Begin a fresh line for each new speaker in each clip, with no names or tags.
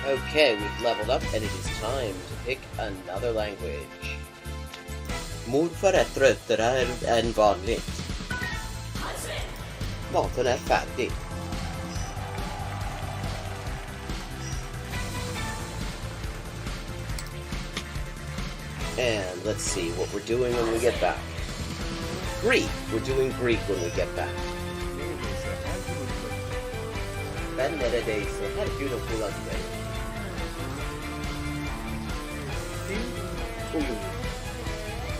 Okay, we've leveled up and it is time to pick another language. Morfar är tröttare än vanligt. Maten är färdig. And let's see what we're doing when we get back. Greek! We're doing Greek when we get back. Ben neredeyse her gün okula giderim.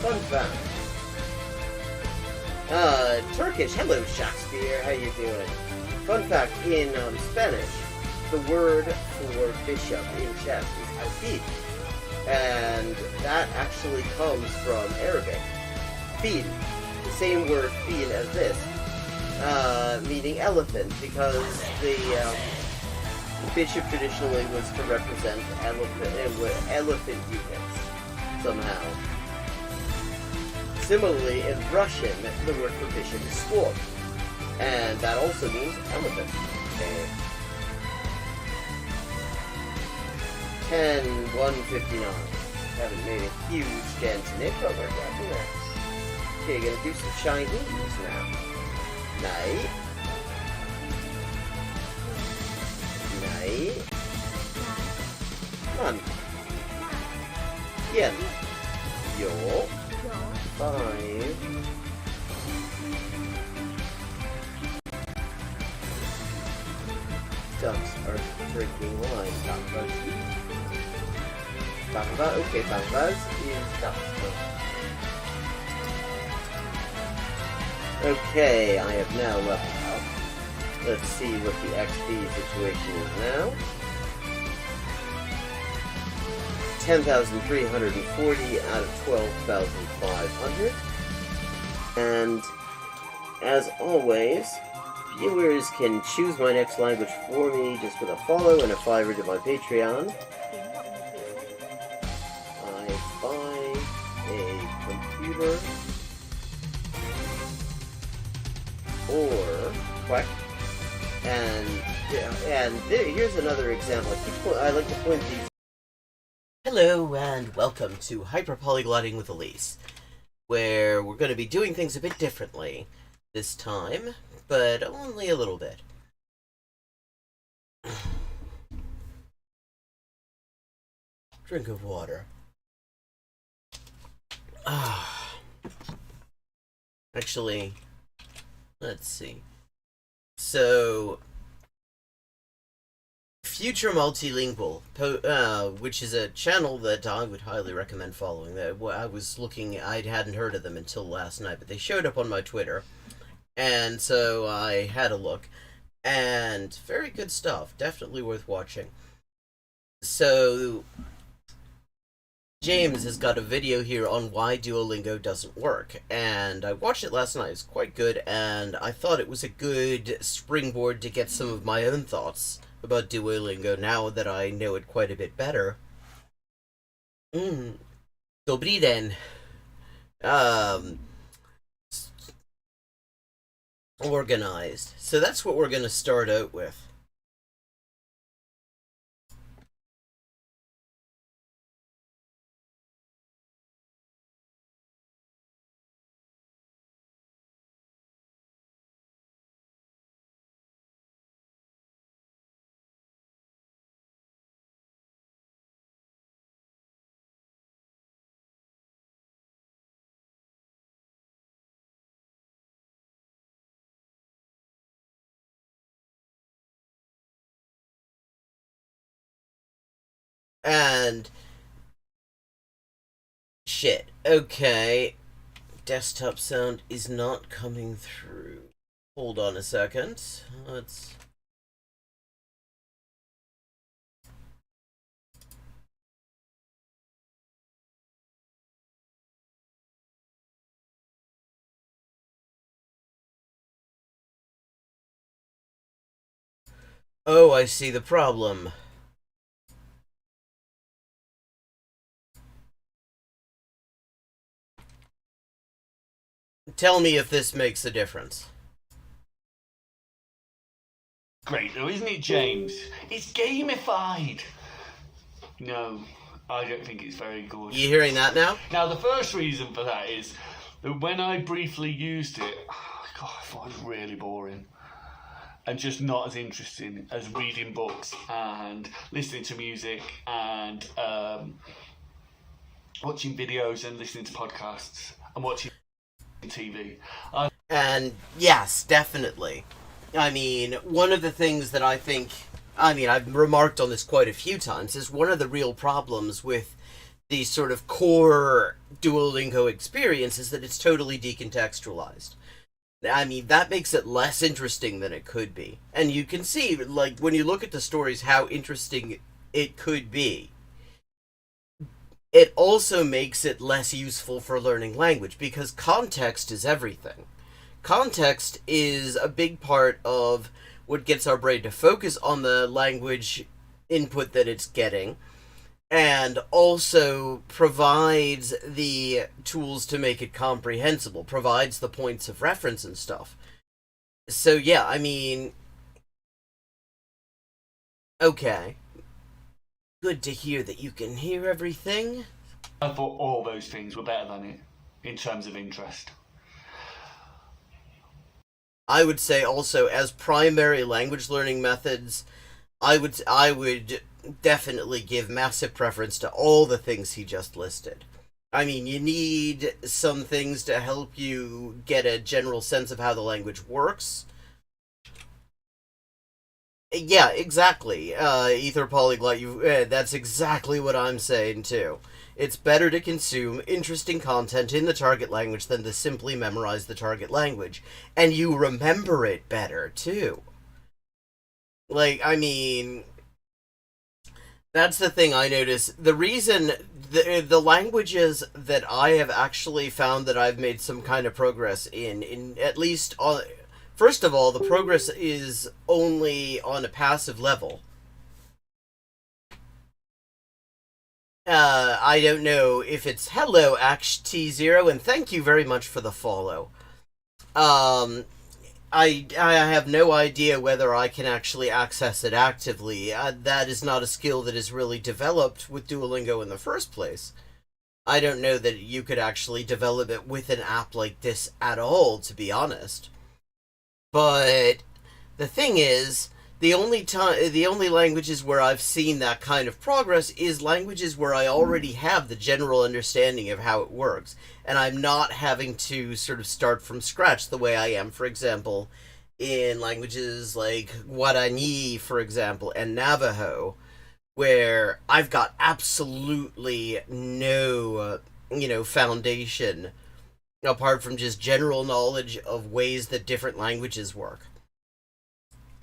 Fun fact. Turkish. Hello, Shakespeare. How you doing? Fun fact, in Spanish, the word for bishop in chess is alfil. And that actually comes from Arabic. Fil. The same word fil as this. Meaning elephant, because the bishop traditionally was to represent elephant units, somehow. Similarly, in Russian, the word for bishop is sword, and that also means elephant. Okay. 10:159. Haven't made a huge dent in it, but we're getting there. Okay, gonna do some Chinese now. Nej. Nej. Man. Igen. Jo. 5. Ducks are drinking wine. Bambas. Bamba. Okay, Bambas is ducks. Okay, I have now leveled up. Let's see what the XP situation is now. 10,340 out of 12,500. And, as always, viewers can choose my next language for me just with a follow and a $5 to my Patreon. I buy a computer. Or quack, and here's another example. I like to point these. Hello and welcome to Hyperpolyglotting with Elise, where we're going to be doing things a bit differently this time, but only a little bit. Drink of water. Actually. Let's see. So, Future Multilingual, which is a channel that I would highly recommend following. I was looking, I hadn't heard of them until last night, but they showed up on my Twitter, and so I had a look, and very good stuff, definitely worth watching. So, James has got a video here on why Duolingo doesn't work, and I watched it last night. It's quite good, and I thought it was a good springboard to get some of my own thoughts about Duolingo now that I know it quite a bit better. Dobrý den. Organized. So that's what we're going to start out with. And shit. Okay. Desktop sound is not coming through. Hold on a second. Let's... Oh, I see the problem. Tell me if this makes a difference.
Great though, isn't it, James? It's gamified. No, I don't think it's very good.
You hearing that now?
Now, the first reason for that is that when I briefly used it, God, I thought it was really boring and just not as interesting as reading books and listening to music and watching videos and listening to podcasts and watching TV.
And yes, definitely. I mean, one of the things that I've remarked on this quite a few times, is one of the real problems with the sort of core Duolingo experience is that it's totally decontextualized. I mean, that makes it less interesting than it could be. And you can see, like, when you look at the stories, how interesting it could be. It also makes it less useful for learning language, because context is everything. Context is a big part of what gets our brain to focus on the language input that it's getting, and also provides the tools to make it comprehensible, provides the points of reference and stuff. So yeah, I mean, okay. Good to hear that you can hear everything.
I thought all those things were better than it in terms of interest.
I would say also, as primary language learning methods, I would definitely give massive preference to all the things he just listed. I mean, you need some things to help you get a general sense of how the language works. Yeah, exactly. Ether Polyglot, that's exactly what I'm saying, too. It's better to consume interesting content in the target language than to simply memorize the target language. And you remember it better, too. Like, I mean, that's the thing I notice. The reason the languages that I have actually found that I've made some kind of progress in at least on, first of all, the progress is only on a passive level. I don't know if it's hello AxT0, and thank you very much for the follow. I have no idea whether I can actually access it actively. That is not a skill that is really developed with Duolingo in the first place. I don't know that you could actually develop it with an app like this at all, to be honest. But the thing is, the only languages where I've seen that kind of progress is languages where I already have the general understanding of how it works, and I'm not having to sort of start from scratch the way I am, for example, in languages like Guarani, for example, and Navajo, where I've got absolutely no, foundation apart from just general knowledge of ways that different languages work.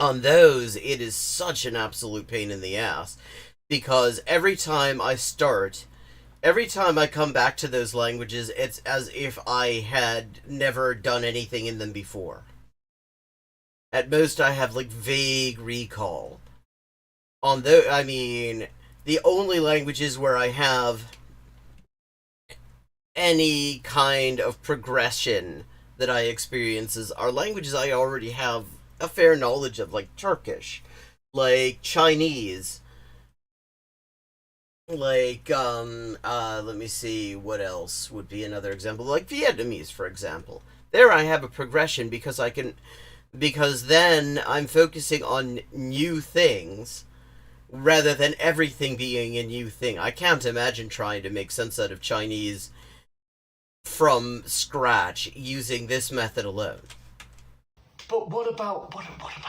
On those, it is such an absolute pain in the ass, because every time I come back to those languages, it's as if I had never done anything in them before. At most, I have, like, vague recall. The only languages where I have any kind of progression that I experiences are languages I already have a fair knowledge of, like Turkish, like Chinese, like, let me see, what else would be another example, like Vietnamese, for example. There I have a progression because then I'm focusing on new things, rather than everything being a new thing. I can't imagine trying to make sense out of Chinese from scratch using this method alone.
But what about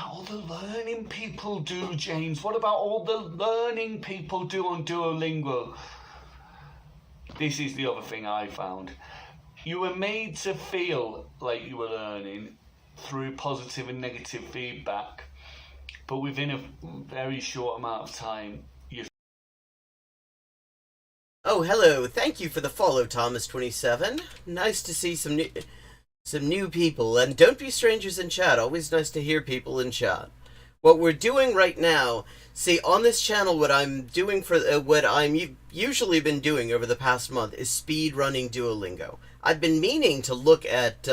all the learning people do, James? What about all the learning people do on Duolingo? This is the other thing I found. You were made to feel like you were learning through positive and negative feedback, but within a very short amount of time, you...
Oh, hello. Thank you for the follow, Thomas27. Nice to see some new people, and don't be strangers in chat. Always nice to hear people in chat. What we're doing right now, see, on this channel, what I'm doing what I'm usually been doing over the past month is speed running Duolingo. I've been meaning to look at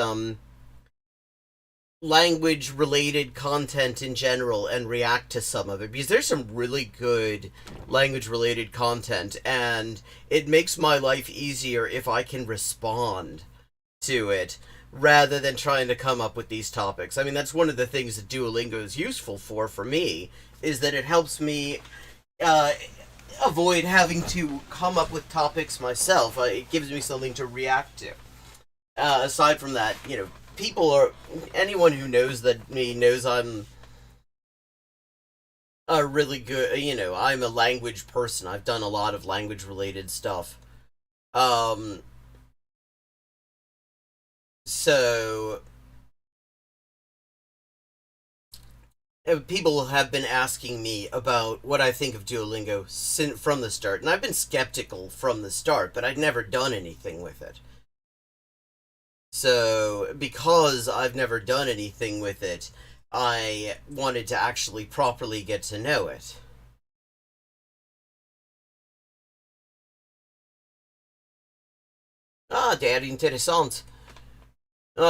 language related content in general and react to some of it, because there's some really good language related content, and it makes my life easier if I can respond to it rather than trying to come up with these topics. I mean, that's one of the things that Duolingo is useful for me, is that it helps me uh, avoid having to come up with topics myself. It gives me something to react to. Aside from that, people are anyone who knows that me knows I'm a really good. I'm a language person. I've done a lot of language related stuff. Um, so people have been asking me about what I think of Duolingo from the start, and I've been skeptical from the start, but I'd never done anything with it. So, because I've never done anything with it, I wanted to actually properly get to know it. Ah, det är intressant.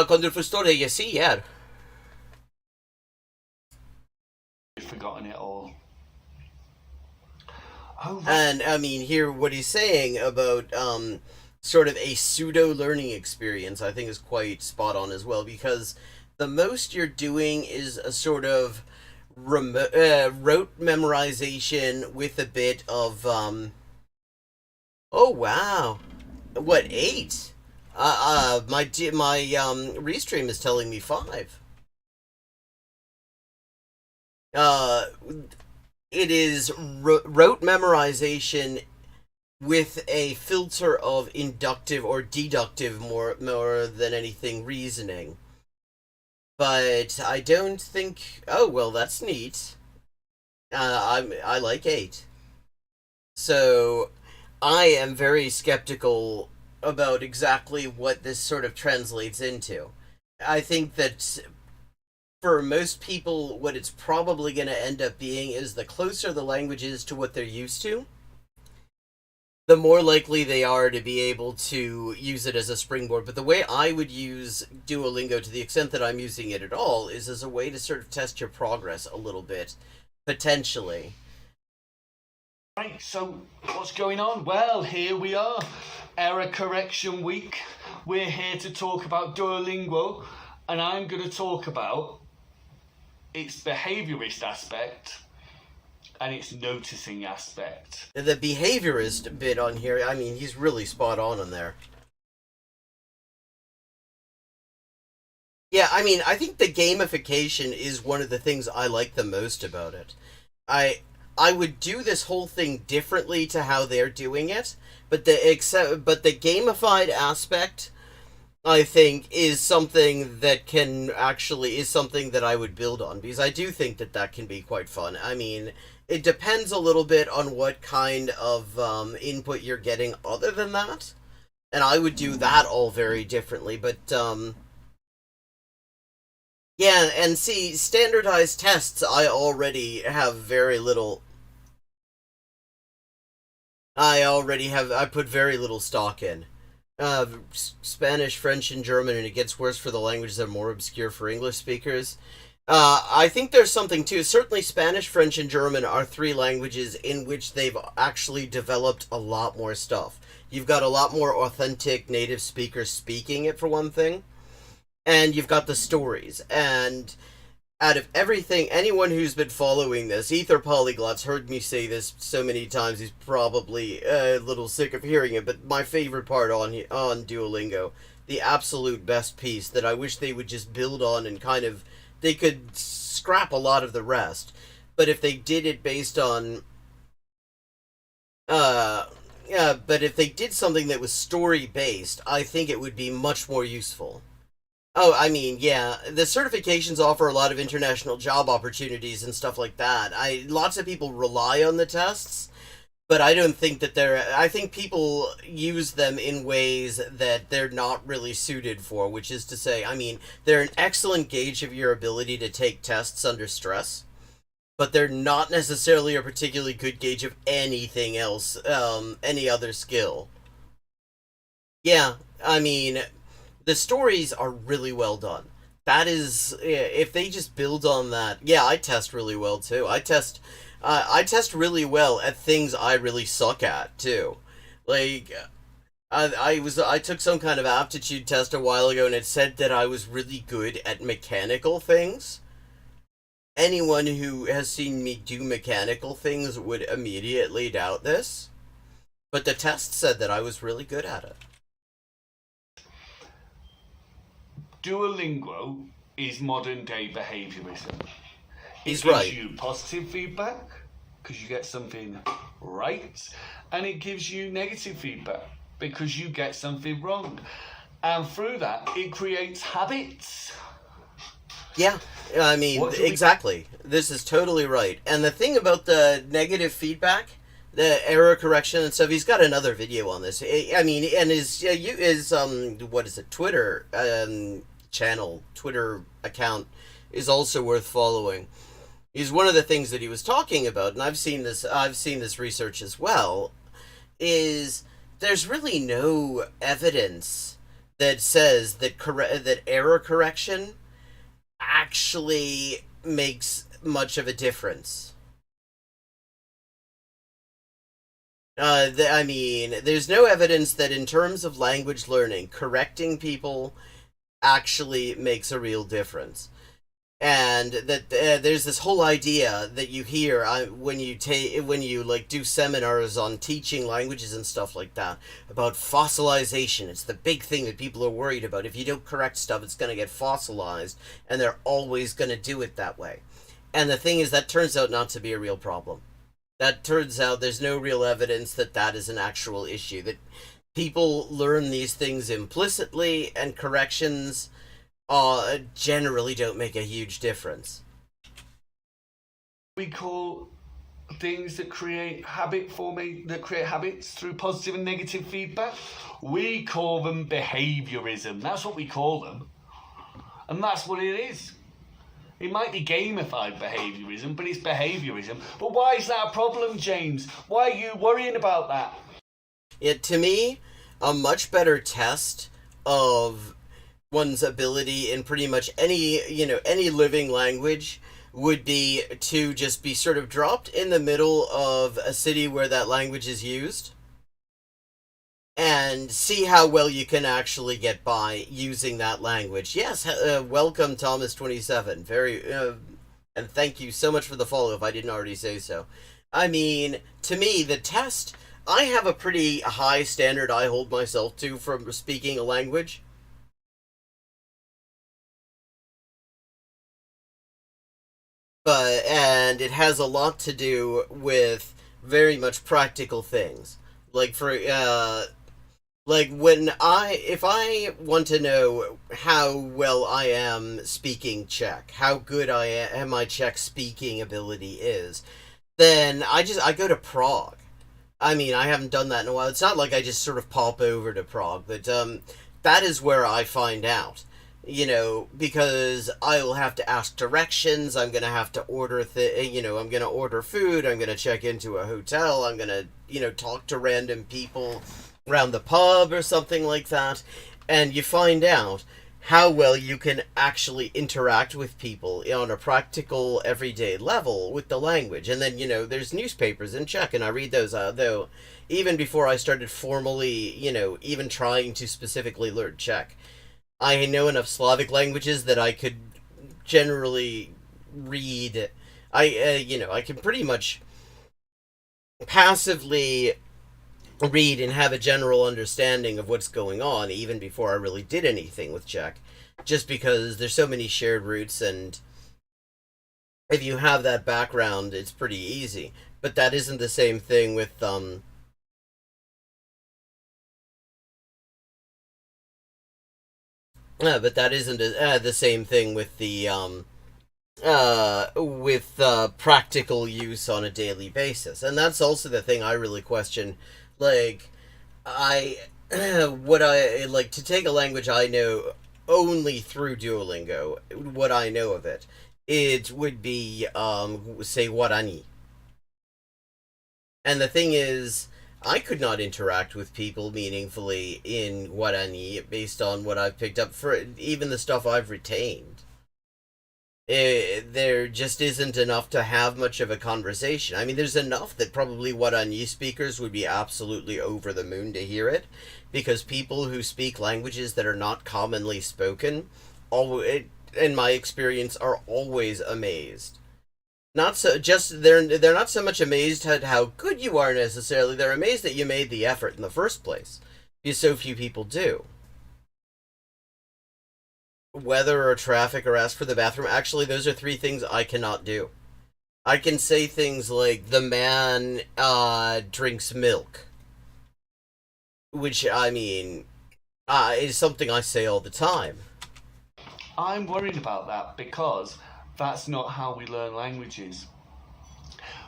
Kan du förstå det jag säger?
You've forgotten it all. Oh,
And, I mean, here, what he's saying about, sort of a pseudo learning experience, I think is quite spot on as well, because the most you're doing is a sort of rote memorization with a bit of oh wow, what, 8? My restream is telling me 5. Uh, it is rote memorization with a filter of inductive or deductive more than anything reasoning. But I don't think. Oh well, that's neat. I like 8. So I am very skeptical about exactly what this sort of translates into. I think that for most people, what it's probably going to end up being is the closer the language is to what they're used to, the more likely they are to be able to use it as a springboard. But the way I would use Duolingo, to the extent that I'm using it at all, is as a way to sort of test your progress a little bit, potentially.
right, so what's going on? Well, here we are. Error correction week. We're here to talk about Duolingo, and I'm going to talk about its behaviourist aspect and its noticing aspect.
The behaviorist bit on here, I mean, he's really spot on there. Yeah, I mean, I think the gamification is one of the things I like the most about it. I I would do this whole thing differently to how they're doing it, but the gamified aspect, I think, is something that can actually is something that I would build on, because I do think that that can be quite fun. I mean, it depends a little bit on what kind of input you're getting other than that, and I would do that all very differently. But yeah, and see, standardized tests, I already have very little. I put very little stock in. Spanish, French, and German, and it gets worse for the languages that are more obscure for English speakers. I think there's something too. Certainly, Spanish, French, and German are 3 languages in which they've actually developed a lot more stuff. You've got a lot more authentic native speakers speaking it, for one thing, and you've got the stories. And out of everything, anyone who's been following this, Ether Polyglot's heard me say this so many times, he's probably a little sick of hearing it, but my favorite part on Duolingo, the absolute best piece that I wish they would just build on, and kind of, they could scrap a lot of the rest, but if they did it based on, but if they did something that was story-based, I think it would be much more useful. Oh, I mean, yeah, the certifications offer a lot of international job opportunities and stuff like that. Lots of people rely on the tests, but I don't think that I think people use them in ways that they're not really suited for, which is to say, I mean, they're an excellent gauge of your ability to take tests under stress, but they're not necessarily a particularly good gauge of anything else, any other skill. Yeah, I mean, the stories are really well done. That is, if they just build on that. Yeah, I test really well too. I test really well at things I really suck at too. Like, I took some kind of aptitude test a while ago, and it said that I was really good at mechanical things. Anyone who has seen me do mechanical things would immediately doubt this, but the test said that I was really good at it.
Duolingo is modern day behaviorism.
He's
It gives
right.
you positive feedback because you get something right, and it gives you negative feedback because you get something wrong. And through that, it creates habits.
Yeah, I mean,
What do we
exactly. This is totally right. And the thing about the negative feedback, the error correction and stuff, he's got another video on this. I mean, and his what is it, Twitter channel, Twitter account is also worth following. Is one of the things that he was talking about, and I've seen this research as well, is there's really no evidence that says that error correction actually makes much of a difference. I mean, there's no evidence that in terms of language learning, correcting people actually makes a real difference. And that there's this whole idea that you hear when you like do seminars on teaching languages and stuff like that about fossilization. It's the big thing that people are worried about. If you don't correct stuff, it's going to get fossilized, and they're always going to do it that way. And the thing is, that turns out not to be a real problem. That turns out there's no real evidence that that is an actual issue. That people learn these things implicitly, and corrections generally don't make a huge difference.
we call things that create habits through positive and negative feedback? We call them behaviorism. That's what we call them. And that's what it is. It might be gamified behaviorism, but it's behaviorism. But why is that a problem, James? Why are you worrying about that?
To me, a much better test of one's ability in pretty much any living language would be to just be sort of dropped in the middle of a city where that language is used and see how well you can actually get by using that language. Yes, welcome Thomas27. And thank you so much for the follow if I didn't already say so. I mean, to me, the test, I have a pretty high standard I hold myself to from speaking a language. And it has a lot to do with very much practical things. Like when if I want to know how well I am speaking Czech, how good my Czech speaking ability is, then I go to Prague. I mean, I haven't done that in a while. It's not like I just sort of pop over to Prague, but that is where I find out. Because I will have to ask directions. I'm gonna have to I'm gonna order food. I'm gonna check into a hotel. I'm gonna talk to random people around the pub or something like that, and you find out how well you can actually interact with people on a practical everyday level with the language. And then there's newspapers in Czech, and I read those. Though even before I started formally even trying to specifically learn Czech, I know enough Slavic languages that I could generally read. I can pretty much passively read and have a general understanding of what's going on even before I really did anything with Czech, just because there's so many shared roots, and if you have that background, it's pretty easy. But that isn't the same thing with but that isn't the same thing with the practical use on a daily basis. And that's also the thing I really question. Like, I what I like to take a language I know only through Duolingo. What I know of it, it would be say Guarani. And the thing is, I could not interact with people meaningfully in Guarani based on what I've picked up for even the stuff I've retained. There just isn't enough to have much of a conversation. I mean, there's enough that probably Guarani speakers would be absolutely over the moon to hear it, because people who speak languages that are not commonly spoken, in my experience, are always amazed. Not so just they're not so much amazed at how good you are necessarily. They're amazed that you made the effort in the first place, because so few people do. Weather or traffic or ask for the bathroom. Actually, those are three things I cannot do. I can say things like the man drinks milk, which I mean is something I say all the time.
I'm worried about that because that's not how we learn languages.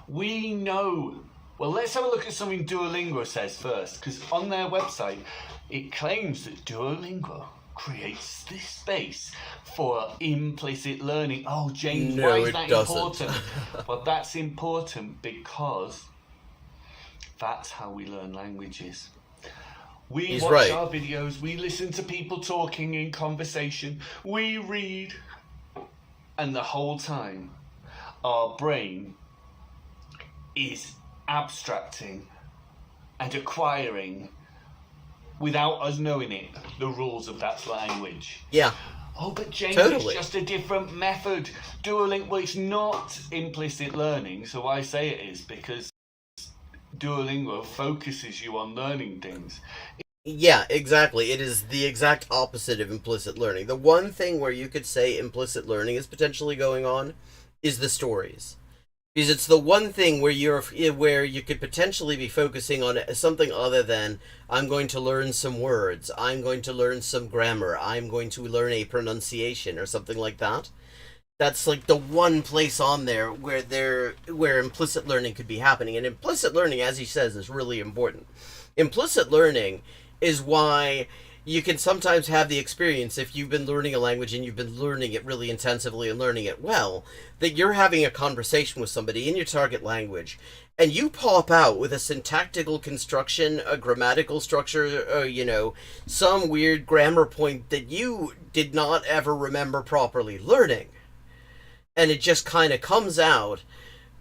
We know. Well, let's have a look at something Duolingo says first, because on their website it claims that Duolingo creates this space for implicit learning. Oh, James,
No,
why is
it
that
doesn't.
important? Well, that's important because that's how we learn languages. We
He's
watch
right.
our videos, we listen to people talking in conversation, we read, and the whole time our brain is abstracting and acquiring, without us knowing it, the rules of that language.
Yeah.
Oh, but James,
Totally.
It's just a different method. Duolingo, well, it's not implicit learning, so I say it is because Duolingo focuses you on learning things.
Yeah, exactly. It is the exact opposite of implicit learning. The one thing where you could say implicit learning is potentially going on is the stories. Because it's the one thing where you could potentially be focusing on something other than I'm going to learn some words, I'm going to learn some grammar, I'm going to learn a pronunciation or something like that. That's like the one place on there where implicit learning could be happening. And implicit learning, as he says, is really important. Implicit learning is why you can sometimes have the experience, if you've been learning a language and you've been learning it really intensively and learning it well, that you're having a conversation with somebody in your target language and you pop out with a syntactical construction, a grammatical structure, some weird grammar point that you did not ever remember properly learning. And it just kind of comes out,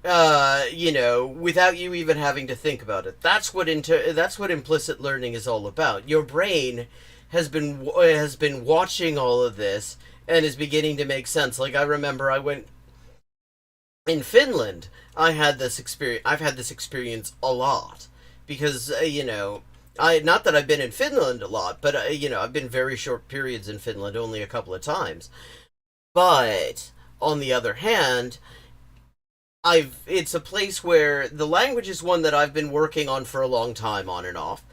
without you even having to think about it. That's what implicit learning is all about. Your brain has been watching all of this and is beginning to make sense. Like, I remember I went in Finland. I've had this experience a lot because not that I've been in Finland a lot, but I've been very short periods in Finland, only a couple of times. But on the other hand, it's a place where the language is one that I've been working on for a long time, on and off,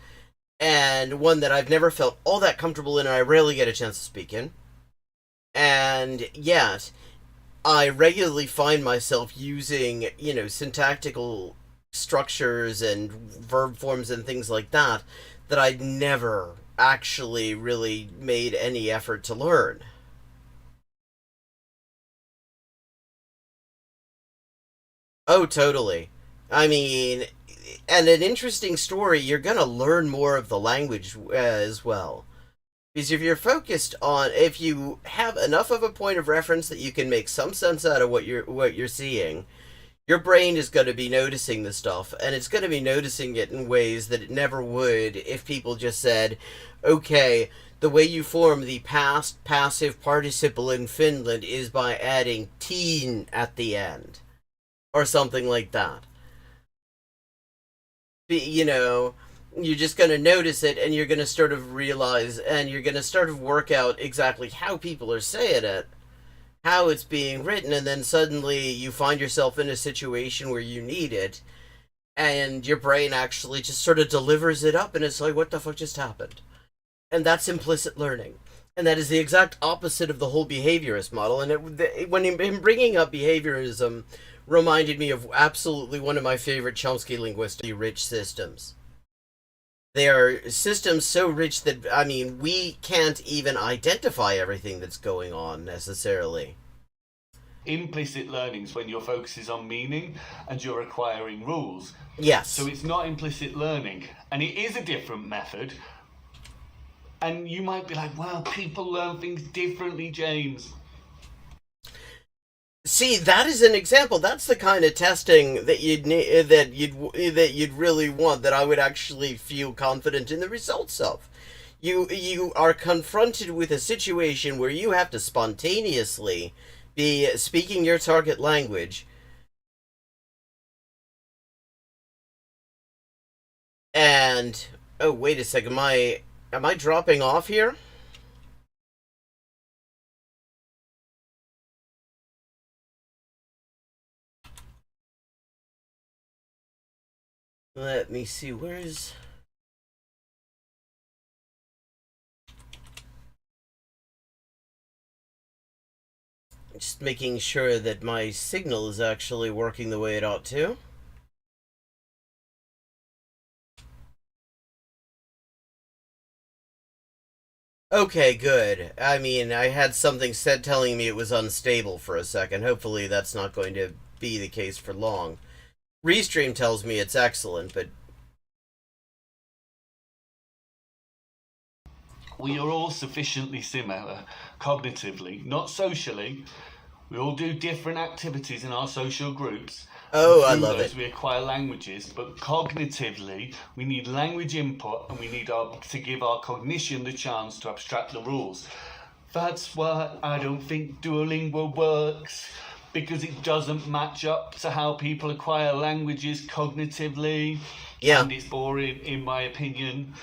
and one that I've never felt all that comfortable in, and I rarely get a chance to speak in. And yet, I regularly find myself using, syntactical structures and verb forms and things like that I'd never actually really made any effort to learn. Oh, totally. I mean, and an interesting story, you're going to learn more of the language as well. Because if you have enough of a point of reference that you can make some sense out of what you're seeing, your brain is going to be noticing the stuff, and it's going to be noticing it in ways that it never would if people just said, okay, the way you form the past passive participle in Finland is by adding teen at the end, or something like that. You're just going to notice it, and you're going to sort of realize, and you're going to sort of work out exactly how people are saying it, how it's being written, and then suddenly you find yourself in a situation where you need it, and your brain actually just sort of delivers it up, and it's like, what the fuck just happened? And that's implicit learning. And that is the exact opposite of the whole behaviorist model. And when him bringing up behaviorism reminded me of absolutely one of my favorite Chomsky linguistically rich systems. They are systems so rich that, I mean, we can't even identify everything that's going on necessarily.
Implicit learning is when your focus is on meaning and you're acquiring rules.
Yes.
So it's not implicit learning, and it is a different method. And you might be like, well, people learn things differently, James.
See, that is an example. That's the kind of testing that you'd really want, that I would actually feel confident in the results of. You are confronted with a situation where you have to spontaneously be speaking your target language, and oh, wait a second, am I dropping off here? Let me see, where's... Just making sure that my signal is actually working the way it ought to. Okay, good. I mean, I had something said telling me it was unstable for a second. Hopefully that's not going to be the case for long. Restream tells me it's excellent, but...
We are all sufficiently similar cognitively, not socially. We all do different activities in our social groups.
Oh, I love it.
We acquire languages, but cognitively, we need language input, and we need to give our cognition the chance to abstract the rules. That's why I don't think Duolingo works, because it doesn't match up to how people acquire languages cognitively.
Yeah.
And it's boring, in my opinion.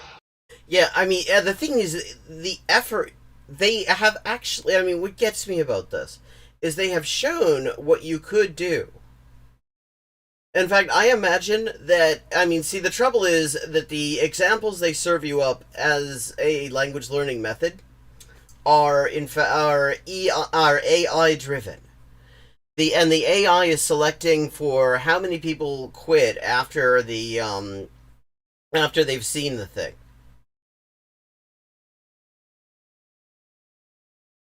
Yeah, I mean, the thing is, the effort they have actually, I mean, what gets me about this is they have shown what you could do. In fact, I imagine that, I mean, see, the trouble is that the examples they serve you up as a language learning method are AI driven. And the AI is selecting for how many people quit after after they've seen the thing.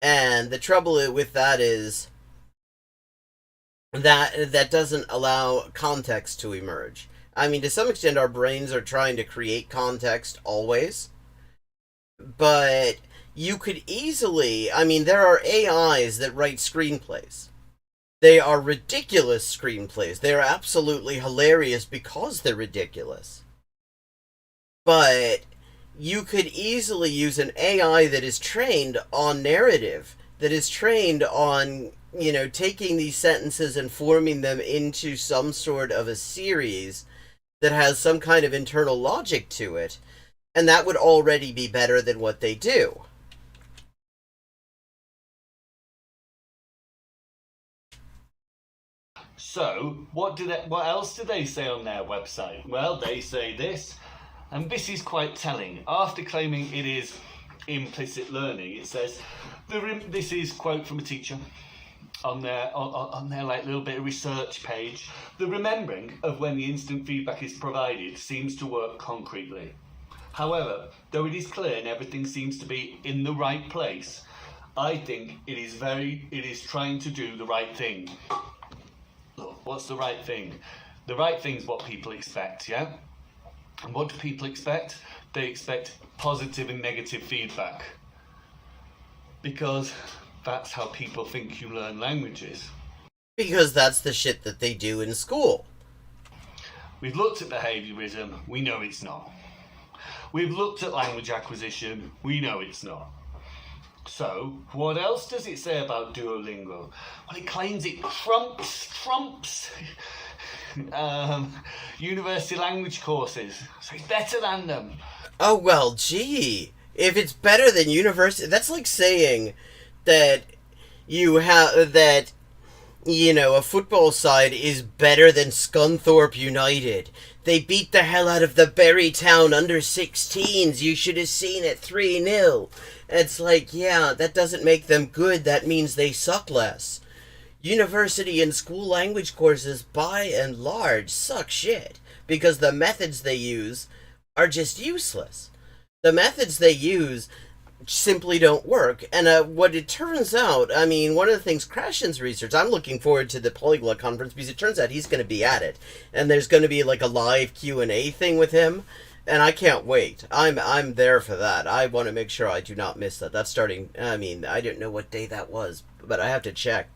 And the trouble with that is that doesn't allow context to emerge. I mean, to some extent, our brains are trying to create context always. But you could easily... I mean, there are AIs that write screenplays. They are ridiculous screenplays. They are absolutely hilarious because they're ridiculous. But you could easily use an AI that is trained on narrative, that is trained on, you know, taking these sentences and forming them into some sort of a series that has some kind of internal logic to it, and that would already be better than what they do.
So, what else do they say on their website? Well, they say this, and this is quite telling. After claiming it is implicit learning, it says, this is quote from a teacher on their like little bit of research page. The remembering of when the instant feedback is provided seems to work concretely. However, though it is clear and everything seems to be in the right place, I think it is trying to do the right thing. Look, what's the right thing? The right thing is what people expect, yeah? And what do people expect? They expect positive and negative feedback. Because that's how people think you learn languages.
Because that's the shit that they do in school.
We've looked at behaviourism, we know it's not. We've looked at language acquisition, we know it's not. So, what else does it say about Duolingo? Well, it claims it trumps university language courses. So it's better than them.
Oh, well, gee. If it's better than university... That's like saying that a football side is better than Scunthorpe United. They beat the hell out of the Berrytown under-16s. You should have seen it 3-0. It's like, yeah, that doesn't make them good. That means they suck less. University and school language courses, by and large, suck shit. Because the methods they use are just useless. The methods they use simply don't work. And what it turns out, I mean, one of the things Krashen's research, I'm looking forward to the Polyglot conference because it turns out he's going to be at it, and there's going to be like a live Q&A thing with him, and I can't wait. I'm there for that. I want to make sure I do not miss that. That's starting. I mean, I didn't know what day that was, but I have to check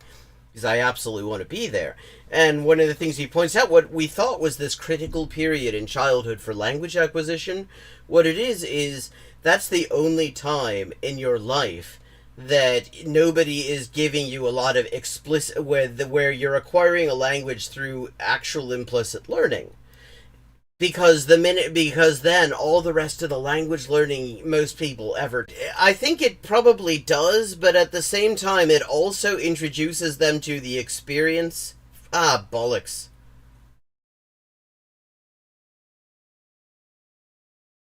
because I absolutely want to be there. And one of the things he points out, what we thought was this critical period in childhood for language acquisition, what it is that's the only time in your life that nobody is giving you a lot of explicit where you're acquiring a language through actual implicit learning. Because then all the rest of the language learning most people ever, I think it probably does, but at the same time it also introduces them to the experience. Bollocks.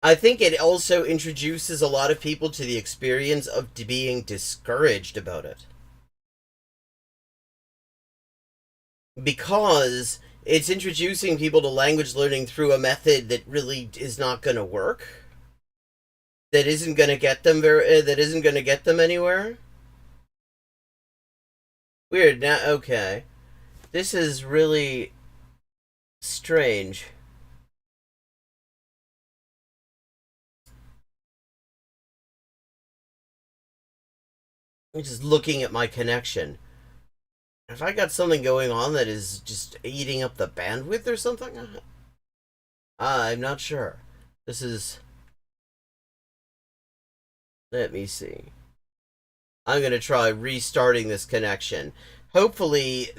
I think it also introduces a lot of people to the experience of being discouraged about it. Because it's introducing people to language learning through a method that really is not going to work. That isn't going to get them that isn't going to get them anywhere. Weird. Now, okay. This is really strange. I'm just looking at my connection. Have I got something going on that is just eating up the bandwidth or something? I'm not sure. This is... Let me see. I'm going to try restarting this connection. Hopefully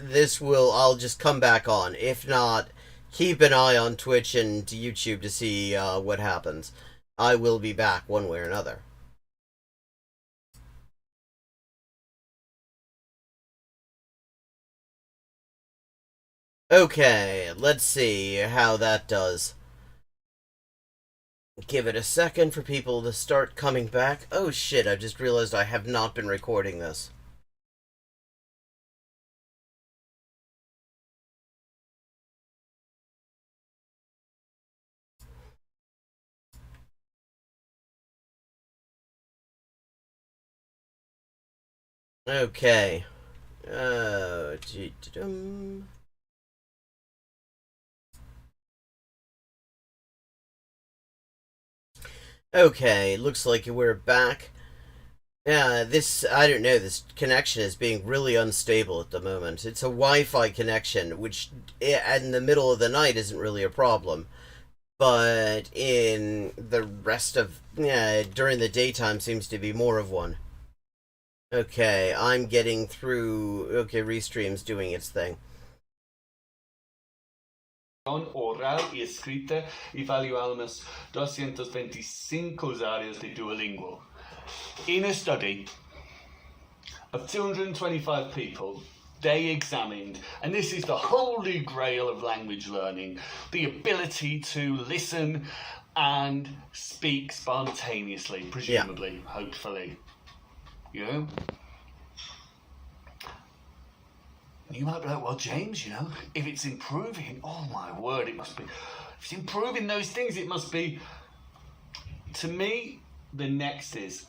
I'll just come back on. If not, keep an eye on Twitch and YouTube to see what happens. I will be back one way or another. Okay, let's see how that does. Give it a second for people to start coming back. Oh shit, I just realized I have not been recording this. Okay. Okay, looks like we're back. Yeah, I don't know, this connection is being really unstable at the moment. It's a Wi-Fi connection, which in the middle of the night isn't really a problem. But in the rest of, during the daytime seems to be more of one. Okay, I'm getting through, okay, Restream's doing its thing.
Oral y escrita evaluamos 225 usuarios de Duolingo. In a study of 225 people, they examined, and this is the holy grail of language learning, the ability to listen and speak spontaneously, presumably, hopefully. You know? You might be like, well, James, if it's improving, oh my word, it must be. If it's improving those things, it must be. To me, the next is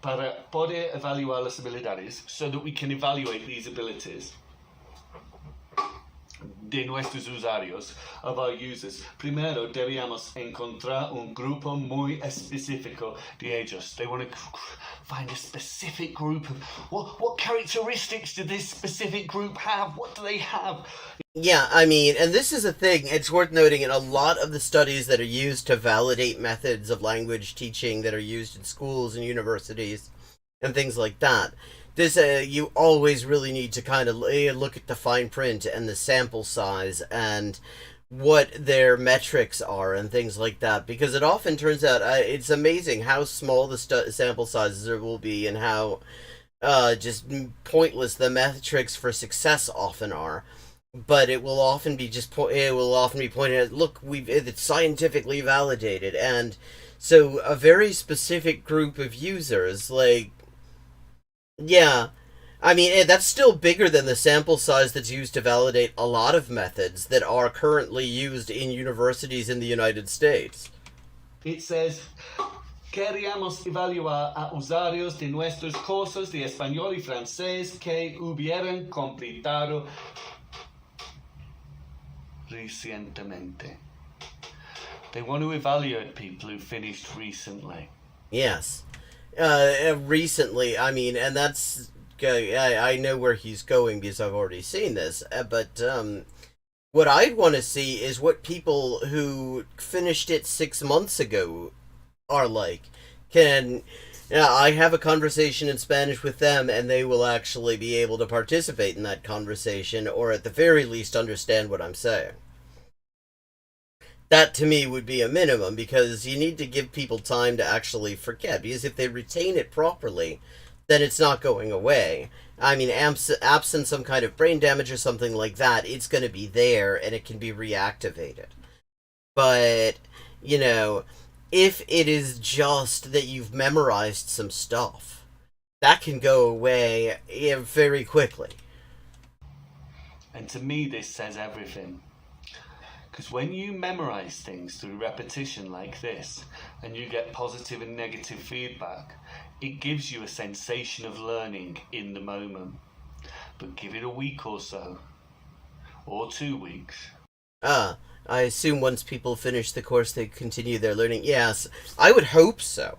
para poder evaluar las habilidades, so that we can evaluate these abilities de nuestros usuarios, of our users. Primero debíamos encontrar un grupo muy específico de ellos. They want to find a specific group of what characteristics do this specific group have? What do they have?
Yeah, I mean, and this is a thing, it's worth noting in a lot of the studies that are used to validate methods of language teaching that are used in schools and universities and things like that. This, you always really need to kind of look at the fine print and the sample size and what their metrics are and things like that, because it often turns out it's amazing how small the sample sizes will be and how just pointless the metrics for success often are. But it will often be pointed at, look, it's scientifically validated, and so a very specific group of users, like, yeah, I mean, that's still bigger than the sample size that's used to validate a lot of methods that are currently used in universities in the United States.
It says, queríamos evaluar a usuarios de nuestros cursos de español y francés que hubieran completado recientemente. They want to evaluate people who finished recently.
Yes. Recently, I mean, and that's... I know where he's going because I've already seen this, but what I'd want to see is what people who finished it 6 months ago are like. I have a conversation in Spanish with them, and they will actually be able to participate in that conversation, or at the very least understand what I'm saying. That to me would be a minimum, because you need to give people time to actually forget, because if they retain it properly, then it's not going away. I mean, absent some kind of brain damage or something like that, it's going to be there and it can be reactivated. But, you know, if it is just that you've memorized some stuff, that can go away very quickly.
And to me, this says everything. Because when you memorize things through repetition like this, and you get positive and negative feedback, it gives you a sensation of learning in the moment. But give it a week or so, or 2 weeks.
I assume once people finish the course, they continue their learning. Yes, I would hope so.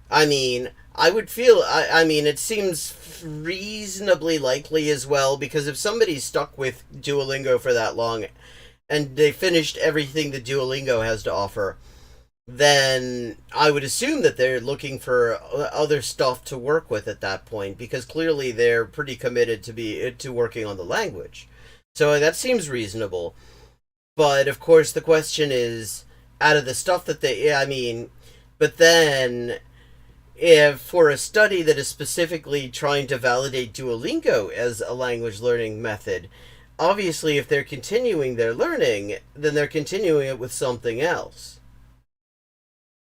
I mean, I would feel... I mean, it seems reasonably likely as well, because if somebody's stuck with Duolingo for that long, and they finished everything that Duolingo has to offer, then I would assume that they're looking for other stuff to work with at that point, because clearly they're pretty committed to working on the language. So that seems reasonable. But of course the question is, out of the stuff that but then if for a study that is specifically trying to validate Duolingo as a language learning method, obviously if they're continuing their learning, then they're continuing it with something else.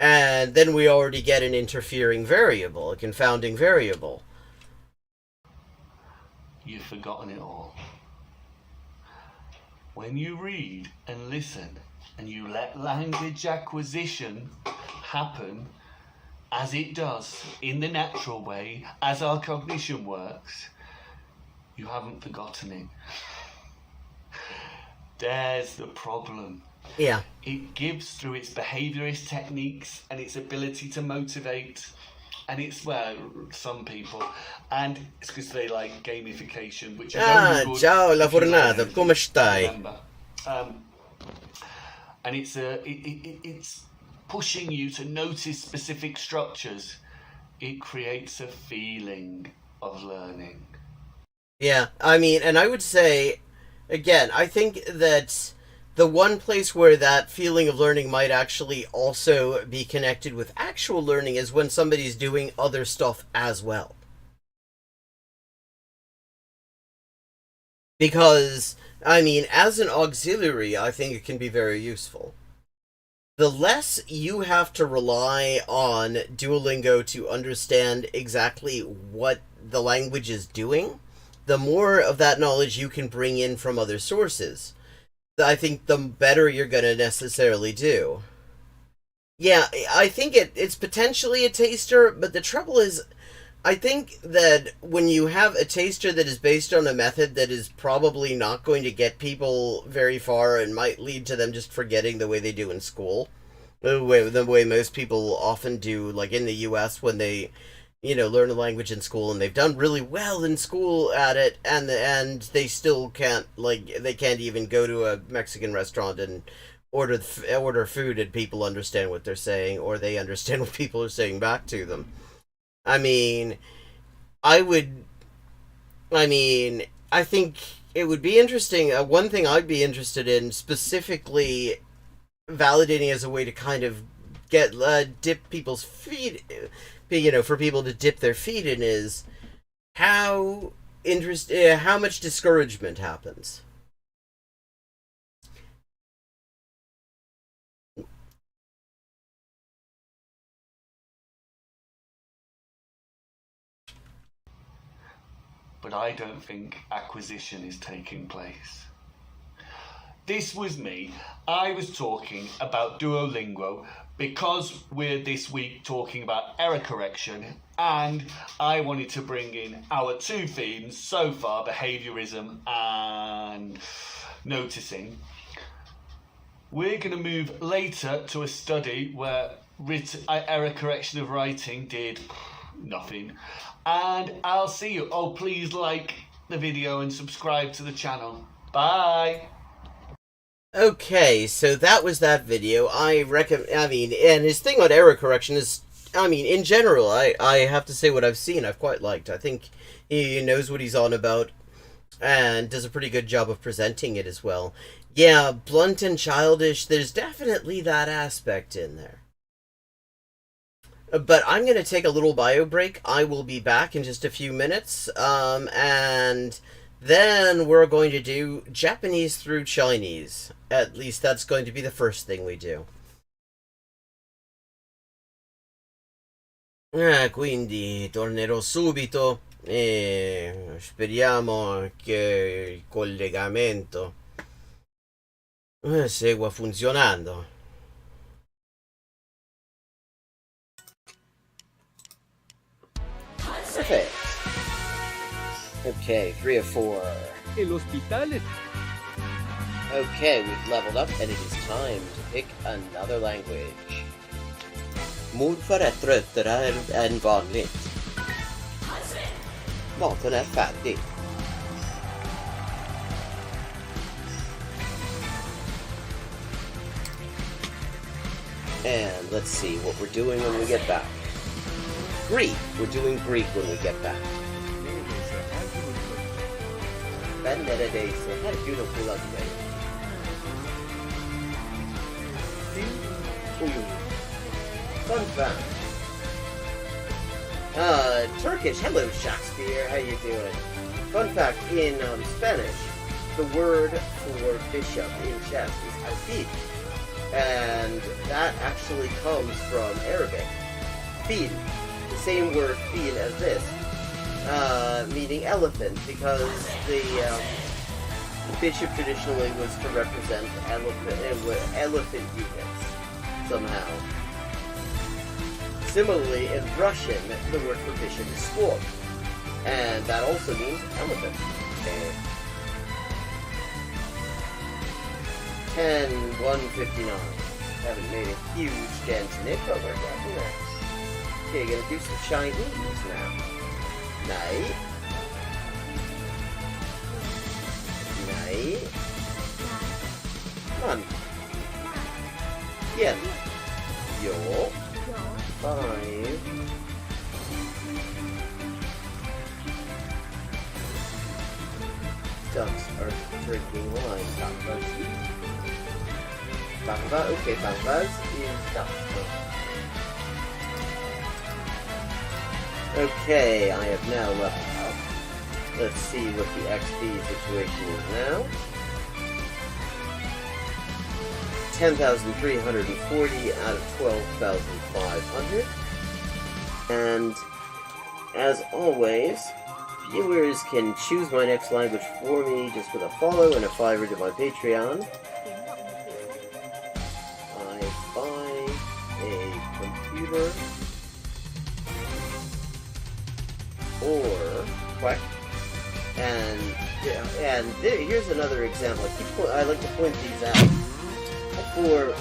And then we already get an interfering variable, a confounding variable.
You've forgotten it all. When you read and listen, and you let language acquisition happen as it does, in the natural way, as our cognition works, you haven't forgotten it. There's the problem.
Yeah.
It gives through its behaviourist techniques and its ability to motivate, and it's, well, some people, and it's because they like gamification, which is only good.
Ciao, la fornata, come stai?
Remember. And it's pushing you to notice specific structures. It creates a feeling of learning.
Yeah, I mean, and I would say, again, I think that the one place where that feeling of learning might actually also be connected with actual learning is when somebody's doing other stuff as well. Because, I mean, as an auxiliary, I think it can be very useful. The less you have to rely on Duolingo to understand exactly what the language is doing, the more of that knowledge you can bring in from other sources, I think the better you're going to necessarily do. Yeah, I think it's potentially a taster, but the trouble is, I think that when you have a taster that is based on a method that is probably not going to get people very far and might lead to them just forgetting the way they do in school, the way most people often do, like in the US when they, learn a language in school and they've done really well in school at it, and they still can't, they can't even go to a Mexican restaurant and order food and people understand what they're saying, or they understand what people are saying back to them. I think it would be interesting. One thing I'd be interested in, specifically validating as a way to kind of get dip people's feet, for people to dip their feet in, is how much discouragement happens.
But I don't think acquisition is taking place. this was me. I was talking about Duolingo because we're this week talking about error correction, and I wanted to bring in our two themes so far, behaviorism and noticing. We're going to move later to a study where error correction of writing did nothing. And I'll see you. Oh, please like the video and subscribe to the channel. Bye.
Okay, so that was that video. And his thing on error correction is, in general, I have to say what I've seen, I've quite liked. I think he knows what he's on about and does a pretty good job of presenting it as well. Yeah, blunt and childish, there's definitely that aspect in there. But I'm going to take a little bio break. I will be back in just a few minutes, and then we're going to do Japanese through Chinese. At least that's going to be the first thing we do. Quindi tornerò subito e speriamo che il collegamento segua funzionando. Perfect. Okay, 3 of 4.
El hospital.
Okay, we've leveled up and it is time to pick another language. Molto tröttare än vanligt. Maten är färdig. And let's see what we're doing when we get back. Greek. We're doing Greek when we get back. Ben neredeyse her gün okula giderim. Fun fact. Turkish. Hello, Shakespeare. How you doing? Fun fact, in Spanish, the word for bishop in chess is alfil. And that actually comes from Arabic. Fil. The same word fil as this. Meaning elephant, because the bishop traditionally was to represent elephant units somehow. Similarly, in Russian, the word for bishop is squab, and that also means elephant. Okay. 10-159. Haven't made a huge dent in it, but we're getting there. Okay, gonna do some Chinese now. Nej. Nej. Man. Igen. Ja. 5. Ducks are drinking wine. Bambas. Bamba, okay, Bambas is ducks. Okay, I have now leveled up. Let's see what the XP situation is now. 10,340 out of 12,500. And as always, viewers can choose my next language for me just with a follow and a $5 to my Patreon. I buy a computer or quack, and here's another example. I like to point these out. For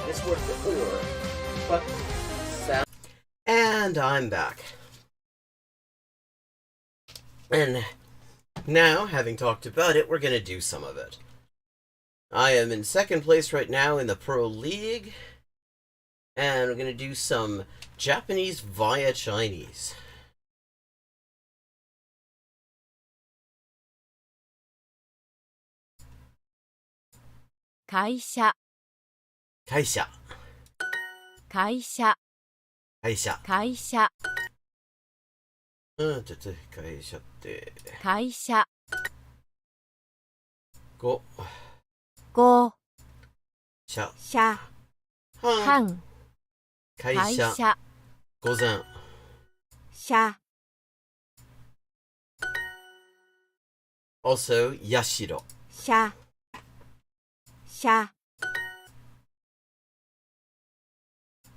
this word for or, quack, sound. And I'm back. And now, having talked about it, we're gonna do some of it. I am in second place right now in the Pro League, and we're gonna do some Japanese via Chinese.
会社、
会社、
会社、
会社。
会社、
ちょっと会社って。
会社、
5、
5、
社、
社、半、
会
会
社、
社、
午前、
社、
also 社、
社、しゃ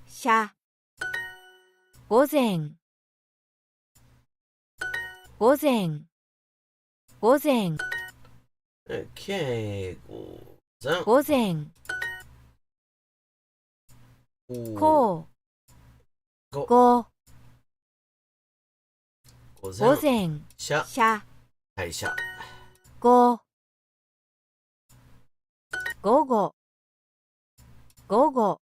しゃ午前午前午前
Okay. 午
午前こう
ご
ご
午
午前
しゃ
しゃ
会社
ご午後午後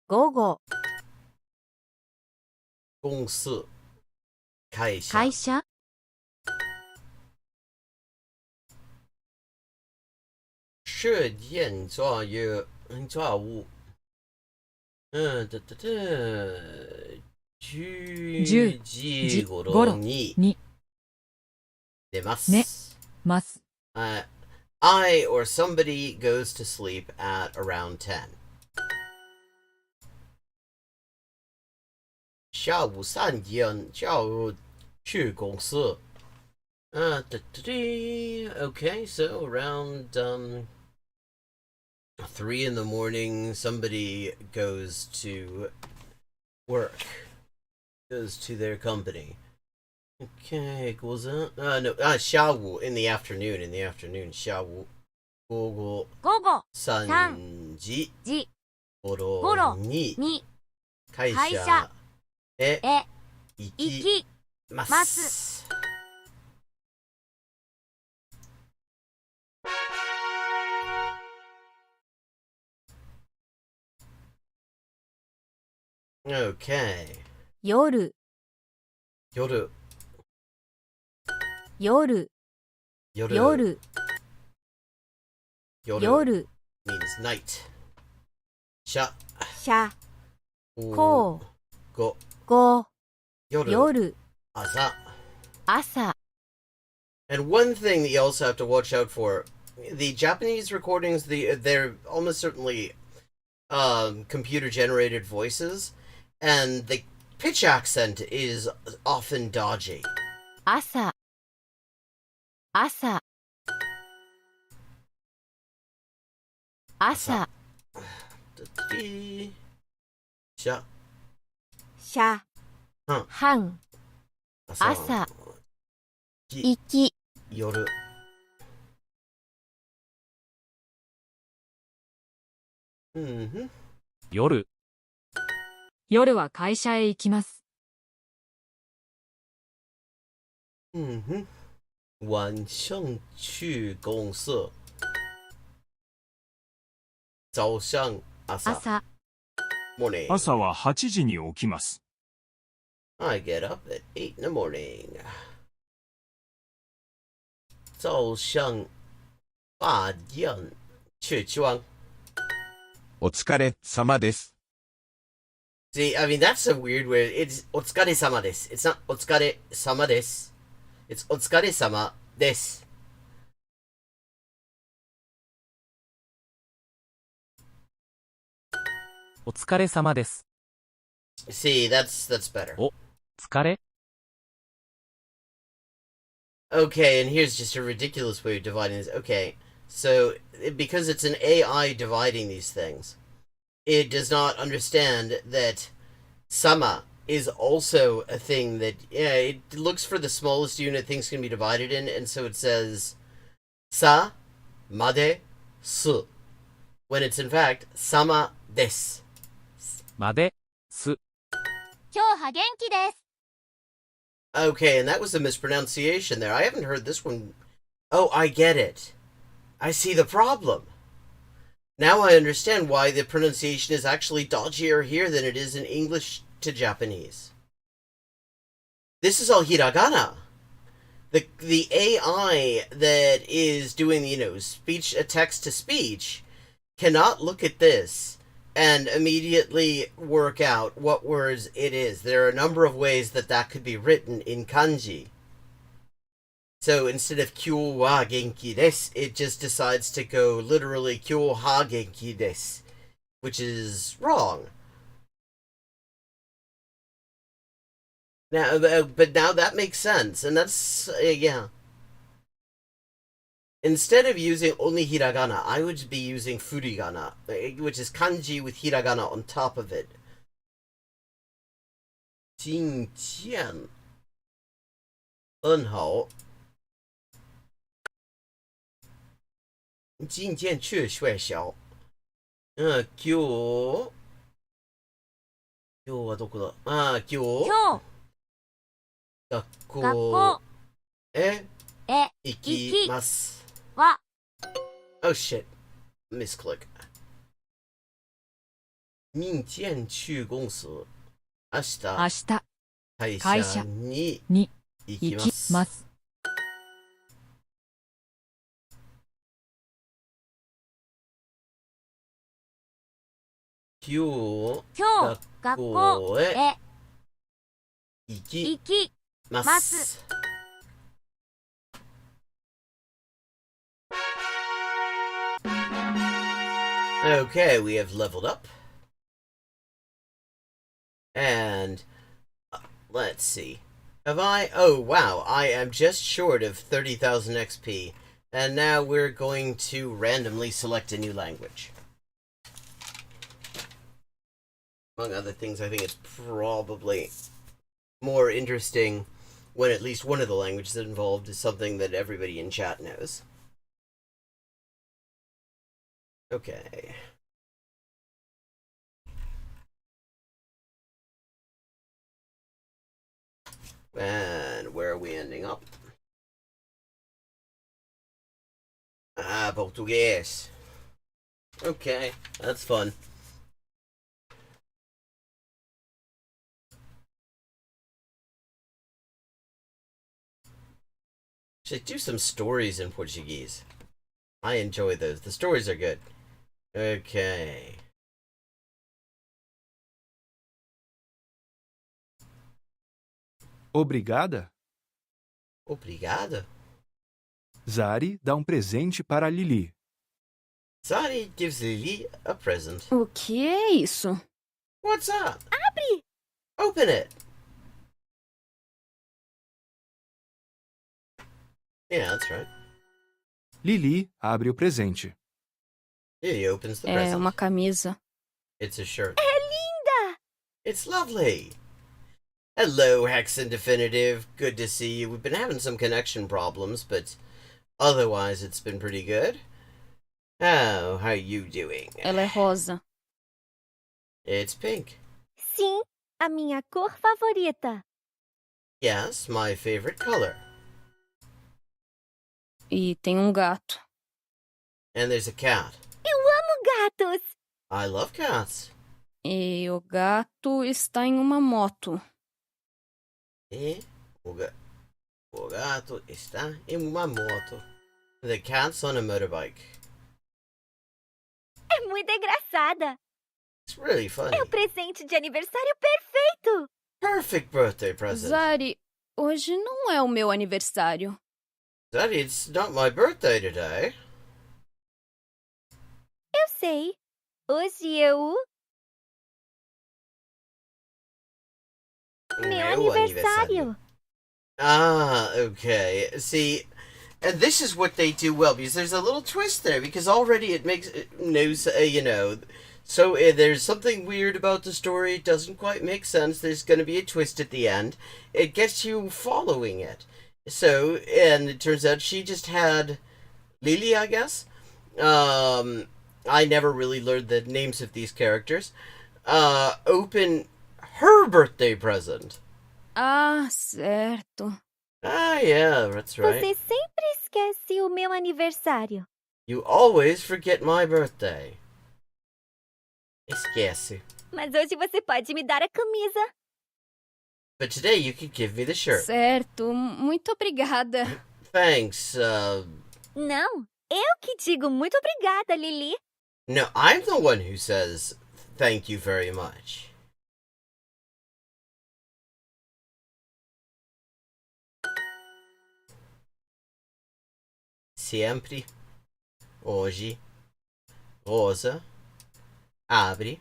午後
公司会社
会社
设店作业作物10時頃に出ます
ねます
I or somebody goes to sleep at around 10. 下午3点就要去公司。Okay, so around 3 in the morning, somebody goes to work, goes to their company. Okay, 午前下午 in the afternoon, 下午午後
午後
3時
時
頃に
に
会
会社
社へ
へ
行
行
き
き
ま。
ます
Okay.
夜
夜
夜
夜
夜
夜
夜
means night. しゃ
しゃこう
ご
ご
夜
夜
朝。
朝
And one thing that you also have to watch out for, the Japanese recordings, they're almost certainly computer generated voices, and the pitch accent is often dodgy.
朝朝朝
しゃ
しゃ
うん
半朝行き
夜
夜
夜は会社へ行きます。
晚上去公司。早上朝
朝
morning.
朝は8時に起きます。
I get up at 8 in the morning. 早上8点起床。
お疲れ様です。
See, I mean, that's a weird way. It's お疲れ様です。It's not お疲れ様です。It's お疲れ様です。
お疲れ様です。
See, that's better.
疲れ
Okay, and here's just a ridiculous way of dividing this. Okay, so because it's an AI dividing these things, it does not understand that sama is also a thing that, yeah, it looks for the smallest unit things can be divided in, and so it says sa, made, su, when it's in fact sama desu.
まで、す。
今日は元気です
Okay, and that was a mispronunciation there. I haven't heard this one. Oh, I get it. I see the problem. Now I understand why the pronunciation is actually dodgier here than it is in English to Japanese. This is all hiragana. The AI that is doing, speech, text to speech, cannot look at this and immediately work out what words it is. There are a number of ways that could be written in kanji. So instead of kyou wa genki desu, it just decides to go literally kyou ha genki desu, which is wrong. Now, but now that makes sense, and that's yeah. Instead of using only hiragana, I would be using furigana, which is kanji with hiragana on top of it. 今天很好。今天去学校。今日はどこだ？今日
今日
学校
学校
へ
へ
行きます。
は
Oh shit. Misclick. 明天去公司。明
明
日
日
会社に
に
行き
行き
ます。
ます。
今日
今日学校へ
行き
行き
ま
ます
す。Okay, we have leveled up. And let's see. Have I? Oh, wow. I am just short of 30,000 XP. And now we're going to randomly select a new language. Among other things, I think it's probably more interesting when at least one of the languages involved is something that everybody in chat knows. Okay. And where are we ending up? Portuguese. Okay, that's fun. Should do some stories in Portuguese. I enjoy those. The stories are good. Okay.
Obrigada?
Obrigado.
Zari dá presente para Lili.
Zari gives Lily a present.
O que é isso?
What's up?
Abre!
Open it. Yeah, that's right.
Lili abre o presente.
Lily opens the
É
present.
uma camisa.
It's a shirt.
É linda!
It's lovely. Hello, Hexen Definitive. Good to see you. We've been having some connection problems, but otherwise it's been pretty good. How are you doing?
Ela é rosa.
It's pink.
Sim, a minha cor favorita.
Yes, my favorite color.
E tem gato.
And there's a cat.
Eu amo gatos!
I love cats.
E o gato está em uma moto.
E o gato está em uma moto. The cat's on a motorbike.
É muito engraçada.
It's really funny.
É o presente de aniversário perfeito.
Perfect birthday present.
Zari, hoje não é o meu aniversário.
Daddy, it's not my birthday today.
Eu sei. Hoje eu... Meu aniversário.
Ah, okay. See, and this is what they do well, because there's a little twist there, because already it makes so there's something weird about the story. It doesn't quite make sense. There's going to be a twist at the end. It gets you following it. So, and it turns out she just had Lily, I guess. I never really learned the names of these characters. Open her birthday present.
Ah, certo.
Ah, yeah, that's right.
Você sempre esquece o meu aniversário.
You always forget my birthday. Esquece.
Mas hoje você pode me dar a camisa.
But today you could give me the shirt.
Certo, muito obrigada.
Thanks,
Não, eu que digo muito obrigada, Lili.
No, I'm the one who says thank you very much. Sempre, hoje, rosa, abre,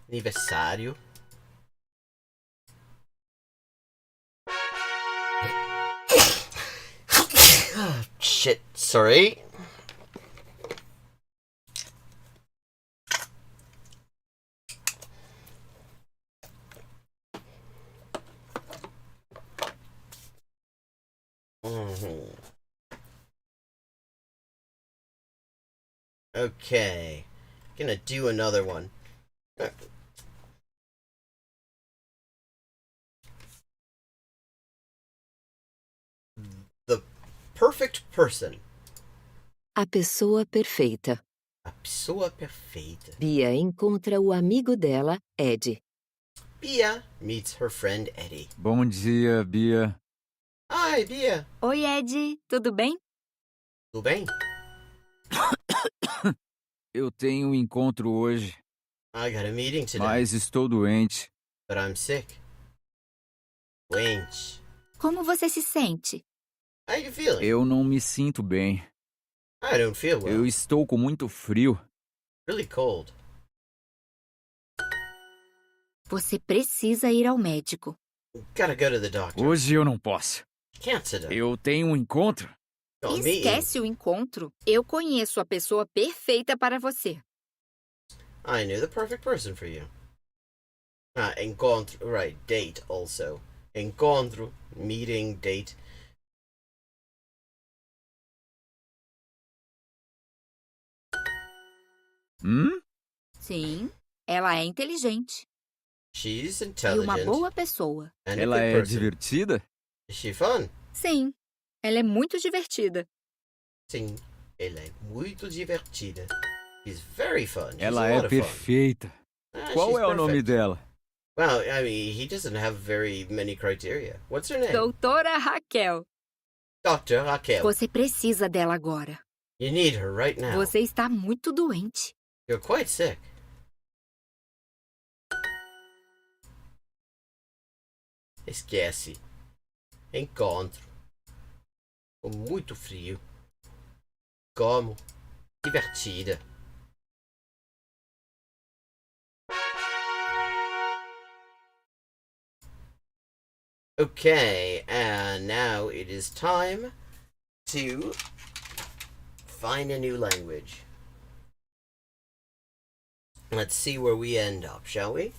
aniversário. Shit, sorry. Okay. Gonna do another one. The perfect person.
A pessoa perfeita.
A pessoa perfeita.
Bia encontra o amigo dela, Ed.
Bia meets her friend Eddie.
Bom dia, Bia.
Hi, Bia.
Oi, Ed, tudo bem?
Tudo bem?
Eu tenho um encontro hoje,
I got a meeting today,
mas estou doente.
but I'm sick. Doente.
Como você se sente?
How you feeling?
Eu não me sinto bem.
I don't feel well.
Eu estou com muito frio.
Really cold.
Você precisa ir ao médico.
Gotta go to the doctor.
Hoje eu não posso.
Can't sit down.
Eu tenho um encontro.
Got a meeting.
Esquece o encontro. Eu conheço a pessoa perfeita para você.
I knew the perfect person for you. Encontro, right, date also. Encontro, meeting, date.
Sim, ela é inteligente
She's
e
intelligent
uma boa pessoa.
and a
Ela
good
é
person.
divertida?
Is she fun?
Sim, ela é muito divertida.
Sim, ela é muito divertida. She's very fun. She's
Ela
a
é
lot of fun.
perfeita. Qual
She's
é o nome
perfect.
dela?
Well, I mean, he doesn't have very many criteria. What's her name?
Doutora Raquel,
Dr. Raquel.
você precisa dela agora.
You need her right now.
Você está muito doente.
You're quite sick. Esquece. Encontro. Com muito frio. Como? Divertida. Okay, and now it is time to find a new language. Let's see where we end up, shall we?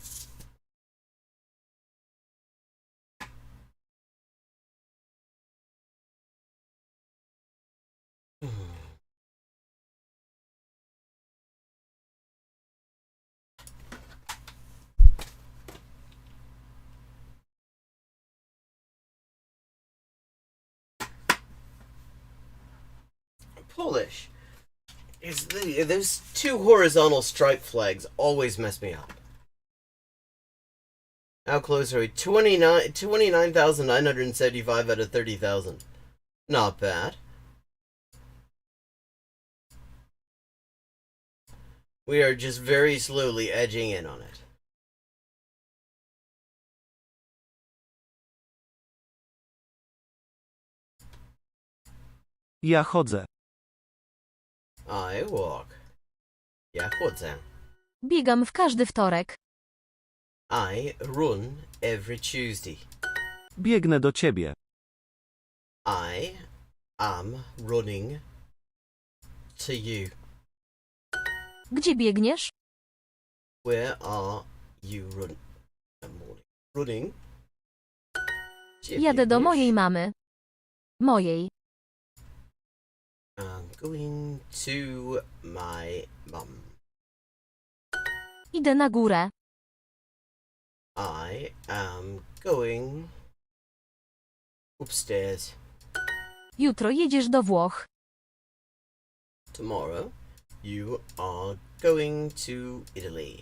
Polish. Those two horizontal stripe flags always mess me up. How close are we? 29,975 out of 30,000. Not bad. We are just very slowly edging in on it.
Ja chodzę.
I walk. Ja chodzę.
Biegam w każdy wtorek.
I run every Tuesday.
Biegnę do ciebie.
I am running to you.
Gdzie biegniesz?
Where are you running? Gdzie
Jadę do
biegniesz?
mojej mamy. Mojej.
I'm going to my mum.
Idę na górę.
I am going upstairs.
Jutro jedziesz do Włoch.
Tomorrow you are going to Italy.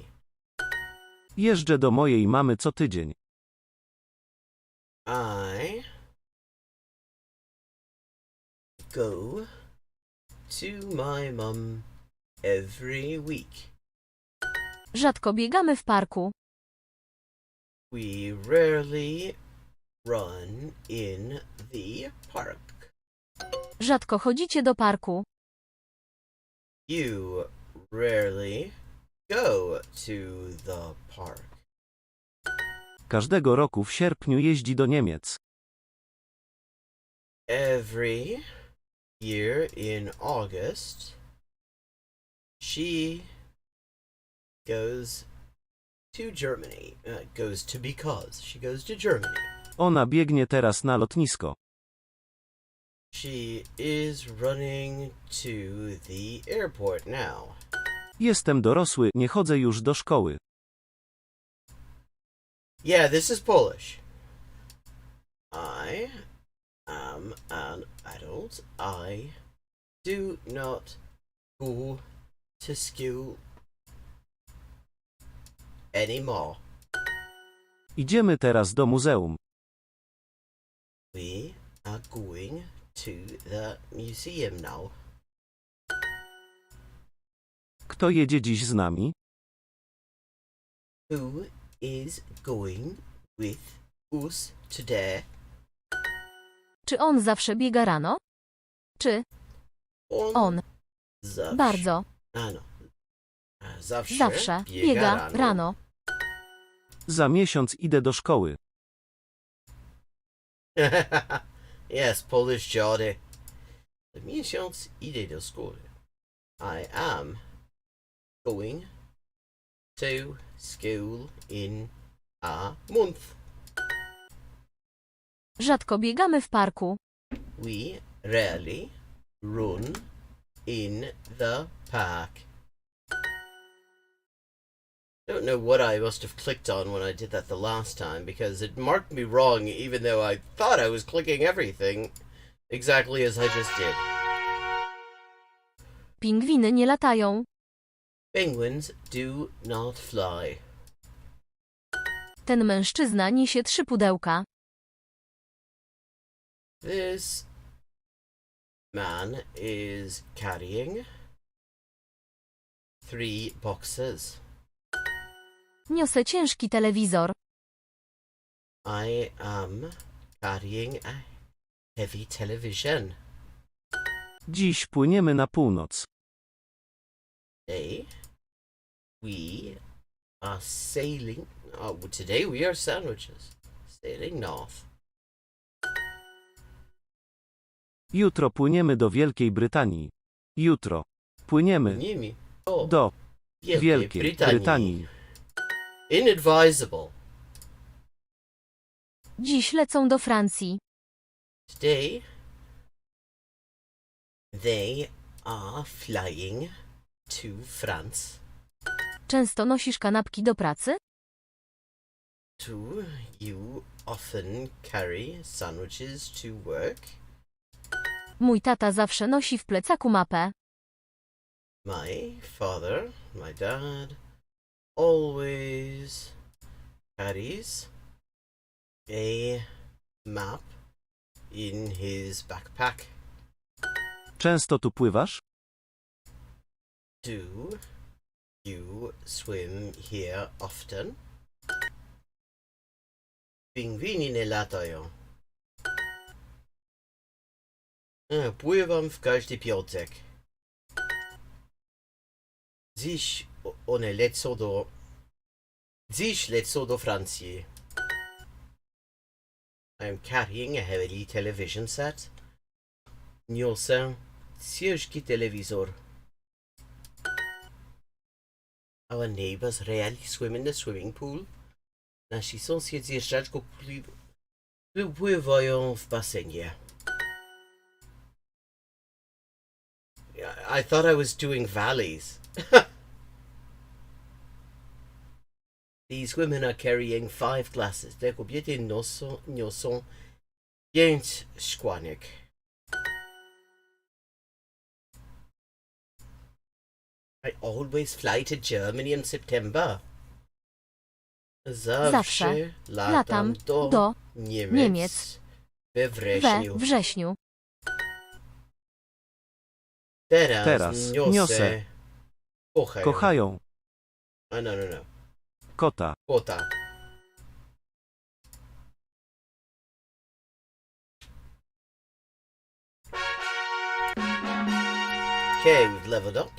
Jeżdżę do mojej mamy co tydzień.
I go to my mum every week.
Rzadko biegamy w parku.
We rarely run in the park.
Rzadko chodzicie do parku.
You rarely go to the park.
Każdego roku w sierpniu jeździ do Niemiec.
Every year in August, she goes to Germany. She goes to Germany.
Ona biegnie teraz na lotnisko.
She is running to the airport now.
Jestem dorosły, nie chodzę już do szkoły.
Yeah, this is Polish. I am an adult. I do not go to school anymore.
Idziemy teraz do muzeum.
We are going to the museum now.
Kto jedzie dziś z nami?
Who is going with us today?
Czy on zawsze biega rano? Czy on
Zawsze.
bardzo
No.
zawsze biega rano?
Za miesiąc idę do szkoły.
Yes, Polish Jordy. Za miesiąc idę do szkoły. I am going to school in a month.
Rzadko biegamy w parku.
We rarely run in the park. I don't know what I must have clicked on when I did that the last time, because it marked me wrong even though I thought I was clicking everything exactly as I just did.
Pingwiny nie latają.
Penguins do not fly.
Ten mężczyzna niesie 3 pudełka.
This man is carrying 3 boxes.
Niosę ciężki telewizor.
I am carrying a heavy television.
Dziś płyniemy na północ.
Today we are sailing. Oh, today we are sandwiches. Sailing north.
Jutro płyniemy do Wielkiej Brytanii. Jutro płyniemy
Nimi.
do Wielkiej Brytanii.
Inadvisable.
Dziś lecą do Francji.
Today they are flying to France.
Często nosisz kanapki do pracy?
Do you often carry sandwiches to work?
Mój tata zawsze nosi w plecaku mapę.
My father, my dad, always carries a map in his backpack.
Często tu pływasz?
Do you swim here often? Pingwini nie latają. Pływam w każdy piątek. Dziś one lecą do... Dziś lecą do Francji. I'm carrying a heavy television set. Niosę ciężki telewizor. Our neighbors rarely swim in the swimming pool. Nasi sąsiedzi rzadko pływają w basenie. I thought I was doing valleys. These women are carrying 5 glasses. Te kobiety niosą 5 szklanek. I always fly to Germany in September. Zawsze latam do Niemiec we
wrześniu.
Teraz niosę
Kochają
no.
kota.
Kota. Okay, we've leveled up.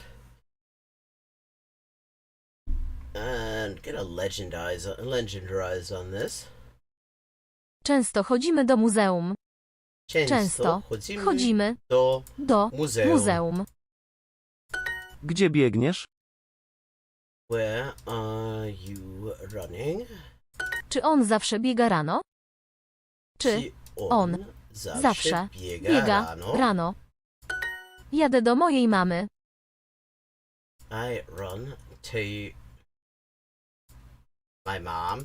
And get a legendarize on this.
Często chodzimy do muzeum. Często chodzimy
do
do
muzeum.
muzeum.
Gdzie biegniesz?
Where are you running?
Czy on zawsze biega rano? Czy
Czy
on zawsze biega rano? Jadę do mojej mamy.
I run to my mom.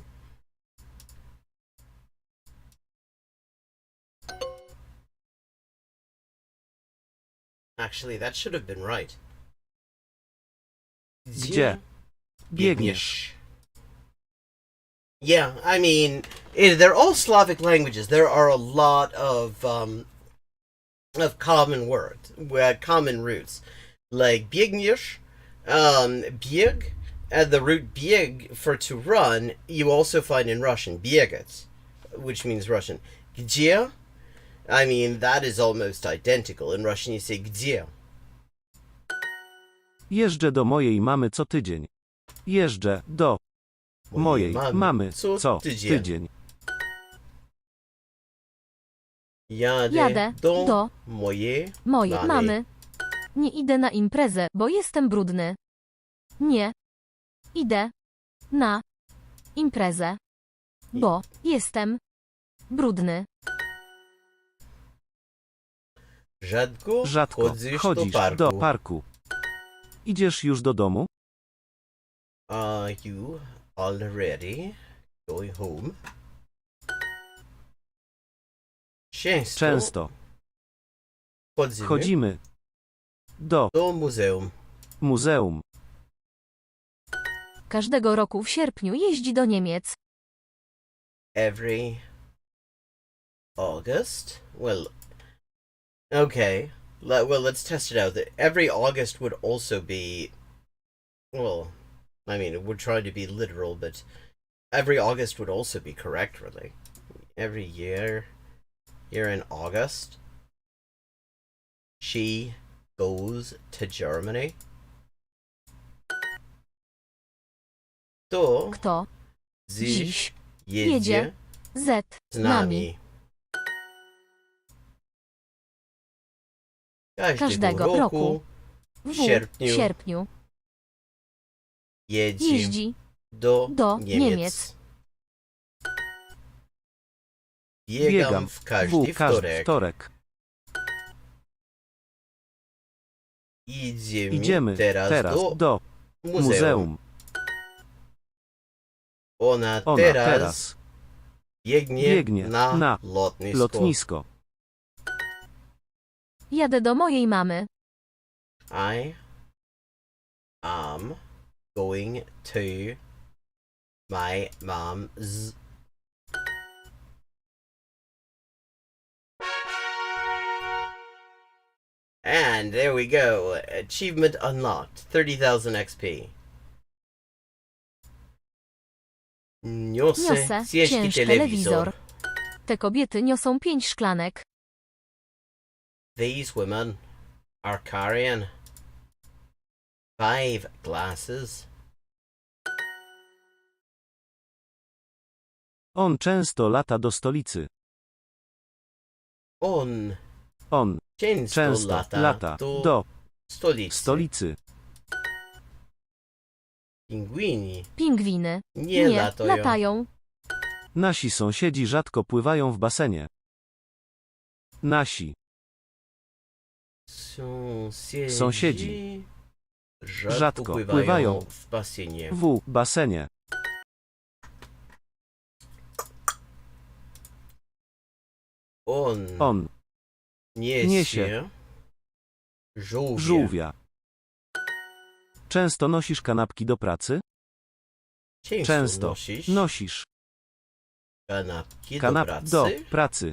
Actually, that should have been right.
Gdzie biegniesz?
Yeah, I mean, they're all Slavic languages. There are a lot of common words, common roots, like biegniesz, bieg, and the root bieg for to run. You also find in Russian biegać, which means Russian. Gdzie? I mean, that is almost identical. In Russian, you say gdzie.
Jeżdżę do mojej mamy co tydzień. Jeżdżę do mojej mamy co tydzień.
Jadę do
mojej
mamy. Nie idę na imprezę, bo jestem brudny. Nie idę na imprezę, bo jestem brudny.
Rzadko
chodzisz do parku. Idziesz już do domu?
Are you already going home?
Często chodzimy do muzeum.
Każdego roku w sierpniu jeździ do Niemiec.
Every August? Well, okay. Well, let's test it out. Every August would also be, well, I mean, we're trying to be literal, but every August would also be correct, really. Every year in August, she goes to Germany.
Kto dziś jedzie z nami? Każdego roku w sierpniu jeździ do Niemiec.
Biegam w każdy wtorek. Idziemy teraz do muzeum. Ona teraz biegnie na lotnisko.
Jadę do mojej mamy.
I am going to my mom's. And there we go. Achievement unlocked. 30,000 XP. Niosę ciężki telewizor.
Te kobiety niosą 5 szklanek.
These women are carrying 5 glasses.
On często lata do stolicy.
On
często lata do stolicy.
Pingwiny
nie latają.
Nasi sąsiedzi rzadko pływają w basenie. Nasi sąsiedzi rzadko pływają w basenie. On niesie żółwia. Często nosisz kanapki do pracy? Często nosisz kanapki do pracy.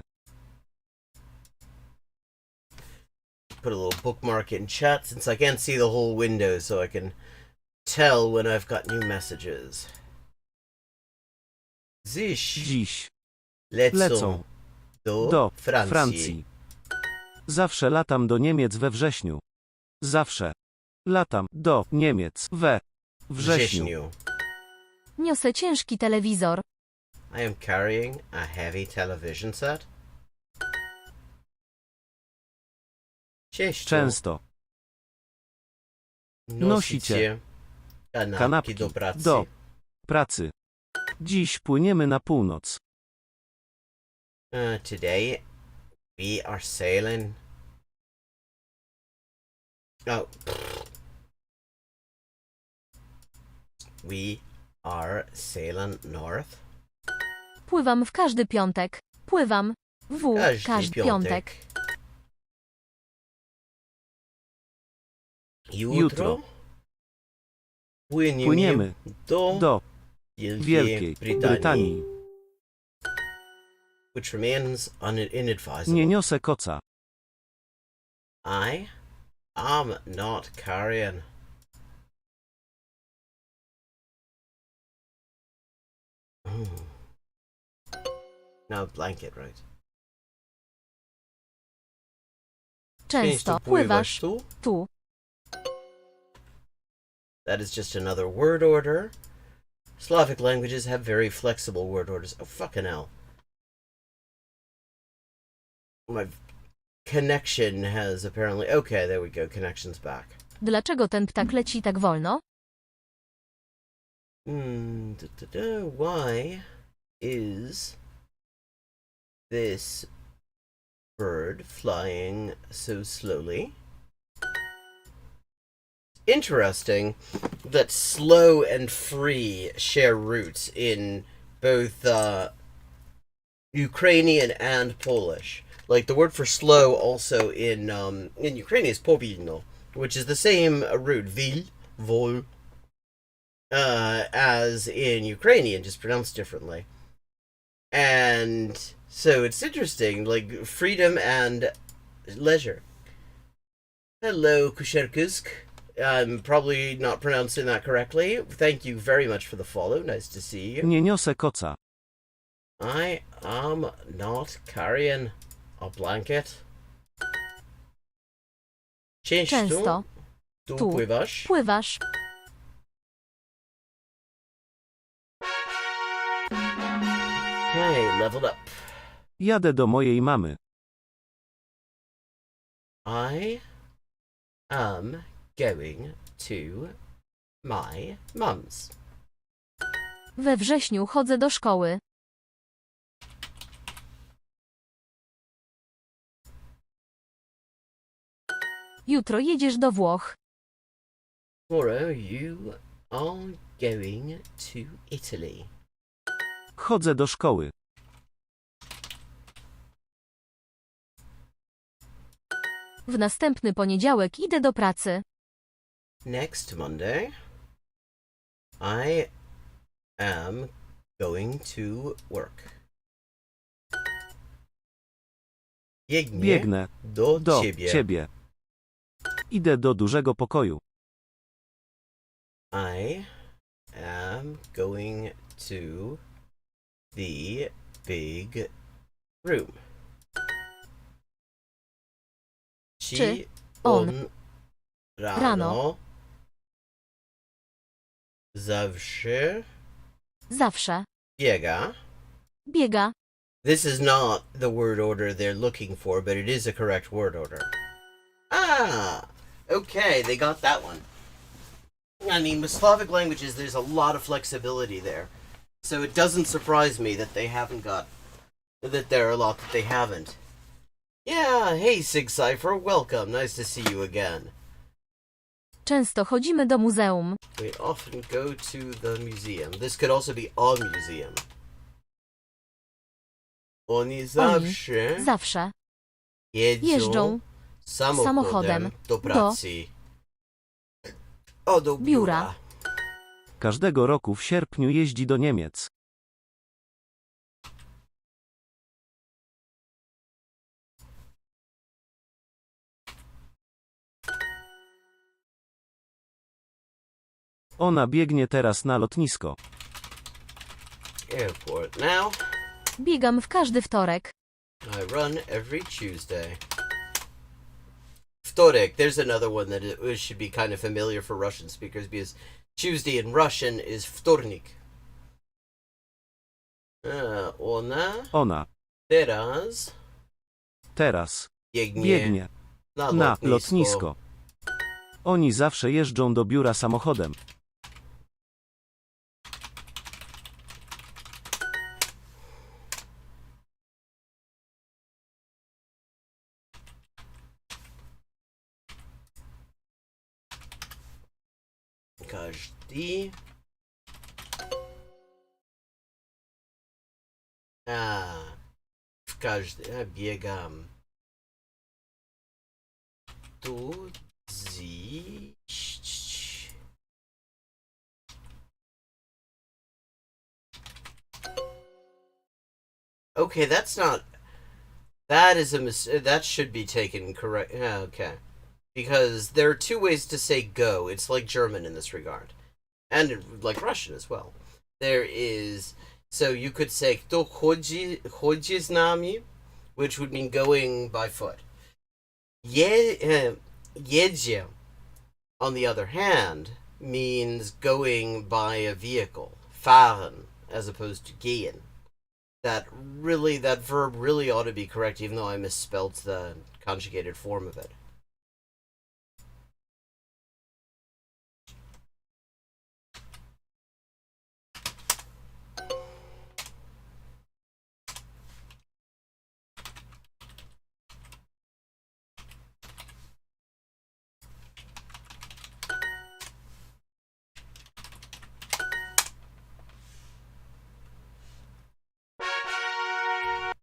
Put a little bookmark in chat since I can't see the whole window, so I can tell when I've got new messages.
Dziś
lecą do Francji.
Zawsze latam do Niemiec we wrześniu. Zawsze latam do Niemiec we wrześniu.
Niosę ciężki telewizor.
I am carrying a heavy television set.
Często. Nosicie kanapki
do pracy.
do pracy. Dziś płyniemy na północ.
Today we are sailing. Oh. We are sailing north.
Pływam w każdy piątek. Pływam w każdy piątek.
Jutro
Płyniemy do
Wielkiej
Wielkiej Brytanii.
which remains inadvisable.
Nie niosę koca.
I am not carrying. No blanket, right?
Często pływasz tu.
That is just another word order. Slavic languages have very flexible word orders. Oh, fucking hell. My connection has apparently... Okay, there we go. Connection's back.
Dlaczego ten ptak leci tak wolno?
Why is this bird flying so slowly? Interesting that slow and free share roots in both Ukrainian and Polish. Like the word for slow also in Ukrainian is powilno, which is the same root, vil, vol, as in Ukrainian, just pronounced differently. And so it's interesting, like freedom and leisure. Hello, Kusherkusk. I'm probably not pronouncing that correctly. Thank you very much for the follow. Nice to see you.
Nie niosę koca.
I am not carrying a blanket.
Często
Tu
tu
pływasz.
pływasz.
Okay, leveled up.
Jadę do mojej mamy.
I am going to my mum's.
We wrześniu chodzę do szkoły. Jutro jedziesz do Włoch.
Tomorrow you are going to Italy.
Chodzę do szkoły.
W następny poniedziałek idę do pracy.
Next Monday, I am going to work.
Biegnę
do
do
ciebie.
ciebie. Idę do dużego pokoju.
I am going to the big room.
Czy on
rano zawsze
biega.
This is not the word order they're looking for, but it is a correct word order. Ah, okay, they got that one. I mean, with Slavic languages, there's a lot of flexibility there. So it doesn't surprise me that that there are a lot that they haven't. Yeah, hey Sig Cypher, welcome. Nice to see you again.
Często chodzimy do muzeum.
We often go to the museum. This could also be a museum. Oni
zawsze
jeżdżą samochodem do pracy. Do biura.
Każdego roku w sierpniu jeździ do Niemiec. Ona biegnie teraz na lotnisko.
Airport now.
Biegam w każdy wtorek.
I run every Tuesday. Wtorek, there's another one that it should be kind of familiar for Russian speakers because Tuesday in Russian is wtornik. Ona
Teraz
biegnie
Na lotnisko. Oni zawsze jeżdżą do biura samochodem.
Każdy. W każdy. Biegam. Tu zjeść. Okay, that's not. That is a that should be taken correct. Yeah, okay. Because there are two ways to say go. It's like German in this regard. And like Russian as well. There is, so you could say kto chodzi z nami, which would mean going by foot. Jedzie, on the other hand, means going by a vehicle. Fahren, as opposed to gehen. That verb really ought to be correct, even though I misspelled the conjugated form of it.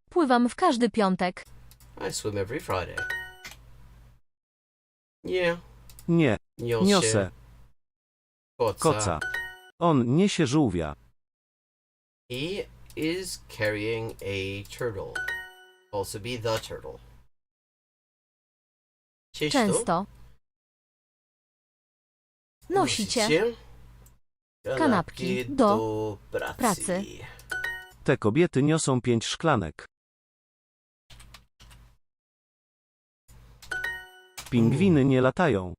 Pływam w każdy piątek.
I swim every Friday. Yeah.
Nie. Niosę.
Koca.
Koca. On niesie żółwia.
He is carrying a turtle. Also be the turtle.
Często. Nosicie kanapki do pracy.
Te kobiety niosą 5 szklanek. Pingwiny nie latają.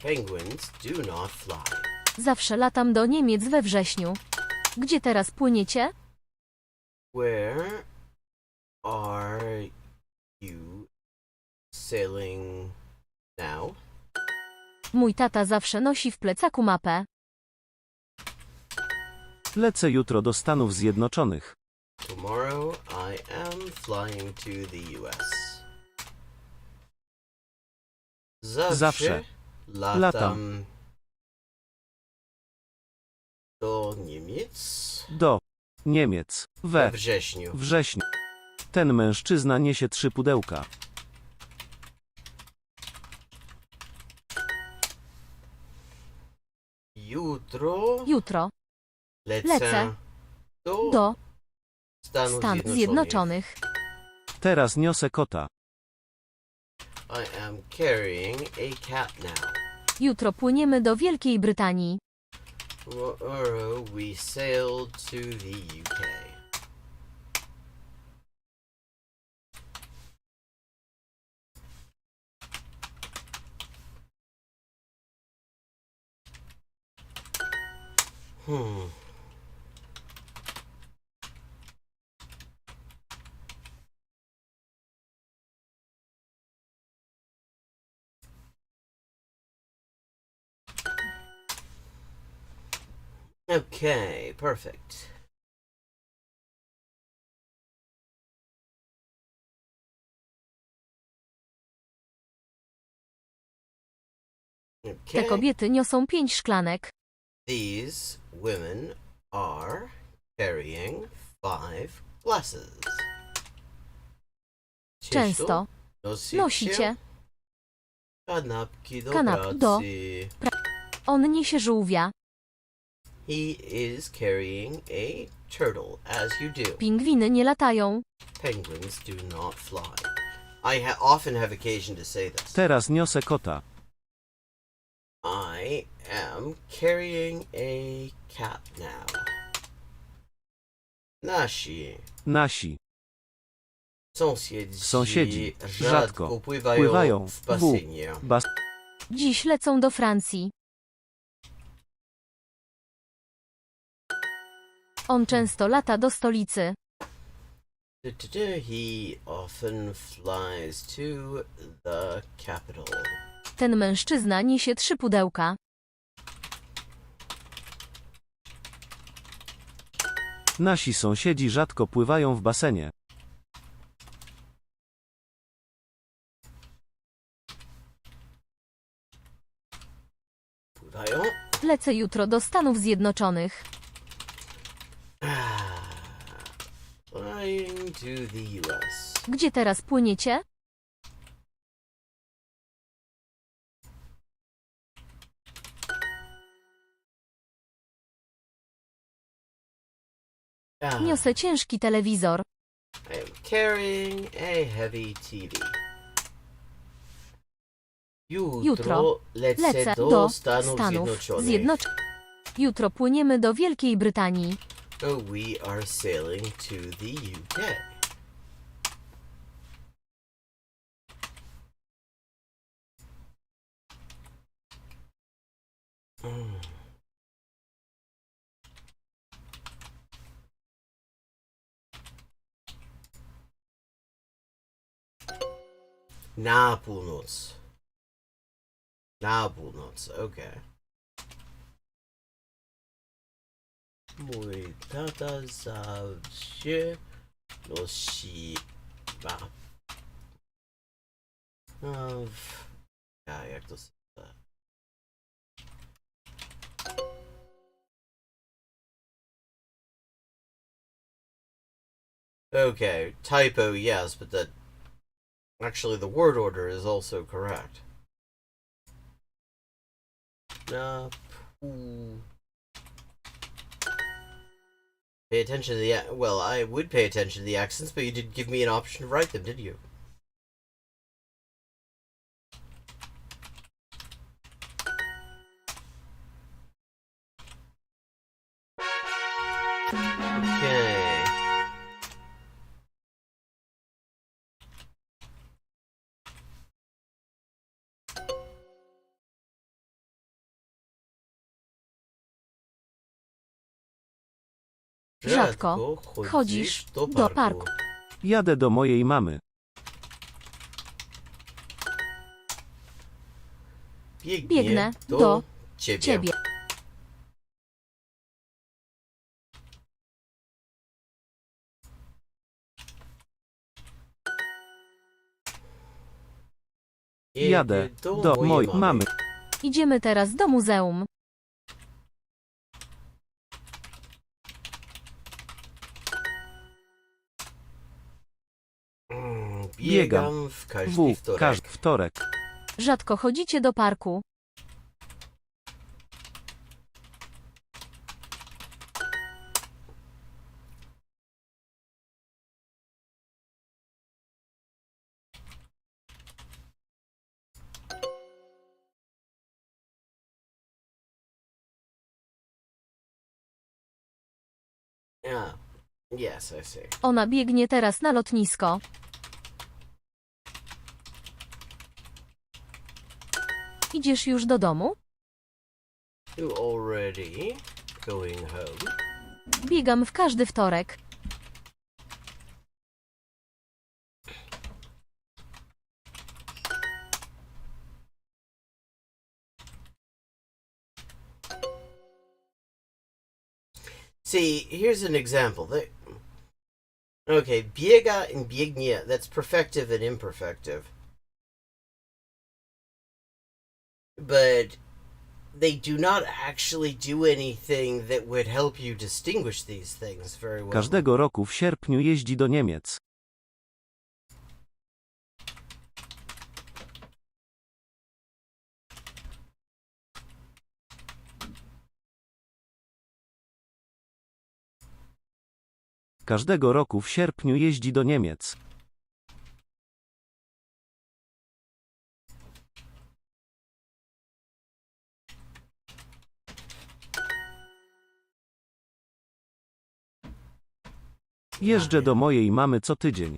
Penguins do not fly.
Zawsze latam do Niemiec we wrześniu. Gdzie teraz płyniecie?
Where are you sailing now?
Mój tata zawsze nosi w plecaku mapę.
Lecę jutro do Stanów Zjednoczonych.
Tomorrow I am flying to the US.
Zawsze latam
do Niemiec
do Niemiec we
wrześniu.
Ten mężczyzna niesie 3 pudełka.
Jutro lecę do Stanów Zjednoczonych.
Teraz niosę kota.
I am carrying a cat now.
Jutro płyniemy do Wielkiej Brytanii.
Tomorrow we sail to the UK. Okay, perfect.
Te kobiety niosą 5 szklanek.
These women are carrying 5 glasses.
Często nosicie
kanapki do
pracy.
pracy.
On niesie żółwia.
He is carrying a turtle, as you do.
Pingwiny nie latają.
Penguins do not fly. I often have occasion to say this.
Teraz niosę kota.
I am carrying a cat now.
Nasi
sąsiedzi
rzadko
pływają w basenie.
Dziś lecą do Francji. On często lata do stolicy.
He often flies to the capital.
Ten mężczyzna niesie 3 pudełka.
Nasi sąsiedzi rzadko pływają w basenie.
Pływają?
Lecę jutro do Stanów Zjednoczonych.
Flying to the US.
Gdzie teraz płyniecie? Niosę ciężki telewizor.
I am carrying a heavy TV.
Jutro lecę do Stanów Zjednoczonych. Jutro płyniemy do Wielkiej Brytanii.
We are sailing to the UK. Na północ. Na północ, okej. Mój tata zawsze nosi jak to się... Okay, typo, yes, but that... Actually, the word order is also correct. Pay attention to the... Well, I would pay attention to the accents, but you didn't give me an option to write them, did you? Okay.
Rzadko chodzisz do parku.
Jadę do mojej mamy.
Biegnę do ciebie.
Jadę do mojej mamy.
Idziemy teraz do muzeum.
Biegam w każdy wtorek.
Rzadko chodzicie do parku.
Yes, I see.
Ona biegnie teraz na lotnisko. Idziesz już do domu?
You already going home?
Biegam w każdy wtorek.
See, here's an example. Okay, biega and biegnie, that's perfective and imperfective. But they do not actually do anything that would help you distinguish these things very well.
Każdego roku w sierpniu jeździ do Niemiec. Każdego roku w sierpniu jeździ do Niemiec. Jeżdżę do mojej mamy co tydzień.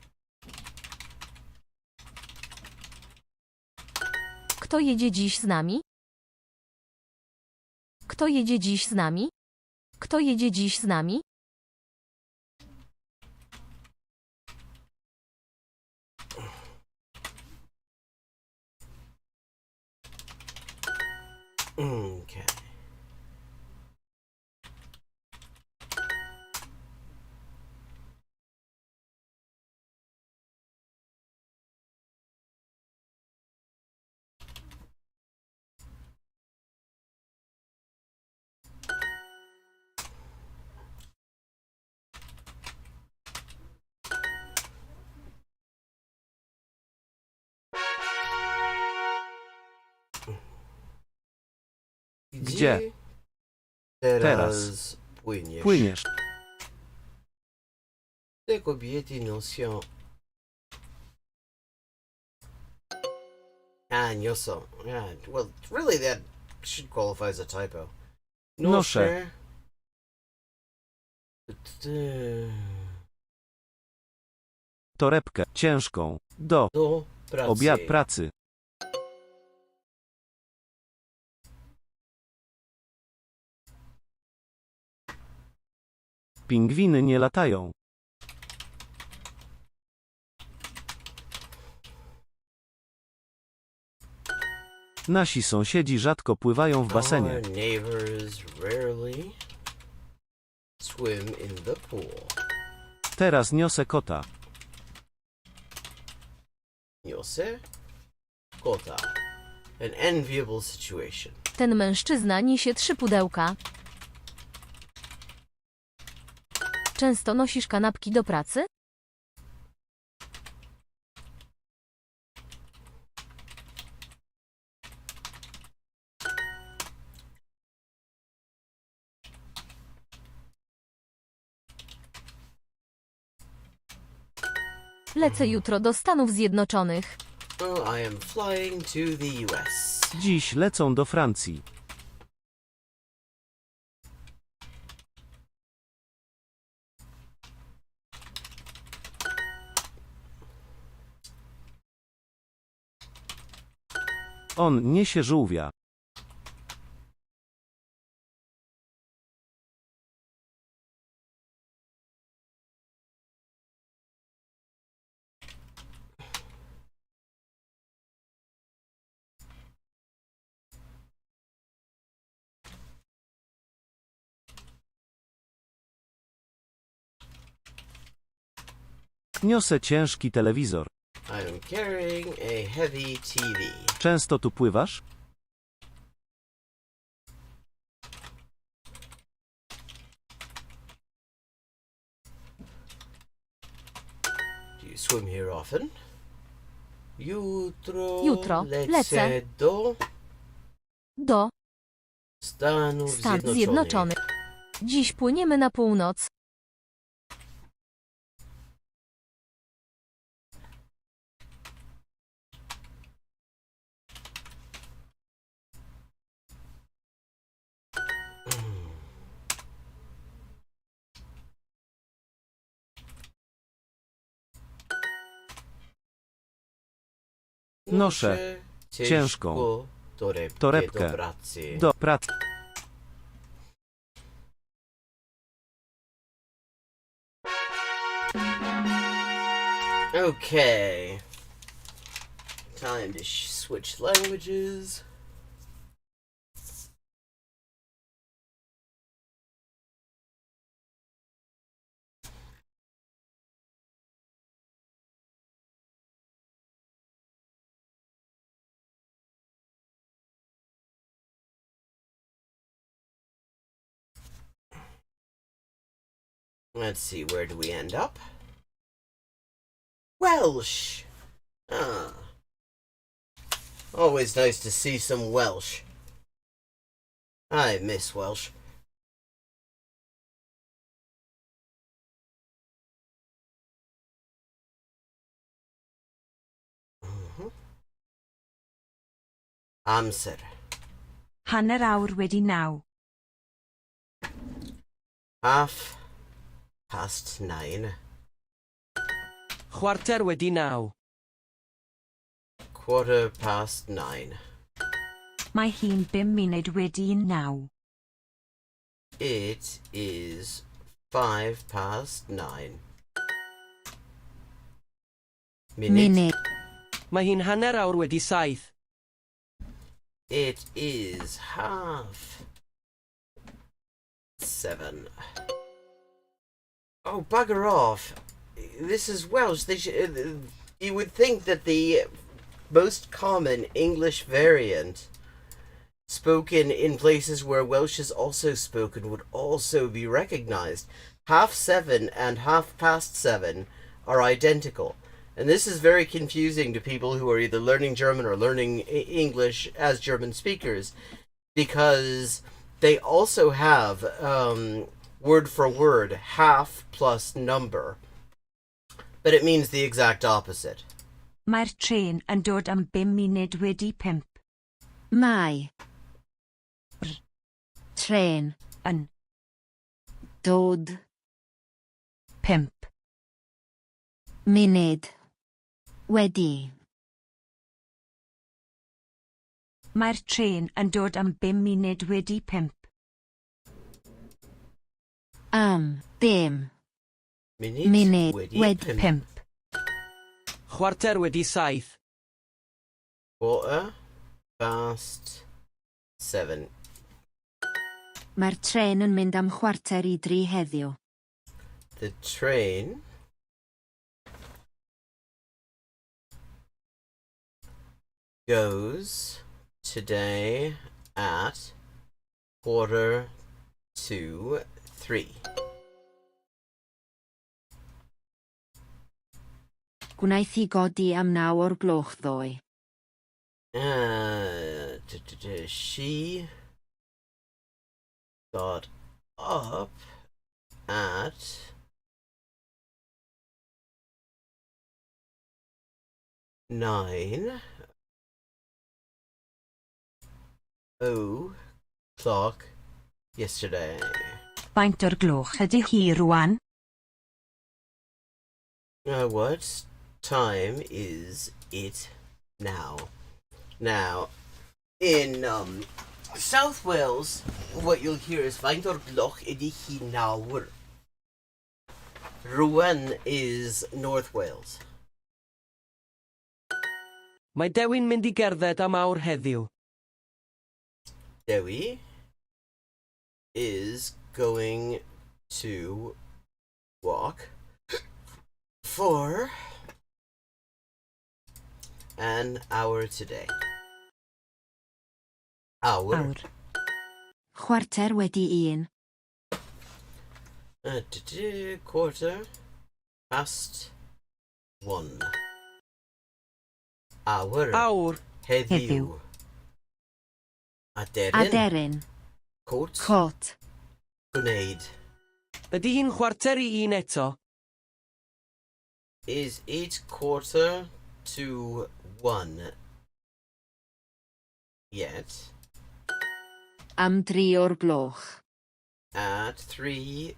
Kto jedzie dziś z nami? Kto jedzie dziś z nami? Kto jedzie dziś z nami?
Gdzie? Teraz.
Płyniesz.
Płyniesz.
Te kobiety noszą... niosą. Well, really that should qualify as a typo.
Noszę. Torebkę. Ciężką. Do.
Do pracy.
Obiad pracy. Pingwiny nie latają. Nasi sąsiedzi rzadko pływają w basenie.
Our neighbors rarely swim in the pool.
Teraz niosę kota.
Niosę kota. An enviable situation.
Ten mężczyzna niesie 3 pudełka. Często nosisz kanapki do pracy? Lecę jutro do Stanów Zjednoczonych.
I am flying to the US.
Dziś lecą do Francji. On niesie żółwia. Niosę ciężki telewizor.
I'm carrying a heavy TV.
Często tu pływasz?
Do you swim here often?
Jutro lecę
do
do
Stanów
Stanów Zjednoczonych. Dziś płyniemy na północ.
Noszę ciężką torebkę do pracy.
Okay. Time to switch languages. Let's see, where do we end up? Welsh! Ah. Always nice to see some Welsh. I miss Welsh. Amser.
Hanner awr wedi 9.
9:30.
Chwarter wedi 9.
9:15.
Mae hi'n 5 munud wedi 9.
It is 9:05. Minute.
Mae hi'n hanner awr wedi 7.
It is 7:30. Oh, bugger off. This is Welsh. They you would think that the most common English variant spoken in places where Welsh is also spoken would also be recognized. 7:30 and 7:30 are identical. And this is very confusing to people who are either learning German or learning English as German speakers, because they also have word for word half plus number, but it means the exact opposite.
Mae'r trên yn dod am 5 munud wedi 5.
Mae. Tren.
Yn.
Dod.
5.
Munud. Wedi.
Mae'r trên yn dod am 5 munud wedi 5.
Am. Dim.
Munud
wedi
5.
Chwarter wedi 7.
Quarter past 7.
Mae'r tren yn mynd am chwarter I 3 heddiw.
The train goes today at 2:45.
Gwnaeth I godi am 9 o'r gloch ddoe.
She got up at 9:00 yesterday.
Faint o'r gloch ydy hi rwan?
What time is it now? Now, in South Wales, what you'll hear is faint o'r gloch ydy hi nawr. Rwan is North Wales.
Mae Dewi'n mynd I gerdded am awr heddiw.
Dewi is going to walk for an hour today. Hour.
Chwarter wedi 1.
1:15 Hour.
Awr.
Heddiw.
Aderyn.
Cot.
Cot.
Gwneud.
Ydy hi'n chwarter I 1 eto?
Is it 1:45 yet?
Am 3 o'r gloch.
At 3:00.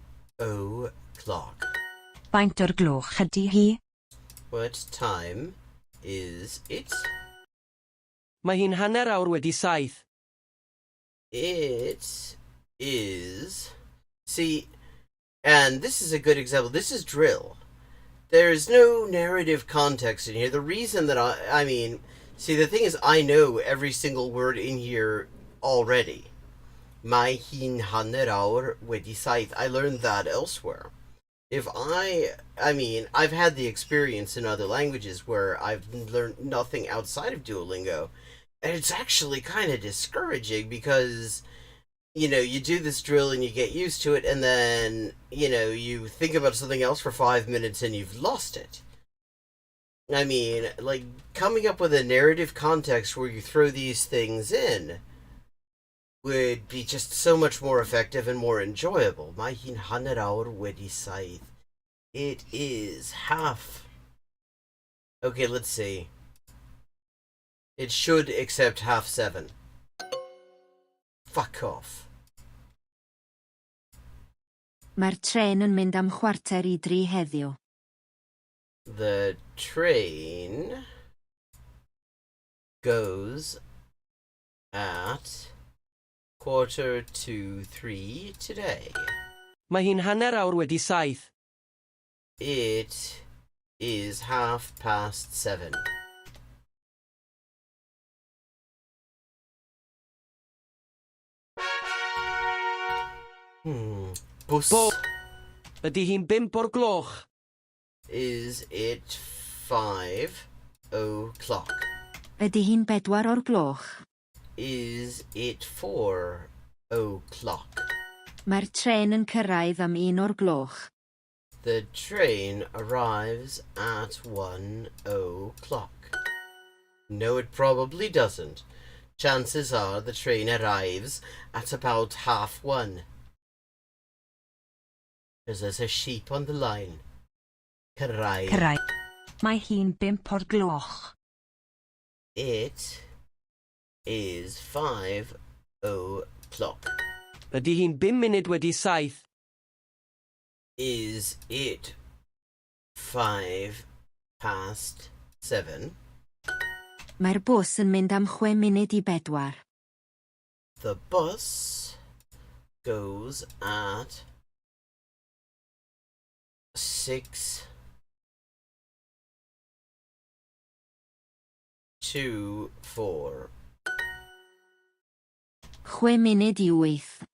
Faint o'r gloch ydy hi?
What time is it?
Mae hi'n hanner awr wedi 7.
It is... See, and this is a good example. This is drill. There is no narrative context in here. The reason that I mean, see, the thing is, I know every single word in here already. Mae hi'n hanner awr wedi 7. I learned that elsewhere. If I mean, I've had the experience in other languages where I've learned nothing outside of Duolingo, and it's actually kind of discouraging because, you know, you do this drill and you get used to it, and then, you know, you think about something else for 5 minutes and you've lost it. I mean, like, coming up with a narrative context where you throw these things in would be just so much more effective and more enjoyable. Mae hi'n hanner awr wedi 7. It is half. Okay, let's see. It should accept 7:30. Fuck off.
Mae'r tren yn mynd am chwarter I 3 heddiw.
The train goes at 2:45 today.
Mae hi'n hanner awr wedi 7.
It is 7:30. Bws.
Ydy hi'n 5 o'r gloch?
Is it 5:00?
Ydy hi'n 4 o'r gloch.
Is it 4:00?
Mae'r tren yn cyrraedd am 1 o'r gloch.
The train arrives at 1:00. No, it probably doesn't. Chances are the train arrives at about 1:30. Because there's a sheep on the line. Cyrraedd.
Cyrraedd. Mae hi'n 5 o'r gloch.
It is 5:00.
Ydy hi'n 5 munud wedi 7?
Is it 7:05?
Mae'r bws yn mynd am 6 munud i 4.
The bus goes at 6:04.
6 munud i 8.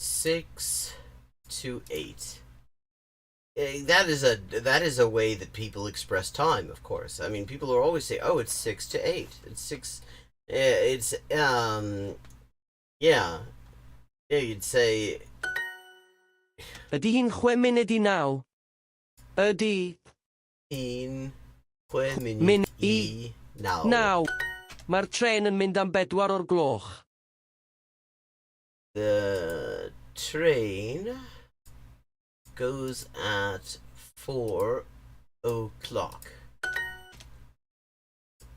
6 to 8. That is a way that people express time, of course. I mean, people are always say, "Oh, it's 6 to 8. It's 6." It's yeah. You'd say.
Ydy hi'n 6 munud i 9? Ydy.
Un 6 munud i 9.
9. Mae'r tren yn mynd am 4 o'r gloch.
The train goes at 4:00.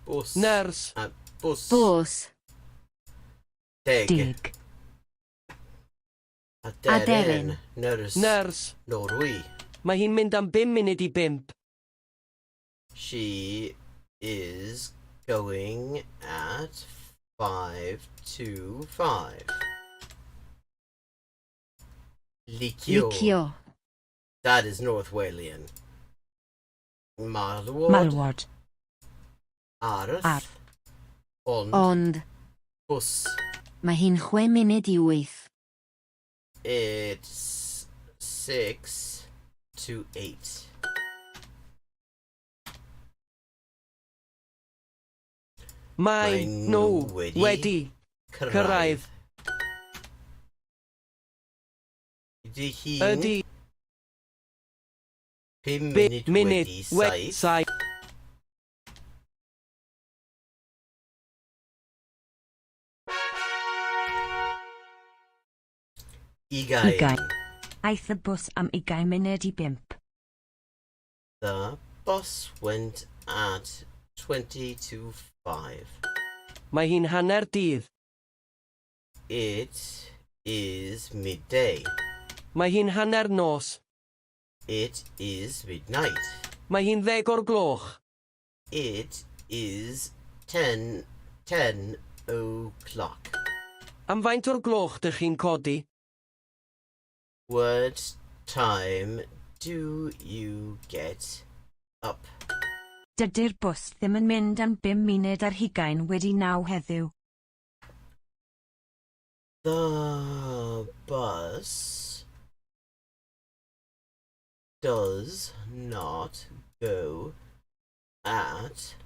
Bws.
Nyrs.
Bws.
Bws.
Deg.
Deg.
Aderyn.
Nyrs.
Nyrs.
Norwy.
Mae hi'n mynd am 5 munud i 5.
She is going at 5 to 5. Licio.
Licio.
That is North Walian. Malwod.
Malwod.
Arth.
Ar.
Ond.
Bws.
Mae hi'n 6 munud i 8.
It's 6 to 8.
Mae nhw wedi cyrraedd.
Ydy hi'n
Ydy
5
munud
munud
wedi
wedi 7.
7.
Ugain.
Aeth y bws am 20 munud i 5.
The bus went at 20 to 5.
Mae hi'n hanner dydd.
It is midday.
Mae hi'n hanner nos.
It is midnight.
Mae hi'n 10 o'r gloch.
It is 10 o'clock.
Am faint o'r gloch dych chi'n codi?
What time do you get up?
Dydy'r bws ddim yn mynd am 5 munud ar 20 wedi 9 heddiw.
The bus does not go at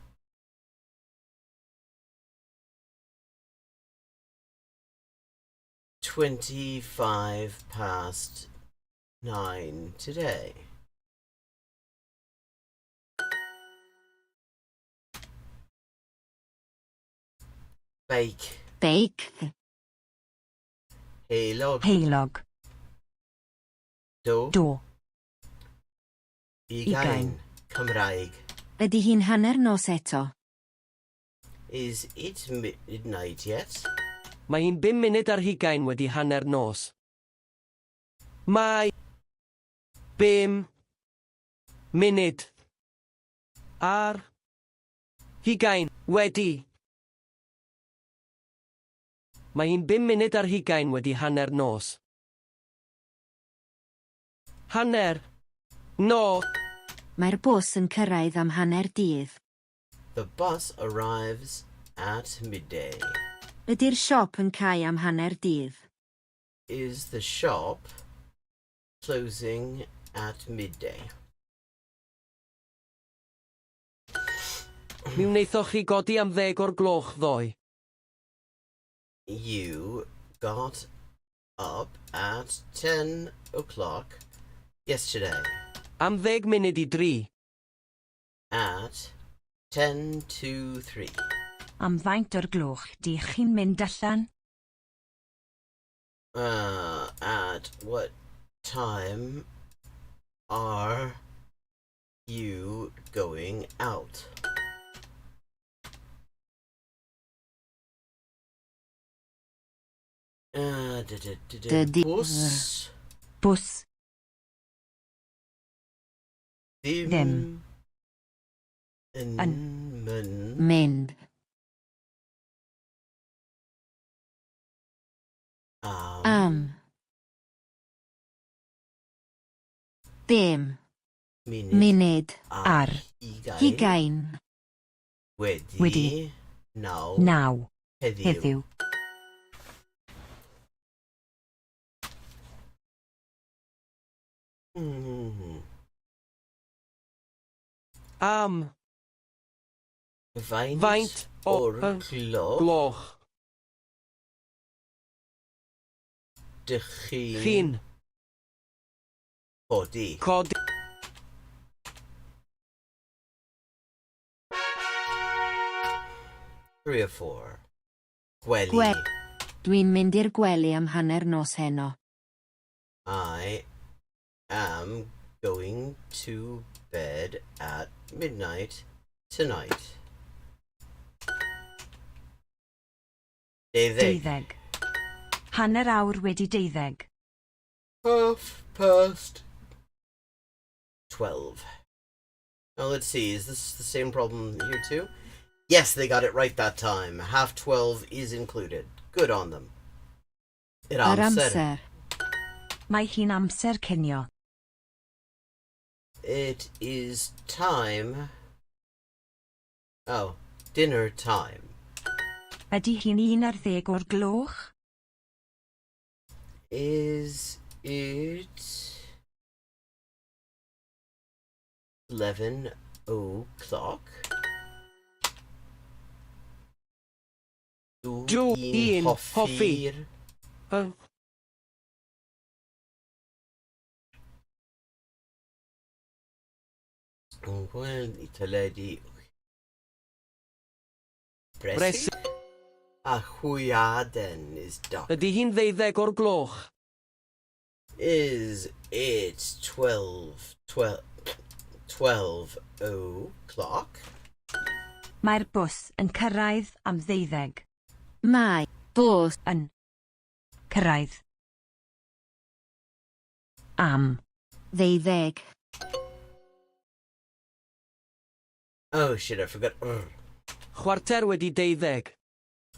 9:25 today. Bake.
Bake.
Heilog.
Heilog.
Do.
Do.
Ugain. Cymraeg.
Ydy hi'n hanner nos eto?
Is it midnight yet?
Mae hi'n 5 munud ar 20 wedi hanner nos. Mae 5 munud ar 20 wedi. Mae hi'n 5 munud ar 20 wedi hanner nos. Hanner. No.
Mae'r bws yn cyrraedd am hanner dydd.
The bus arrives at midday.
Ydy'r siop yn cau am hanner dydd?
Is the shop closing at midday?
Mi wnaethoch chi godi am 10 o'r gloch ddoe.
You got up at 10 o'clock yesterday.
Am 10 munud i 3.
At 10 to 3.
Am faint o'r gloch dych chi'n mynd allan?
At what time are you going out? Bws.
Bws.
Ddim. Yn.
Mynd. Am. Dim. Munud.
Ar.
Hugain.
Wedi. Naw.
Naw.
Heddiw.
Heddiw.
Am.
Faint o'r gloch dych chi'n codi?
Codi.
Three or four. Gwely.
Dwi'n mynd i'r gwely am hanner nos heno.
I am going to bed at midnight tonight.
Deuddeg. Hanner awr wedi 12.
12. Now let's see, is this the same problem here too? Yes, they got it right that time. 12 is included. Good on them.
Yr amser.
Mae hi'n amser cinio.
It is time. Oh, dinner time.
Ydy hi'n 11 o'r gloch?
Is it 11 o'clock?
Dwi'n hoffi.
Wel, I teledu.
Bresi.
A hwyaden is dark.
Ydy hi'n 12 o'r gloch?
Is it 12 o'clock?
Mae'r bws yn cyrraedd am 12.
Mae bws
yn cyrraedd am
12.
Oh shit, I forgot.
Chwarter wedi 12.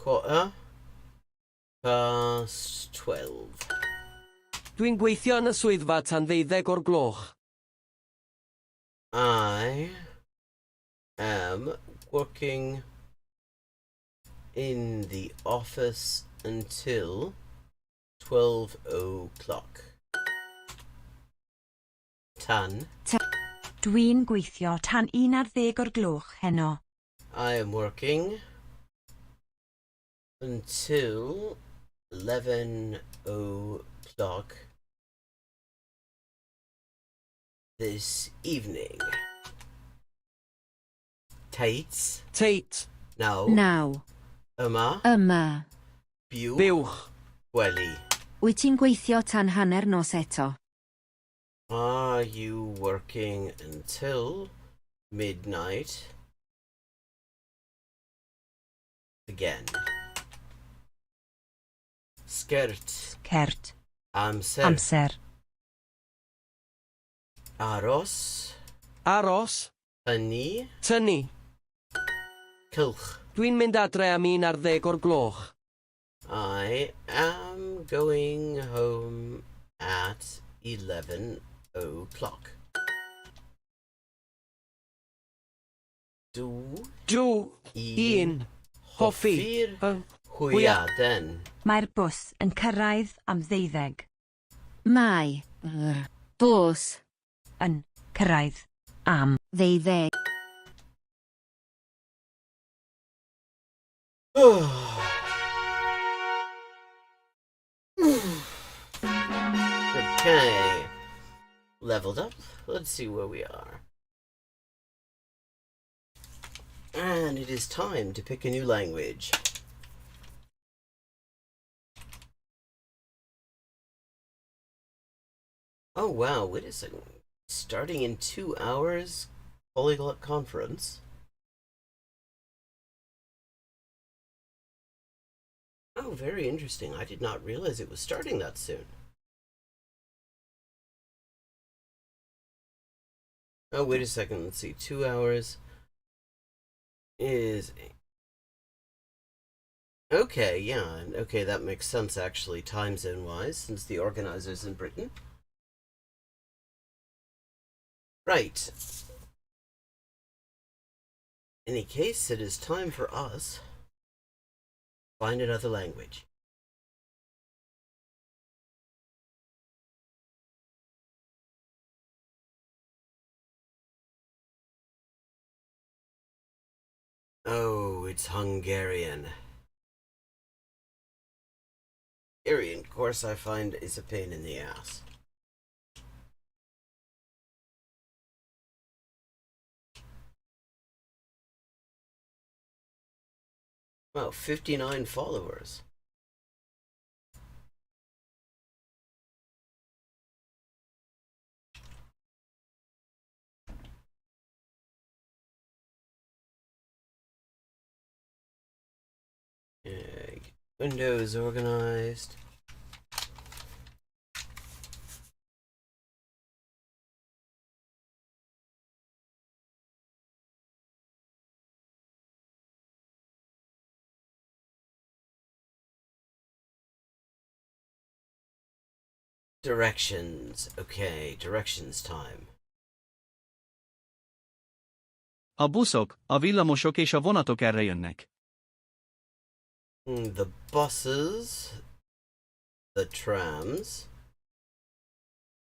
Quarter past 12.
Dwi'n gweithio yn y swyddfa tan 12 o'r gloch.
I am working in the office until 12 o'clock. Tan.
Dwi'n gweithio tan 11 o'r gloch heno.
I am working until 11 o'clock this evening. Tates.
Tate.
Now.
Naw.
Yma.
Yma.
Buwch.
Gwely.
Wyt ti'n gweithio tan hanner nos eto?
Are you working until midnight? Again. Skirt.
Cert.
Amser.
Amser.
Aros.
Aros.
Tynnu.
Tynnu.
Cylch.
Dwi'n mynd adre am 11 o'r gloch.
I am going home at 11 o'clock.
Un hoffi.
Hwyaden.
Mae'r bws yn cyrraedd am 12.
Mae bws
yn cyrraedd am
12.
Okay. Leveled up. Let's see where we are. And it is time to pick a new language. Oh wow, wait a second. Starting in 2 hours, Polyglot Conference. Oh, very interesting. I did not realize it was starting that soon. Oh, wait a second. Let's see. 2 hours is... Okay, yeah. Okay, that makes sense, actually, time zone-wise, since the organizer's in Britain. Right. In any case, it is time for us to find another language. Oh, it's Hungarian. Hungarian, of course, I find is a pain in the ass. Well, 59 followers. Windows organized. Directions. Okay, directions time.
A buszok, a villamosok és a vonatok erre jönnek.
The buses, the trams,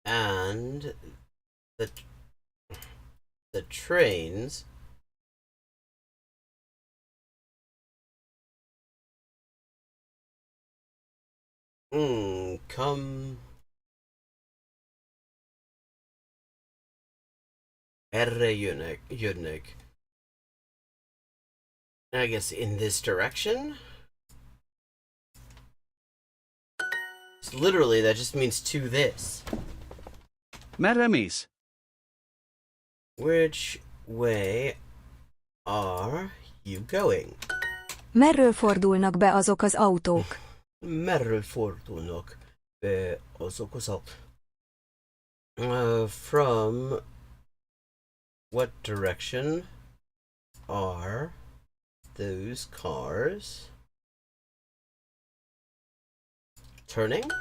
and the trains come erre jönnek. I guess in this direction? So literally, that just means to this.
Merre mész?
Which way are you going?
Merről fordulnak be azok az autók?
Merről fordulnak be azok az autók? From what direction are those cars turning?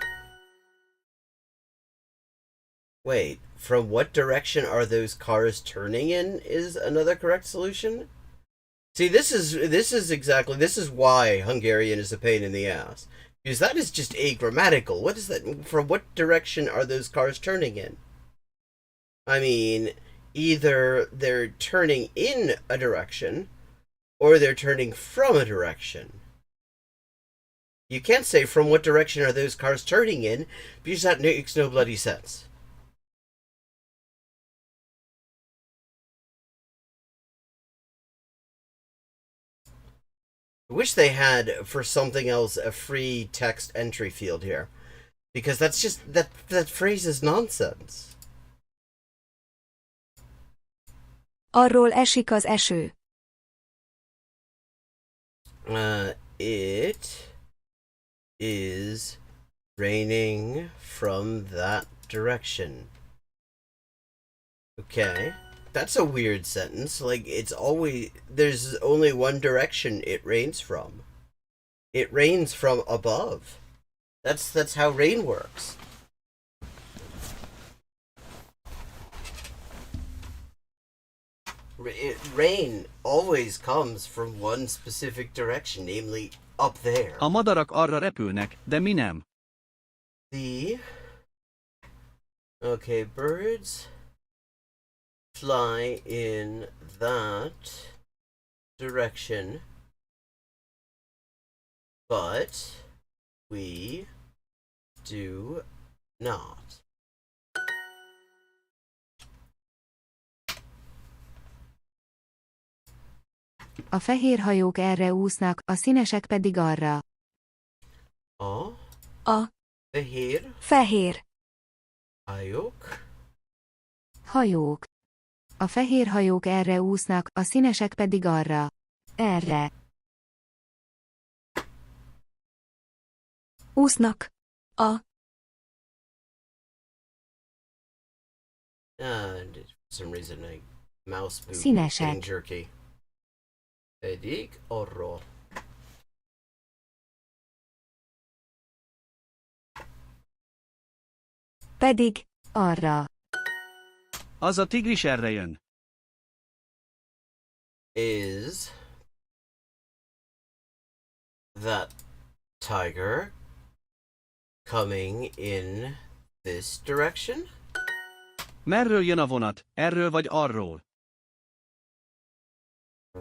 Wait, from what direction are those cars turning in is another correct solution? See, this is why Hungarian is a pain in the ass. Because that is just agrammatical. What is that? From what direction are those cars turning in? I mean, either they're turning in a direction, or they're turning from a direction. You can't say from what direction are those cars turning in, because that makes no bloody sense. I wish they had, for something else, a free text entry field here. Because that's just, that phrase is nonsense.
Arról esik az eső.
It is raining from that direction. Okay. That's a weird sentence. Like, there's only one direction it rains from. It rains from above. That's how rain works. Rain always comes from one specific direction, namely up there.
A madarak arra repülnek, de mi nem.
Okay, birds fly in that direction, but we do not.
A fehér hajók erre úsznak, a színesek pedig arra.
A fehér
Hajók. A fehér hajók erre úsznak, a színesek pedig arra. Erre.
úsznak. A
And for some reason my mouse boot is
Színesek.
getting jerky. Pedig arra.
pedig
Arra.
Az a tigris erre jön.
Is that tiger coming in this direction?
Merről jön a vonat? Erről vagy arról?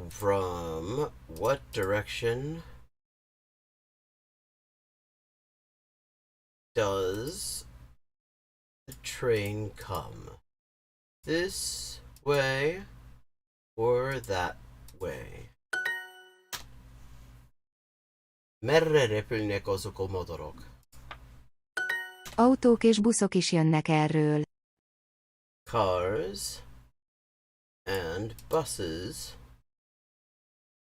From what direction does the train come? This way or that way? Merre repülnek azok a madarak?
Autók és buszok is jönnek erről.
Cars and buses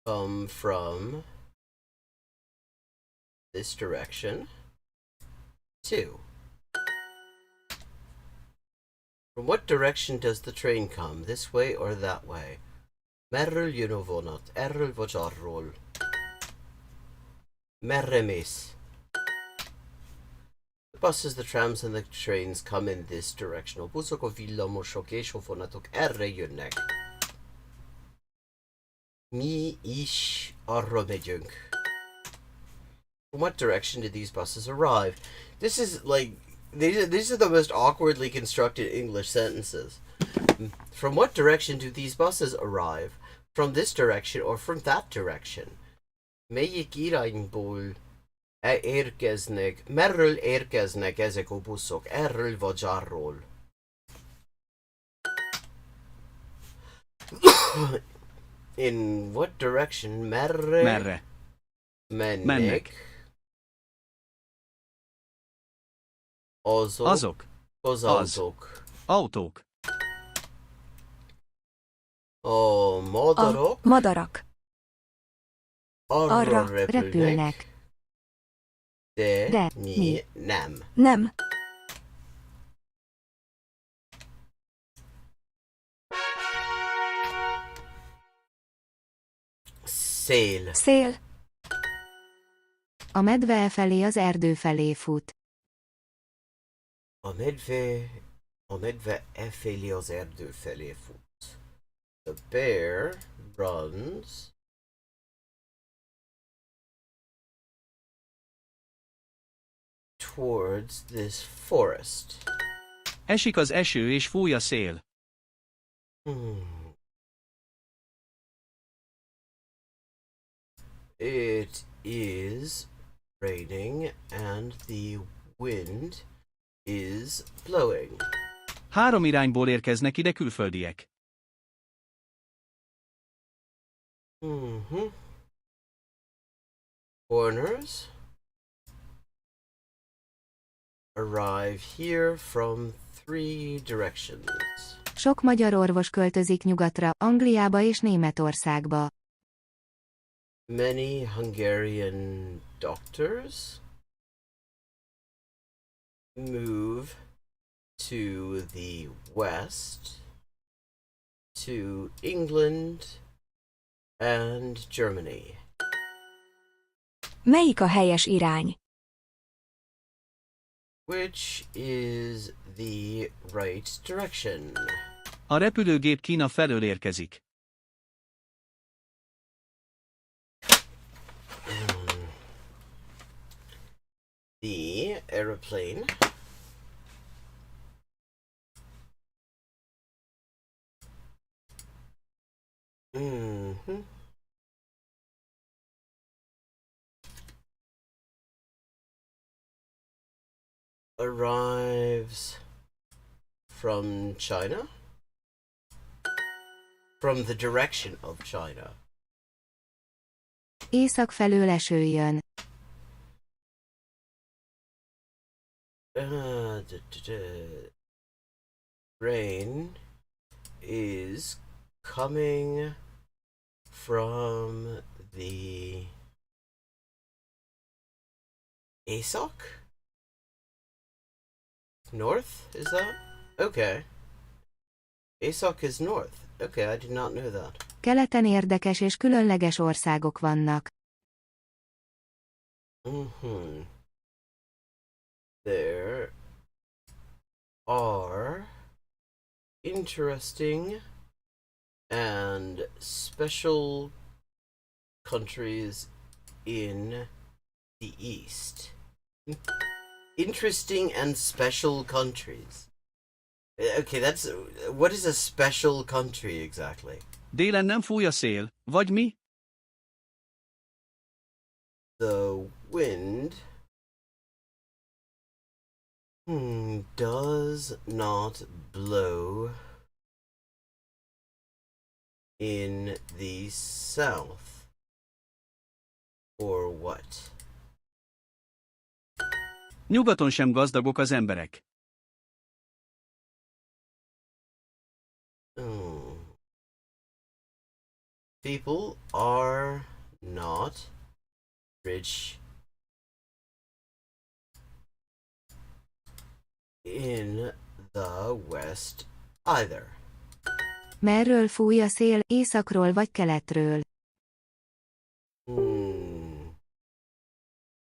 come from this direction too. From what direction does the train come? This way or that way? Merről jön a vonat? Erről vagy arról? Merre mész? The buses, the trams and the trains come in this direction. A buszok, a villamosok és a vonatok erre jönnek. Mi is arra megyünk. From what direction did these buses arrive? This is like, these are the most awkwardly constructed English sentences. From what direction do these buses arrive? From this direction or from that direction? Melyik irányból érkeznek? Merről érkeznek ezek a buszok? Erről vagy arról? In what direction? Merre mennek? Azok. Az
Autók.
A madarak.
madarak.
Arra
Repülnek.
De
mi
mi nem.
Nem.
Szél.
A medve e felé az erdő felé fut.
A medve e felé az erdő felé fut. The bear runs towards this forest.
Esik az eső és fúj a szél.
It is raining and the wind is blowing.
3 irányból érkeznek ide külföldiek.
Foreigners arrive here from 3 directions.
Sok magyar orvos költözik nyugatra, Angliába és Németországba.
Many Hungarian doctors move to the west, to England and Germany.
Melyik a helyes irány?
Which is the right direction?
A repülőgép Kína felől érkezik.
The aeroplane arrives from China? From the direction of China.
Észak felől eső jön.
Rain is coming from the Észak? North, is that? Okay. Észak is north. Okay, I did not know that.
Keleten érdekes és különleges országok vannak.
There are interesting and special countries in the East. Interesting and special countries. Okay, that's... What is a special country exactly?
Délen nem fúj a szél, vagy mi?
The wind does not blow in the south. Or what?
Nyugaton sem gazdagok az emberek.
People are not rich in the West either.
Merről fúj a szél, északról vagy keletről?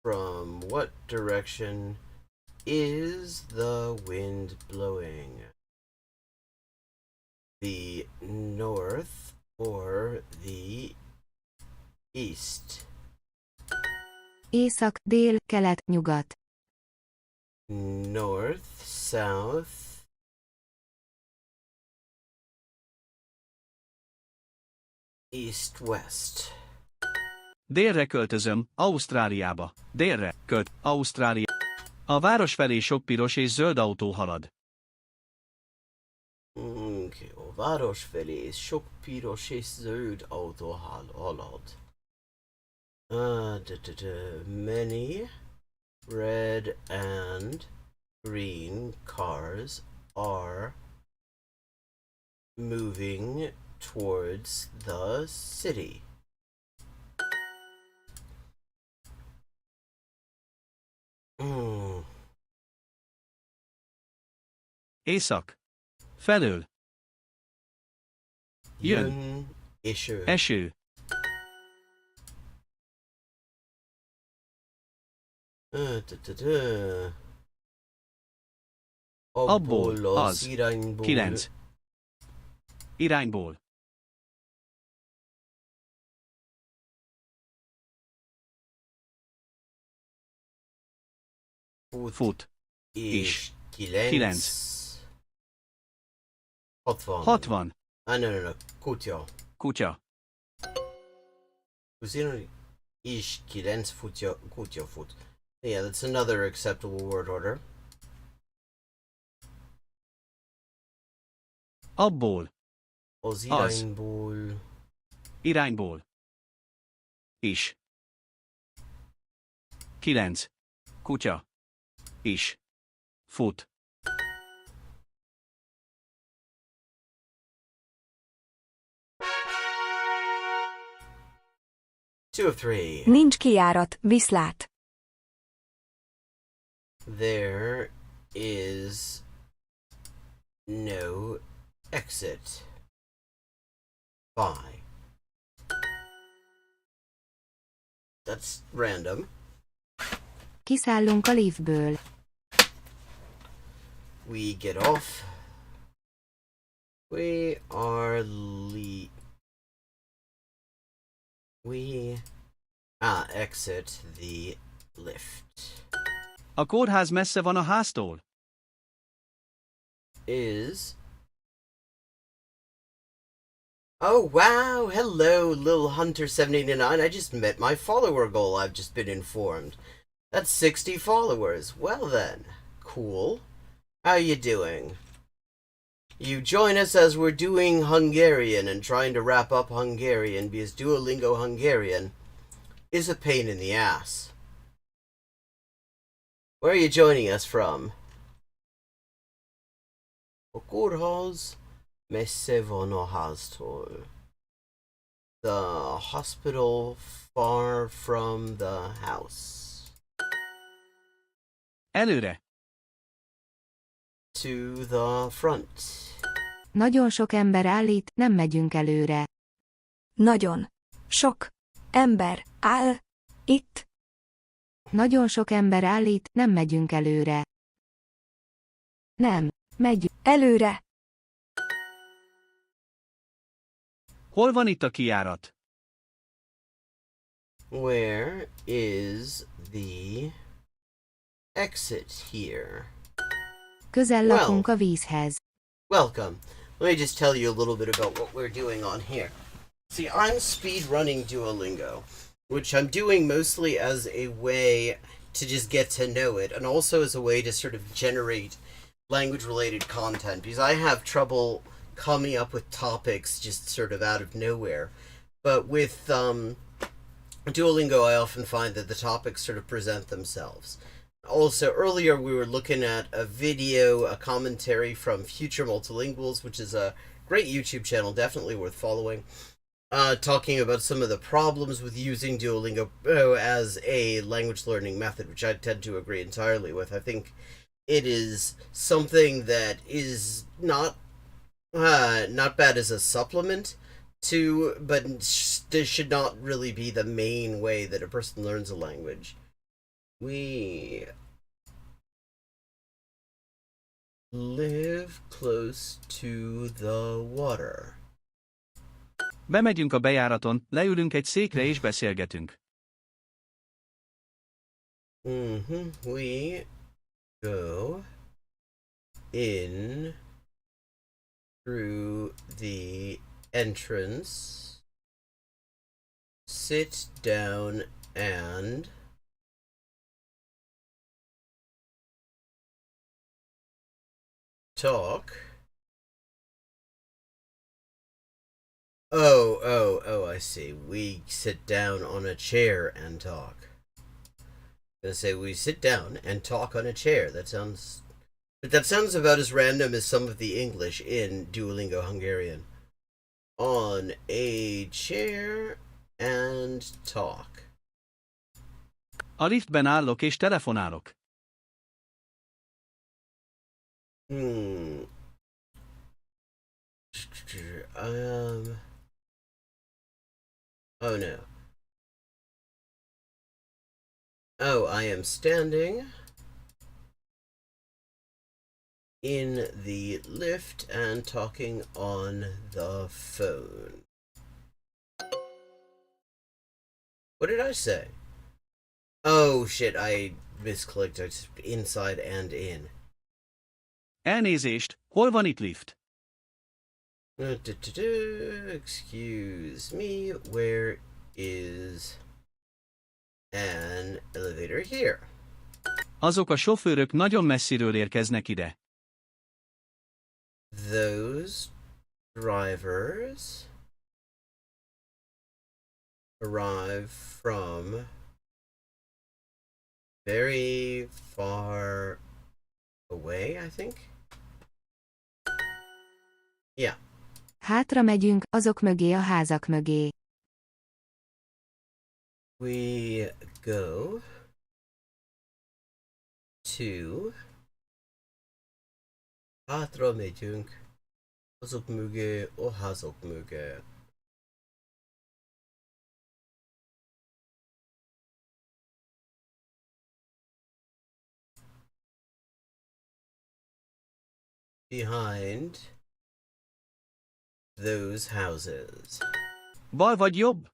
From what direction is the wind blowing? The north or the east?
Észak, dél, kelet, nyugat.
North, south, east, west.
Délre költözöm, Ausztráliába. Délre, Ausztrália. A város felé sok piros és zöld autó halad.
Okay, a város felé sok piros és zöld autó halad. Many red and green cars are moving towards the city.
Észak. Felől. Jön. Eső. Abból az.
irányból.
9. Irányból. Fut.
És
9.
60.
60.
No. Kutya.
Kutya.
És 9 kutya fut. Yeah, that's another acceptable word order.
Abból.
Az irányból.
Irányból. Is. 9. Kutya. Is. Fut.
Two of three.
Nincs kijárat, viszlát.
There is no exit. Bye. That's random.
Kiszállunk a liftből.
We get off. We exit the lift.
A kórház messze van a háztól.
Is... Oh, wow! Hello, Lil Hunter789. I just met my follower goal, I've just been informed. That's 60 followers. Well then. Cool. How you doing? You join us as we're doing Hungarian and trying to wrap up Hungarian because Duolingo Hungarian is a pain in the ass. Where are you joining us from? A kórház messze van a háztól. The hospital far from the house.
Előre.
To the front.
Nagyon sok ember állít, nem megyünk előre.
Nagyon sok ember áll itt.
Nagyon sok ember állít, nem megyünk előre. Nem, megyünk
előre.
Hol van itt a kijárat?
Where is the exit here?
Közel lakunk a vízhez.
Welcome. Let me just tell you a little bit about what we're doing on here. See, I'm speedrunning Duolingo, which I'm doing mostly as a way to just get to know it, and also as a way to sort of generate language-related content, because I have trouble coming up with topics just sort of out of nowhere. But with Duolingo, I often find that the topics sort of present themselves. Also, earlier we were looking at a video, a commentary from Future Multilinguals, which is a great YouTube channel, definitely worth following, talking about some of the problems with using Duolingo as a language learning method, which I tend to agree entirely with. I think it is something that is not bad as a supplement to, but this should not really be the main way that a person learns a language. We live close to the water.
Bemegyünk a bejáraton, leülünk egy székre és beszélgetünk.
We go in through the entrance, sit down and talk. Oh, I see. We sit down on a chair and talk. I'm gonna say we sit down and talk on a chair. That sounds about as random as some of the English in Duolingo Hungarian. On a chair and talk.
A liftben állok és telefonálok.
Oh no. Oh, I am standing in the lift and talking on the phone. What did I say? Oh shit, I misclicked. It's inside and in.
Elnézést, hol van itt lift?
Excuse me, where is an elevator here?
Azok a sofőrök nagyon messziről érkeznek ide.
Those drivers arrive from very far away, I think. Yeah.
Hátra megyünk, azok mögé a házak mögé.
We go to hátra megyünk, azok mögé a házak mögé. Behind those houses.
Bal vagy jobb?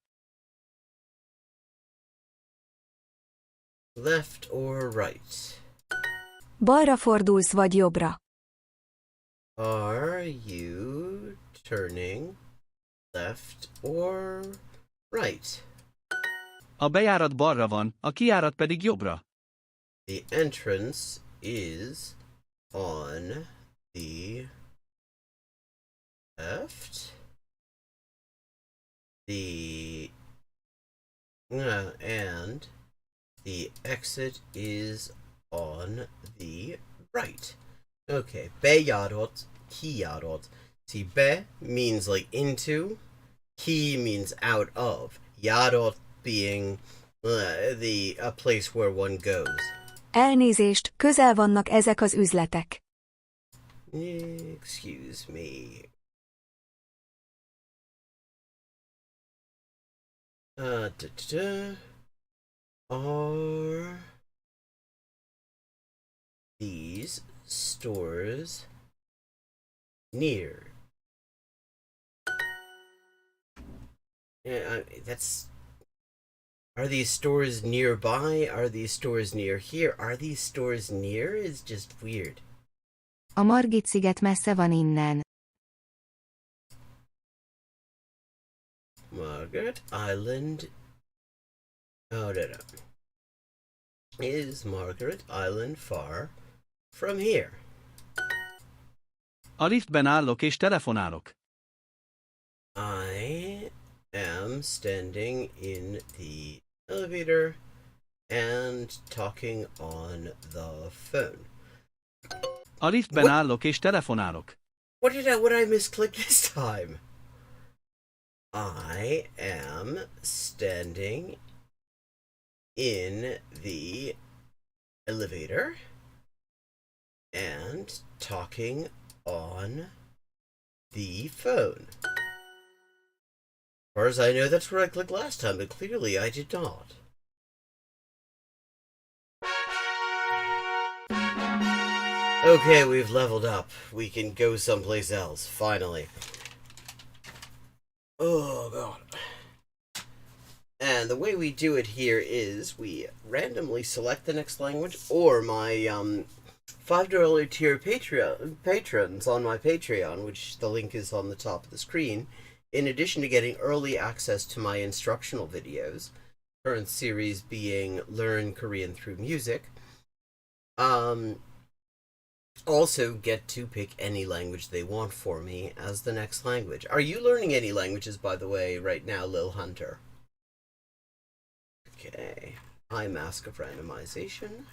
Left or right?
Balra fordulsz vagy jobbra?
Are you turning left or right?
A bejárat balra van, a kijárat pedig jobbra.
The entrance is on the left. And the exit is on the right. Okay, bejárat, kijárat. See, be means like into, ki means out of, járat being a place where one goes.
Elnézést, közel vannak ezek az üzletek.
Excuse me. Are these stores near? Yeah, that's... Are these stores nearby? Are these stores near here? Are these stores near? Is just weird.
A Margit-sziget messze van innen.
Margaret Island. Oh, no. Is Margaret Island far from here?
A liftben állok és telefonálok.
I am standing in the elevator and talking on the phone.
A liftben állok és telefonálok.
What I misclick this time? I am standing in the elevator and talking on the phone. As far as I know, that's where I clicked last time, but clearly I did not. Okay, we've leveled up. We can go someplace else, finally. Oh, God. And the way we do it here is we randomly select the next language, or my $5 tier patrons on my Patreon, which the link is on the top of the screen, in addition to getting early access to my instructional videos, current series being Learn Korean Through Music, also get to pick any language they want for me as the next language. Are you learning any languages, by the way, right now, Lil Hunter? Okay. High mask of randomization.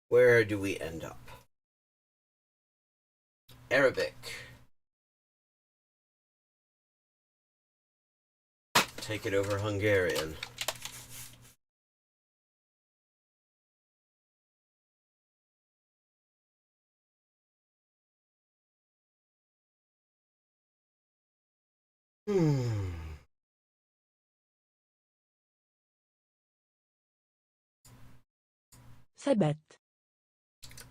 Where do we end up? Arabic. Take it over Hungarian.
ثبت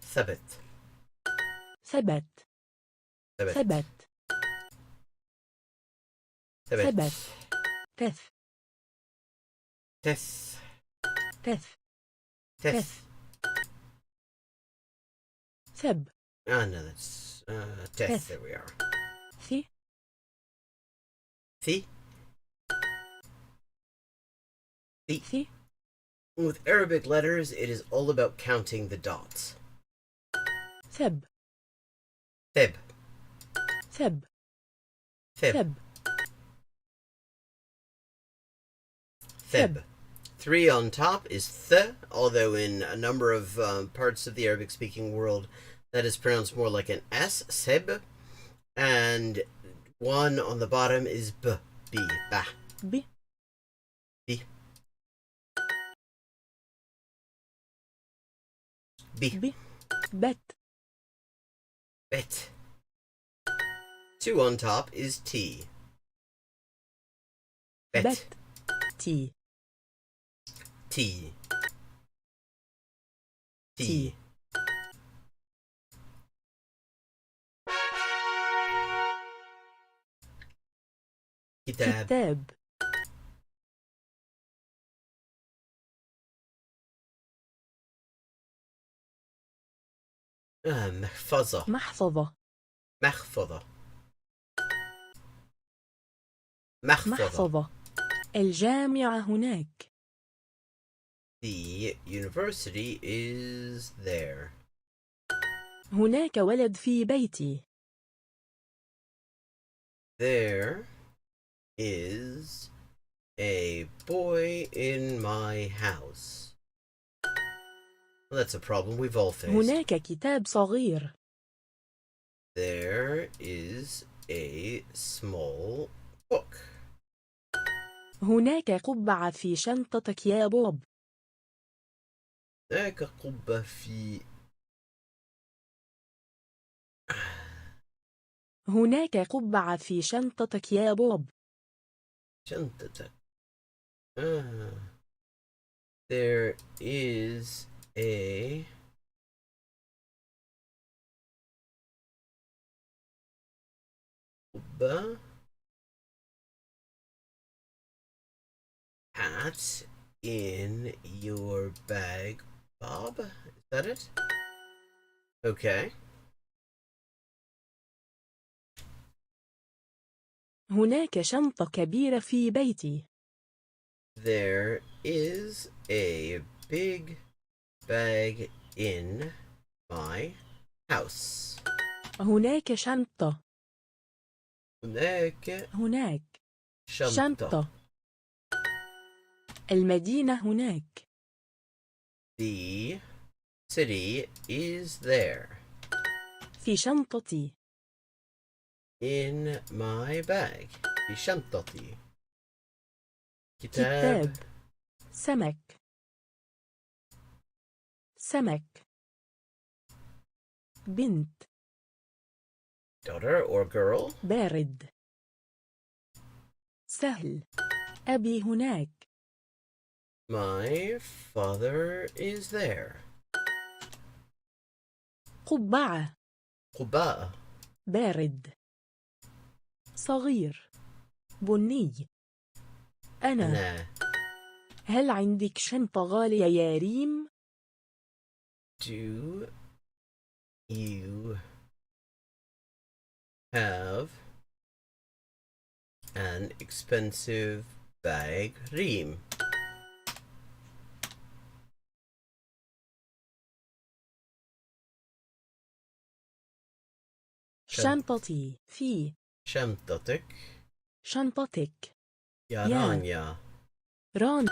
ثبت
ثبت ثبت ثبت تث
تث
تث
تث
ثب
Ah, no, that's teth. There we are.
ثي
See? See?
ثي
With Arabic letters, it is all about counting the dots.
ثب
Thib.
ثب
Thib.
ثب
Thib. 3 on top is th, although in a number of parts of the Arabic-speaking world, that is pronounced more like an S, seb. And 1 on the bottom is b, ba.
B
B. B.
B bet
Bet. 2 on top is T. Bet.
bet T
T. T.
T.
كتاب.
كتاب
محفظة.
محفظة
محفظة. محفظة.
محفظة الجامعة هناك.
The university is there.
هناك ولد في بيتي.
There is a boy in my house. Well, that's a problem we've all faced.
هناك كتاب صغير.
There is a small book.
هناك قبعة في شنطتك يا بوب.
هناك قبة في
هناك قبعة في شنطتك يا بوب.
شنطتك. There is a قبة hat in your bag, Bob? Is that it? Okay.
هناك شنطة كبيرة في بيتي.
There is a big bag in my house.
هناك شنطة.
هناك
شنطة. المدينة هناك.
The city is there.
في شنطتي.
In my bag. في شنطتي.
كتاب. سمك. سمك. بنت.
Daughter or girl.
بارد. سهل. أبي هناك.
My father is there.
قبعة.
قبعة.
بارد. صغير. بني. أنا. هل عندك شنطة غالية يا ريم؟
Do you have an expensive bag, Reem?
شنطتي في.
شنطتك.
شنطتك.
يا رانيا.
ران.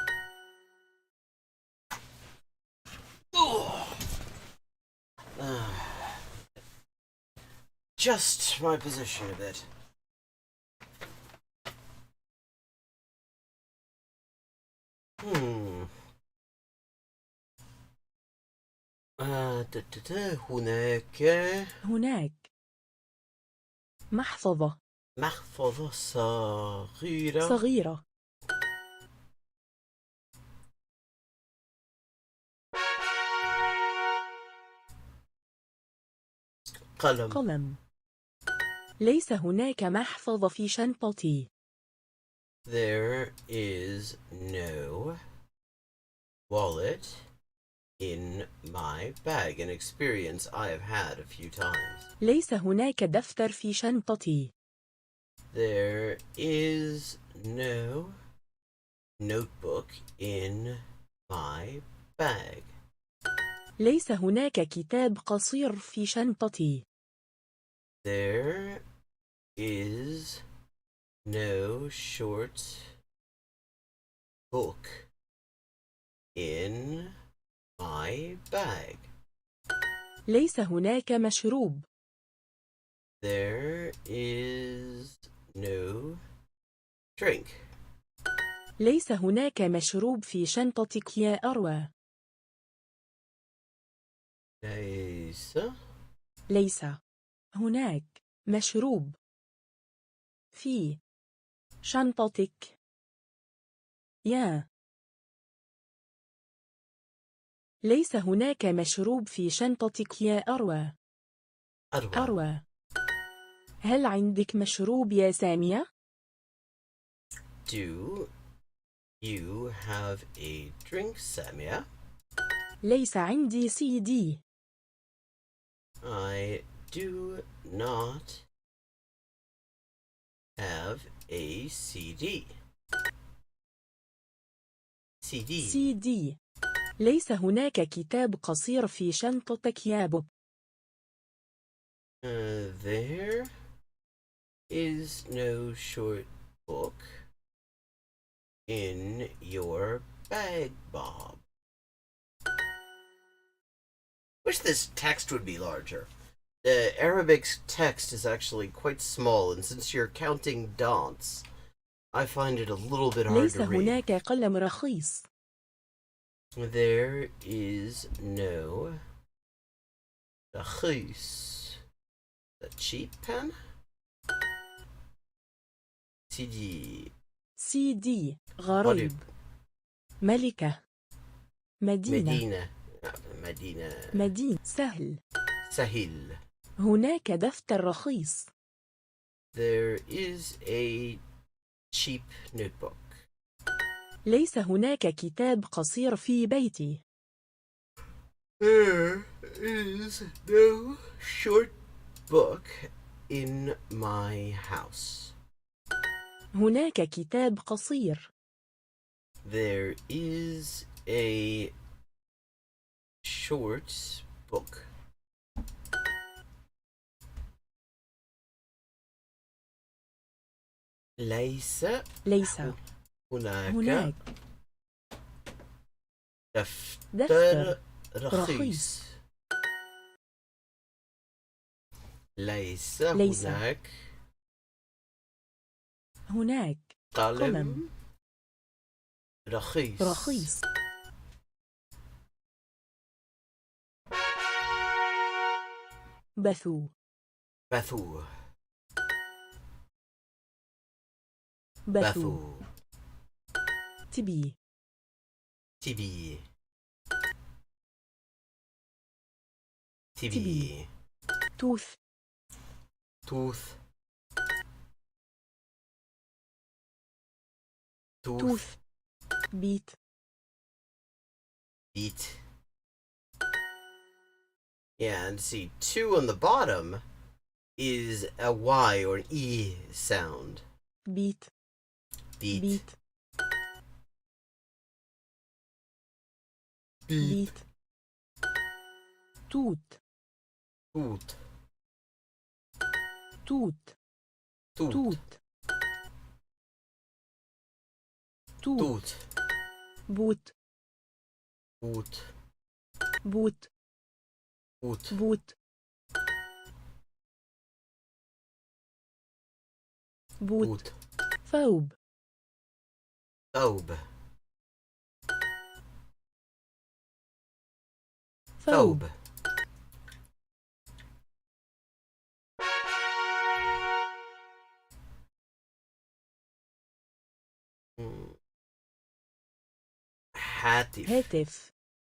Just my position a bit.
هناك محفظة.
محفظة صغيرة.
صغيرة. قلم. ليس هناك محفظة في شنطتي.
There is no wallet in my bag. An experience I have had a few times.
ليس هناك دفتر في شنطتي.
There is no notebook in my bag.
ليس هناك كتاب قصير في شنطتي.
There is no short book in my bag.
ليس هناك مشروب.
There is no drink.
ليس هناك مشروب في شنطتك يا أروى. ليس هناك مشروب في شنطتك يا. ليس هناك مشروب في شنطتك يا أروى. أروى. هل عندك مشروب يا سامية؟
Do you have a drink, Samia?
ليس عندي CD.
I do not have a CD.
CD. ليس هناك كتاب قصير في شنطتك يا بوب.
There is no short book in your bag, Bob. Wish this text would be larger. The Arabic text is actually quite small, and since you're counting dots, I find it a little bit hard
ليس
to read.
هناك قلم رخيص.
There is no رخيص. The cheap pen? CD.
CD غريب. ملكة. مدينة. مدينة. سهل.
سهل.
هناك دفتر رخيص.
There is a cheap notebook.
ليس هناك كتاب قصير في بيتي.
There is no short book in my house.
هناك كتاب قصير.
There is a short book. ليس هناك دفتر رخيص. ليس
هناك
قلم رخيص.
بثو. تبي. توث. بيت.
Yeah, and see, 2 on the bottom is a Y or an E sound.
بيت. توت. بوت. ثوب.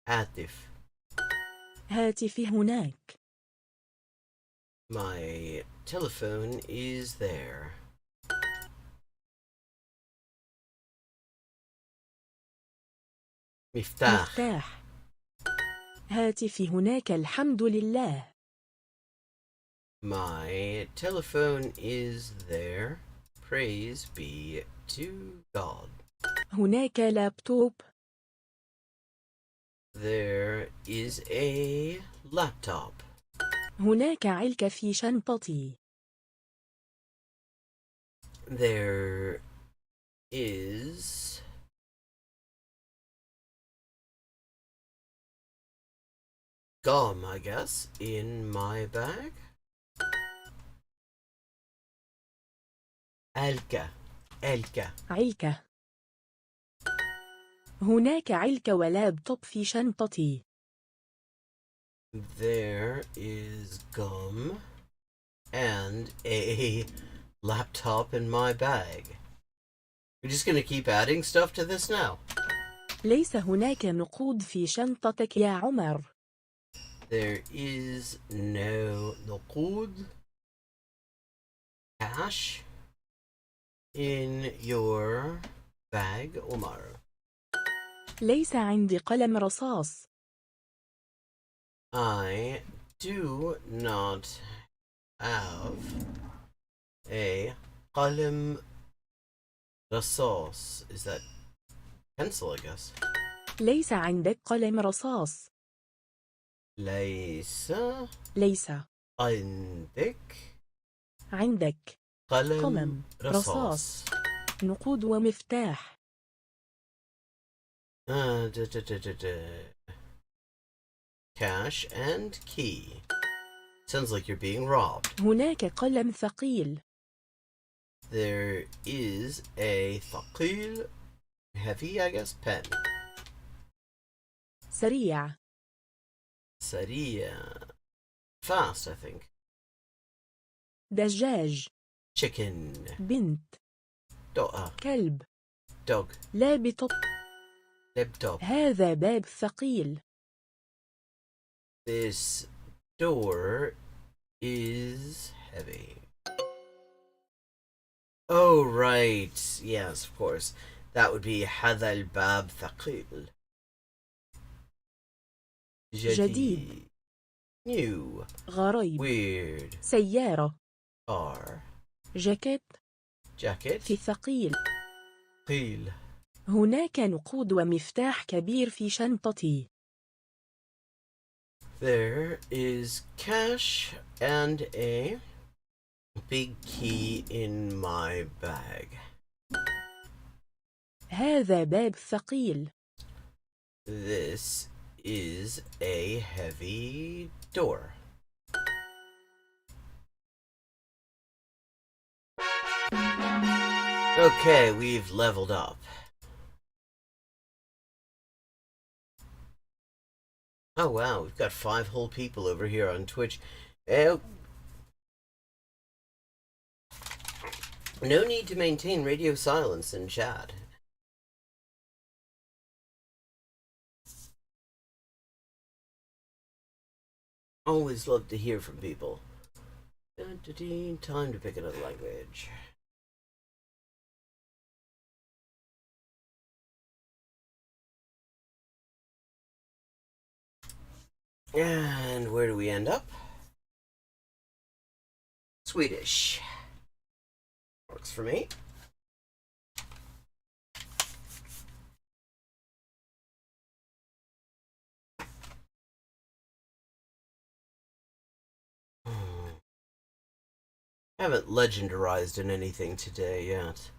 هاتف. هاتفي هناك.
My telephone is there. مفتاح.
هاتفي هناك الحمد لله.
My telephone is there. Praise be to God.
هناك لابتوب.
There is a laptop.
هناك علكة في شنطتي.
There is gum, I guess, in my bag. علكة.
علكة. هناك علكة ولابتوب في شنطتي.
There is gum and a laptop in my bag. We're just going to keep adding stuff to this now.
ليس هناك نقود في شنطتك يا عمر.
There is no نقود, cash, in your bag, Omar.
ليس عندي قلم رصاص.
I do not have a قلم رصاص. Is that pencil, I guess?
ليس عندك قلم رصاص.
ليس
ليس
عندك
عندك قلم رصاص نقود ومفتاح
Cash and key. Sounds like you're being robbed.
هناك قلم ثقيل.
There is a ثقيل, heavy, I guess, pen.
سريع.
سريع. Fast, I think.
دجاج.
Chicken.
بنت. كلب.
Dog.
لابتوب.
Laptop.
هذا باب ثقيل.
This door is heavy. Oh, right. Yes, of course. That would be هذا الباب ثقيل.
جديد.
New.
غريب.
Weird.
سيارة.
Car.
جاكيت.
Jacket.
في ثقيل.
ثقيل.
هناك نقود ومفتاح كبير في شنطتي.
There is cash and a big key in my bag.
هذا باب ثقيل.
This is a heavy door. Okay, we've leveled up. Oh wow, we've got 5 whole people over here on Twitch. No need to maintain radio silence in chat. Always love to hear from people. Time to pick another language. And where do we end up? Swedish. Works for me. Haven't legendarized in anything today yet.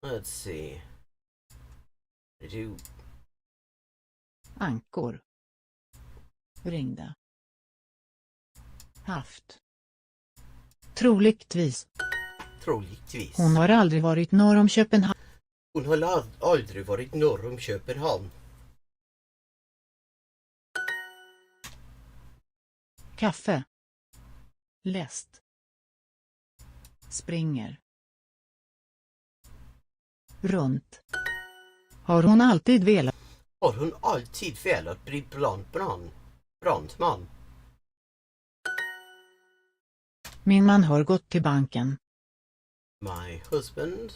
Let's see. I do.
Ankor. Ringde. Haft. Troligtvis.
Troligtvis.
Hon har aldrig varit norr om Köpenhamn.
Hon har aldrig varit norr om Köpenhamn.
Kaffe. Läst. Springer. Runt. Har hon alltid velat?
Har hon alltid velat bli brandman?
Min man har gått till banken.
My husband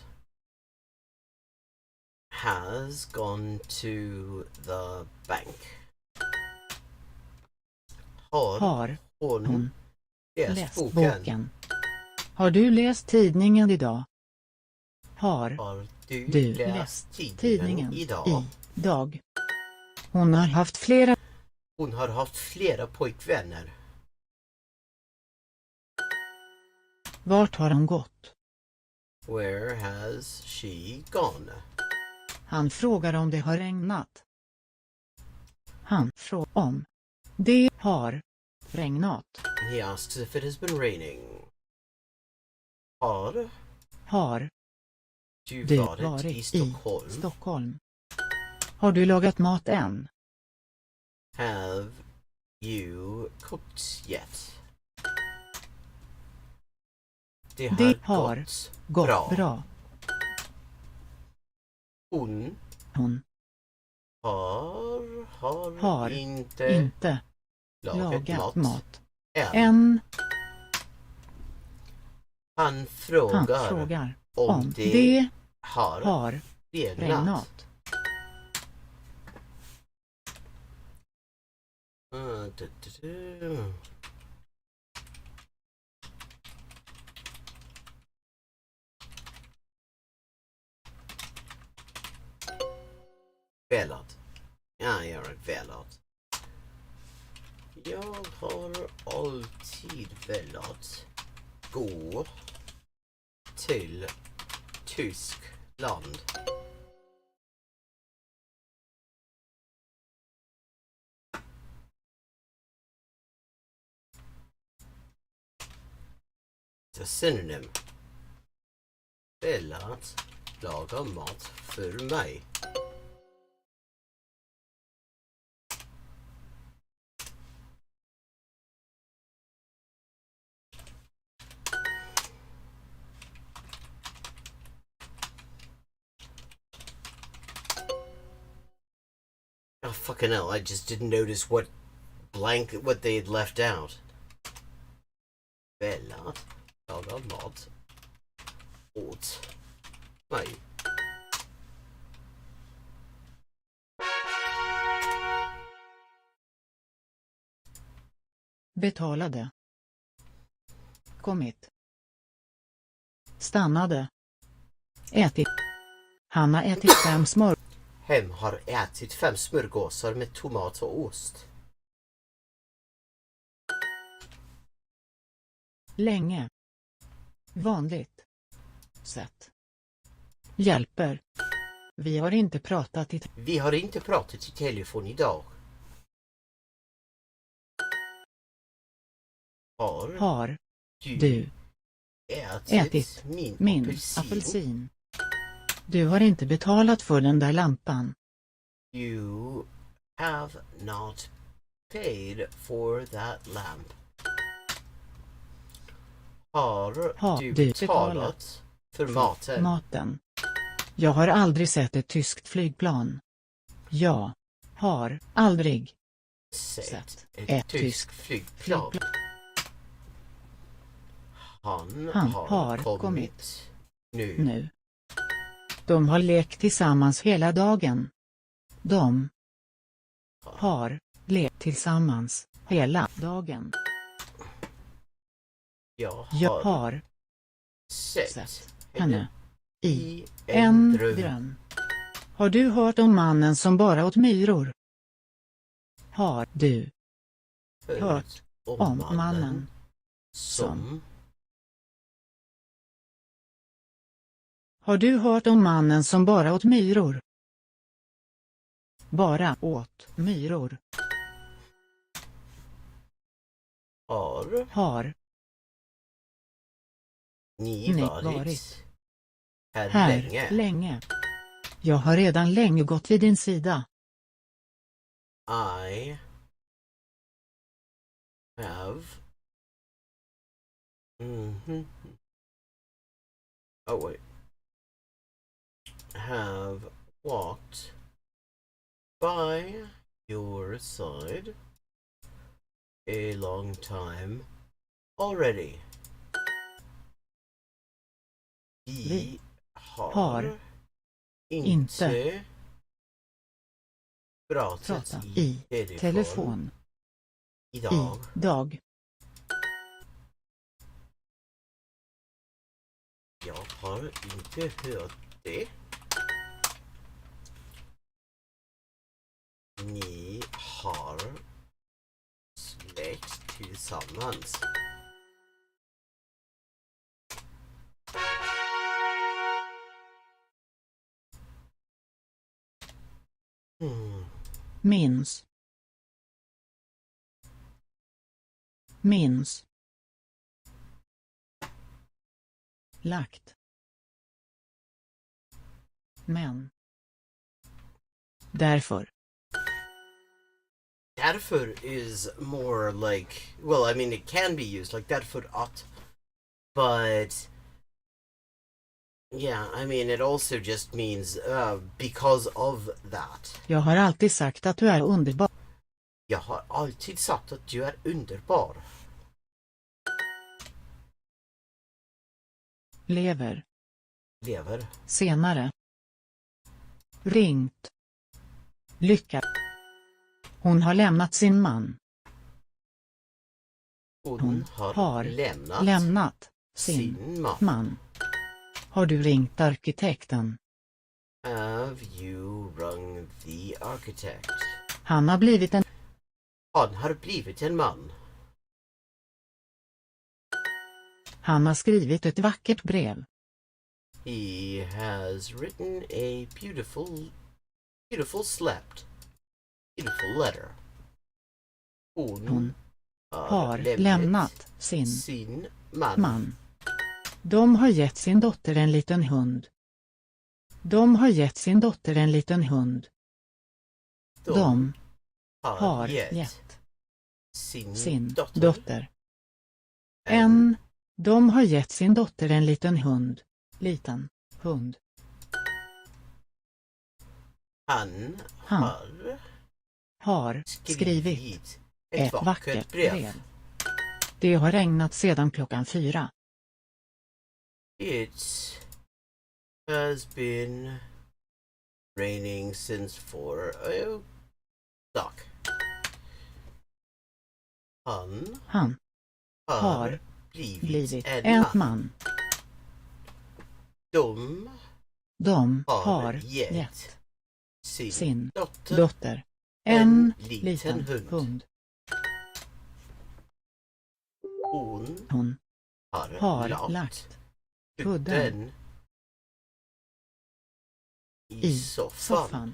has gone to the bank.
Har
hon läst boken?
Har du läst tidningen idag? Har
du läst tidningen
idag? Hon har haft flera
pojkvänner.
Vart har hon gått?
Where has she gone?
Han frågar om det har regnat. Han frågar om det har regnat.
He asks if it has been raining.
Har
du varit i
Stockholm? Har du lagat mat än?
Have you cooked yet? Det har gått bra. Hon har inte lagat mat än. Han frågar om det har regnat. Velat. Ja, jag har velat. Jag har alltid velat gå till Tyskland. A synonym. Velat laga mat för mig. Oh fucking hell, I just didn't notice what they had left out. Velat laga mat åt mig.
Betalade. Kommit. Stannade. Ätit. Han har ätit 5 smör.
Hem har ätit 5 smörgåsar med tomat och ost.
Länge. Vanligt. Sätt. Hjälper. Vi har inte pratat i
telefon idag.
Har du ätit min apelsin? Du har inte betalat för den där lampan.
You have not paid for that lamp. Har du betalat för maten?
Jag har aldrig sett ett tyskt flygplan. Jag har aldrig sett ett tyskt flygplan. Han har kommit nu. De har lekt tillsammans hela dagen. De har lekt tillsammans hela dagen. Jag har sett henne i en dröm. Har du hört om mannen som bara åt myror? Har du hört om mannen som... Har du hört om mannen som bara åt myror? Bara åt myror. Har ni varit här länge? Jag har redan länge gått vid din sida.
I have oh wait. Have walked by your side a long time already. Vi har inte pratat i telefon idag. Jag har inte hört det. Ni har släkt tillsammans.
Minns. Lagt. Men. Därför
is more like, well, I mean, it can be used like därför att, but yeah, I mean, it also just means because of that.
Jag har alltid sagt att du är underbar.
Jag har alltid sagt att du är underbar.
Lever. Senare. Ringt. Lyckat. Hon har lämnat sin man. Hon har lämnat sin man. Har du ringt arkitekten?
Have you rung the architect?
Han har blivit en
man.
Han har skrivit ett vackert brev.
He has written a beautiful slept. Beautiful letter.
Hon har lämnat sin man. De har gett sin dotter en liten hund. De har gett sin dotter en liten hund. De har gett sin dotter de har gett sin dotter en liten hund. Liten hund.
Han
har skrivit ett vackert brev. Det har regnat sedan klockan 4.
It has been raining since 4 o'clock.
Han har blivit en man. De har gett sin dotter en liten hund. Hon har lagt kudden i soffan.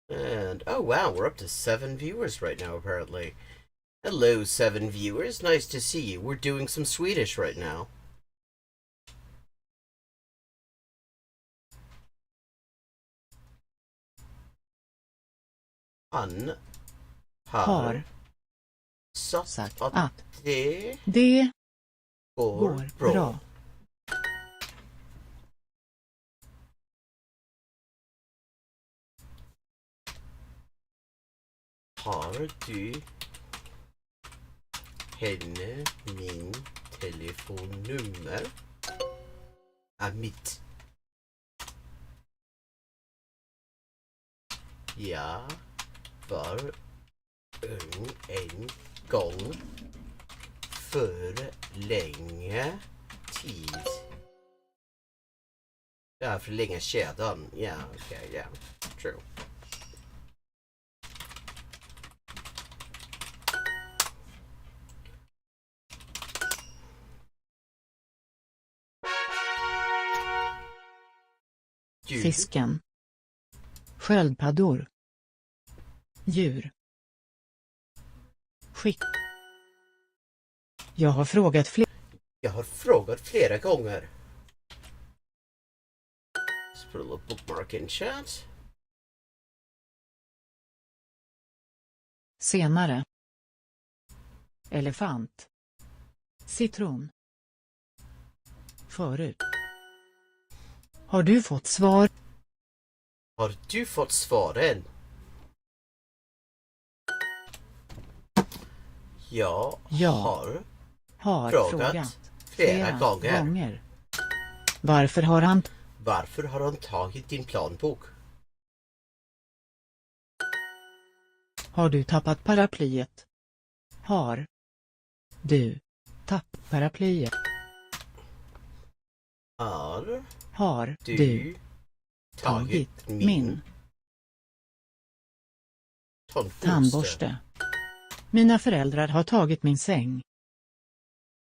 And, oh wow, we're up to 7 viewers right now, apparently. Hello, 7 viewers. Nice to see you. We're doing some Swedish right now. Han har sagt att
det går bra.
Har du henne min telefonnummer? Mitt. Jag var ung en gång för länge tid. Ja, för länge sedan. Ja, okej, ja. True.
Fisken. Sköldpaddor. Djur. Skick. Jag har frågat flera gånger. Let's put a little bookmark in chat. Senare. Elefant. Citron. Förut. Har du fått svar?
Har du fått svaren? Jag har frågat flera gånger.
Varför
har han tagit din planbok?
Har du tappat paraplyet? Har du tappat paraplyet? Har du tagit min tandborste? Mina föräldrar har tagit min säng.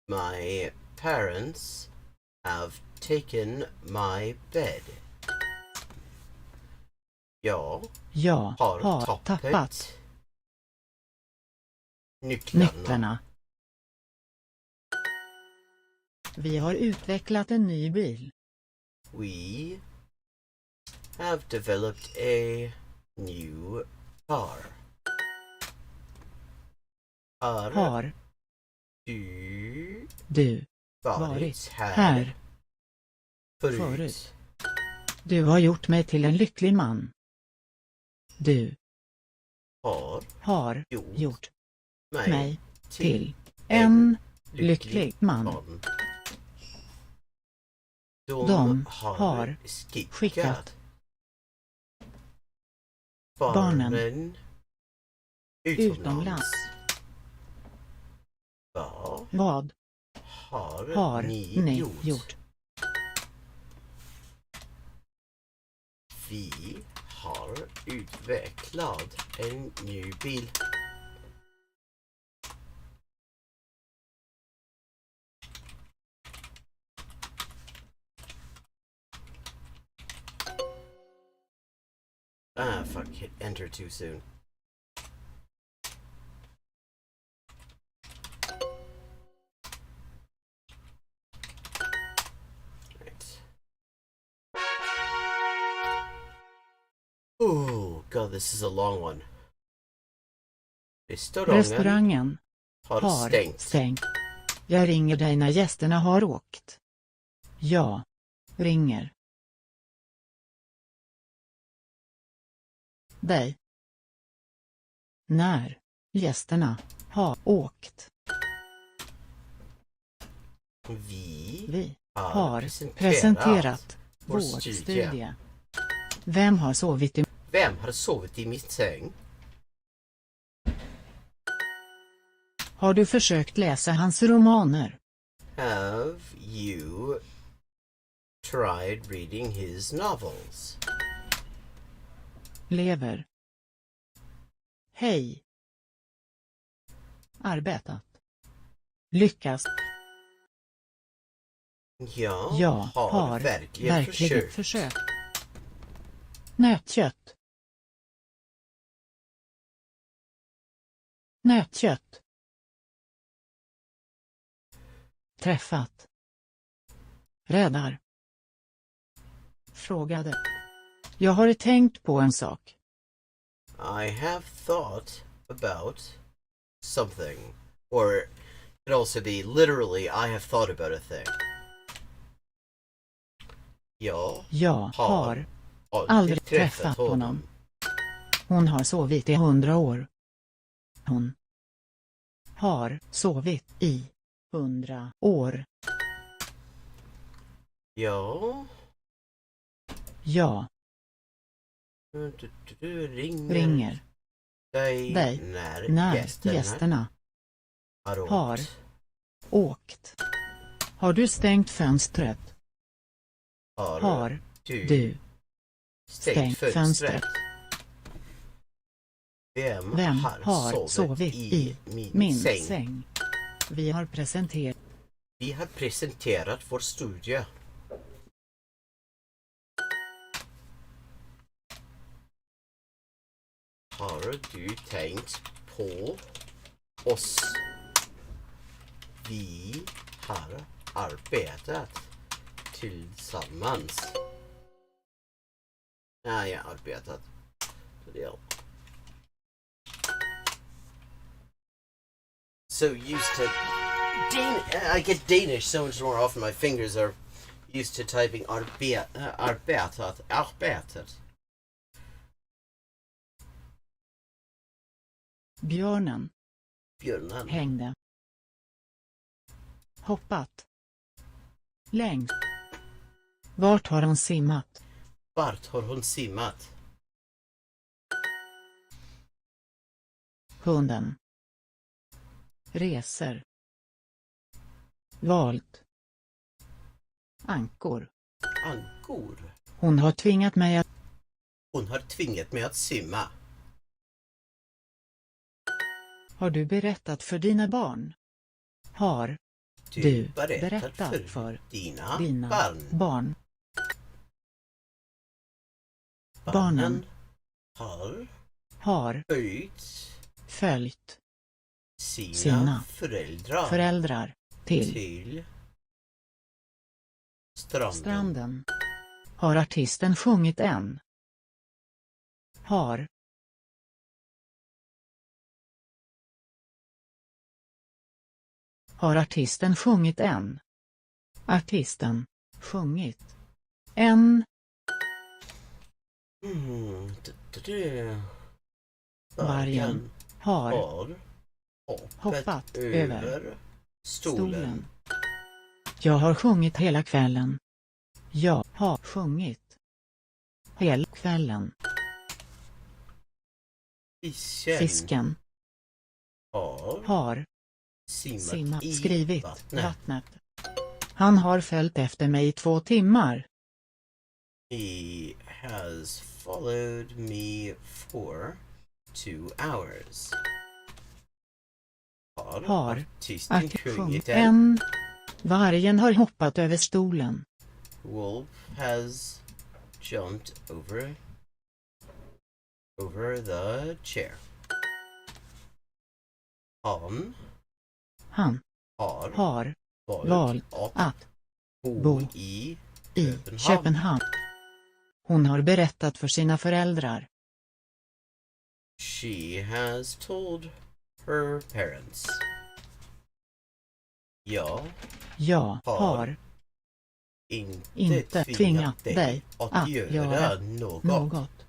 My parents have taken my bed. Jag har tappat nycklarna. Vi har utvecklat en ny bil. We have developed a new car. Har du varit här förut?
Du har gjort mig till en lycklig man. Du har gjort mig till en lycklig man. De har skickat barnen utomlands. Vad har ni gjort?
Vi har utvecklat en ny bil. Ah, fuck, hit enter too soon. Right. Oh, God, this is a long one.
Restaurangen har stängt. Jag ringer dig när gästerna har åkt. Jag ringer dig när gästerna har åkt. Vi har presenterat vår studie. Vem har sovit i min säng? Har du försökt läsa hans romaner?
Have you tried reading his novels?
Lever. Hej. Arbetat. Lyckas. Jag har verkligen försökt. Nötkött. Nötkött. Träffat. Räddar. Frågade. Jag har tänkt på en sak.
I have thought about something. Or it could also be literally I have thought about a thing. Jag har aldrig träffat honom.
Hon har sovit i 100 år. Hon har sovit i 100 år.
Ja.
Ringer dig när gästerna har åkt. Har du stängt fönstret? Har du stängt fönstret? Vem har sovit i min säng? Vi har
presenterat vår studie. Har du tänkt på oss? Vi har arbetat tillsammans. Nej, jag har arbetat. So used to I get Danish so much more often. My fingers are used to typing arbetat.
Björnen hängde. Hoppat. Längst. Vart har hon simmat? Hunden. Reser. Valt. Ankor. Hon har tvingat mig att simma. Har du berättat för dina barn? Har du berättat för dina barn? Barnen har följt sina föräldrar till stranden. Har artisten sjungit än? Har artisten sjungit än? Artisten sjungit än? Vargen har hoppat över stolen. Jag har sjungit hela kvällen. Jag har sjungit hela kvällen. Fisken har skrivit vattnet. Han har följt efter mig i 2 timmar.
He has followed me for 2 hours.
Har
artisten
artist
sjungit
en. Vargen har hoppat över stolen.
Wolf has jumped over the chair. Han
har valt att bo
i
Köpenhamn. Hon har berättat för sina föräldrar.
She has told her parents. Jag har inte tvingat dig att göra något.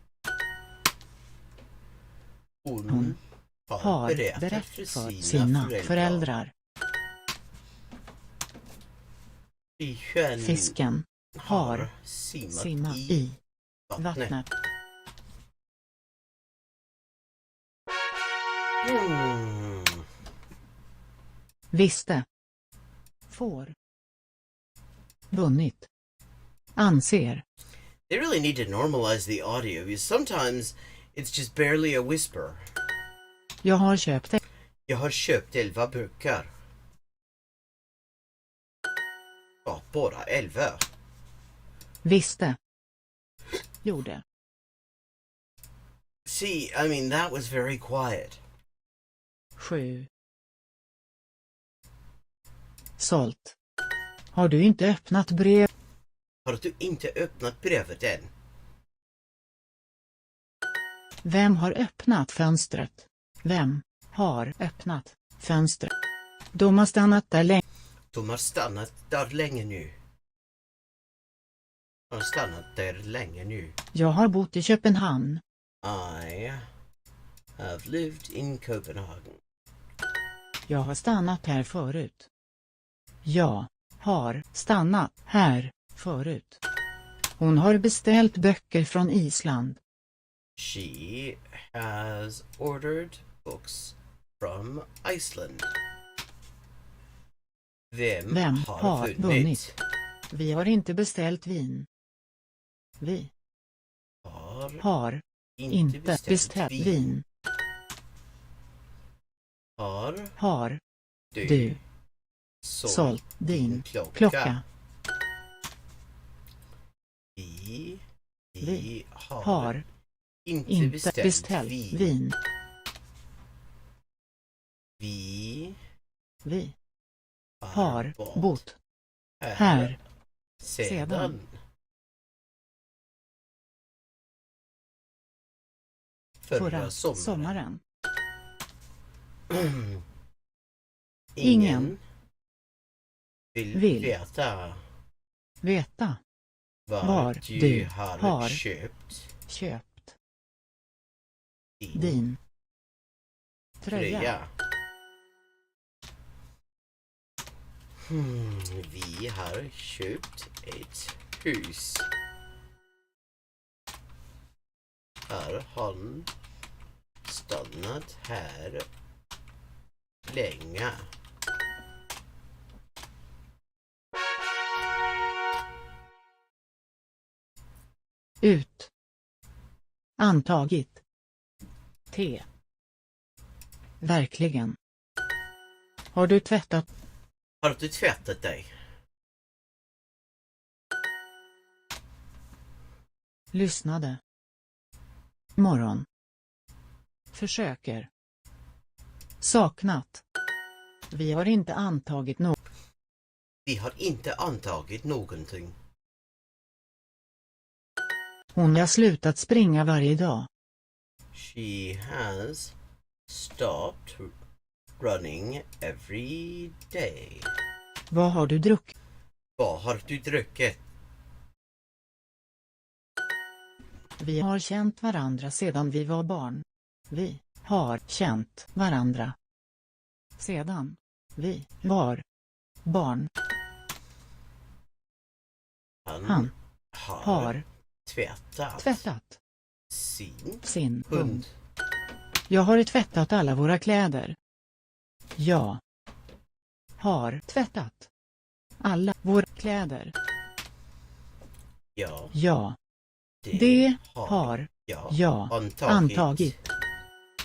Hon har berättat för sina föräldrar. Fisken har simmat i vattnet. Visste. Får. Vunnit. Anser. They really need to normalize the audio because sometimes it's just barely a whisper.
Jag har köpt
11 böcker. Ja, bara 11.
Visste. Gjorde.
See, I mean, that was very quiet.
7. Sålt. Har du inte öppnat brev?
Har du inte öppnat brevet än?
Vem har öppnat fönstret? Vem har öppnat fönstret? De har stannat där länge.
De har stannat där länge nu. De har stannat där länge nu.
Jag har bott i Köpenhamn.
I have lived in Copenhagen.
Jag har stannat här förut. Jag har stannat här förut. Hon har beställt böcker från Island.
She has ordered books from Iceland. Vem har vunnit?
Vi har inte beställt vin. Vi har inte beställt vin. Har du sålt din klocka? Vi har inte beställt vin. Vi har bott här sedan förra sommaren. Ingen vill veta var du har köpt din tröja.
Vi har köpt ett hus. Har han stannat här länge?
Ut. Antagit. T. Verkligen. Har du tvättat?
Har du tvättat dig?
Lyssnade. Morgon. Försöker. Saknat. Vi har inte antagit något.
Vi har inte antagit någonting.
Hon har slutat springa varje dag.
She has stopped running every day.
Vad har du druckit?
Vad har du druckit?
Vi har känt varandra sedan vi var barn. Vi har känt varandra sedan vi var barn. Han har tvättat sin hund. Jag har tvättat alla våra kläder. Jag har tvättat alla våra kläder.
Ja
Det har jag antagit.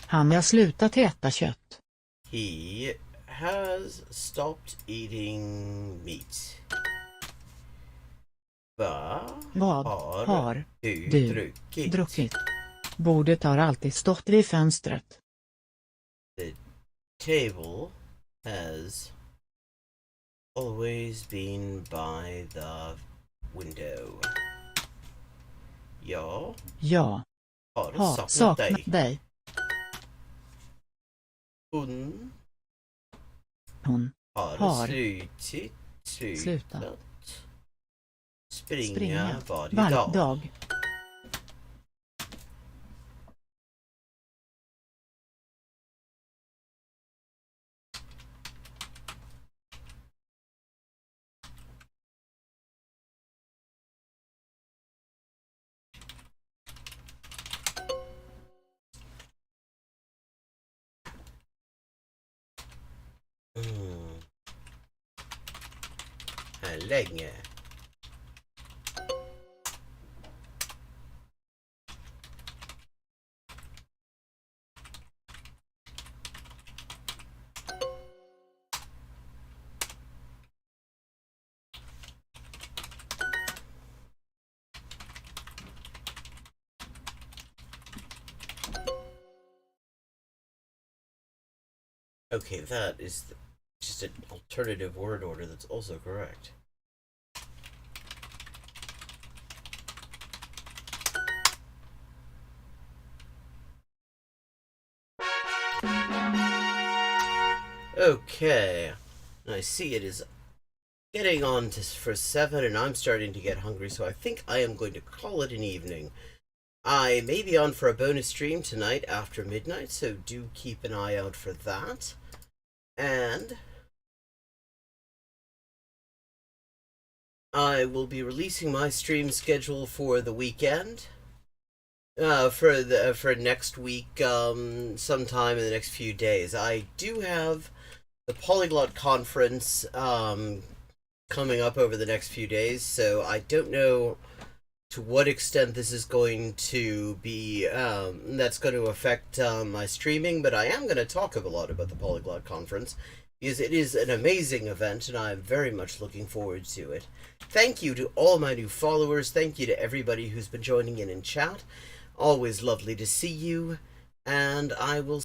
Han har slutat äta kött.
He has stopped eating meat.
Vad har du druckit? Bordet har alltid stått vid fönstret.
The table has always been by the window. Jag har saknat dig. Hon har slutat springa varje dag. Länge. Okay, that is just an alternative word order that's also correct. Okay, I see it is getting on for 7 and I'm starting to get hungry, so I think I am going to call it an evening. I may be on for a bonus stream tonight after midnight, so do keep an eye out for that. And I will be releasing my stream schedule for the weekend. For next week, sometime in the next few days. I do have the Polyglot Conference coming up over the next few days, so I don't know to what extent this is going to be, that's going to affect my streaming, but I am going to talk a lot about the Polyglot Conference, because it is an amazing event, and I'm very much looking forward to it. Thank you to all my new followers, thank you to everybody who's been joining in chat. Always lovely to see you, and I will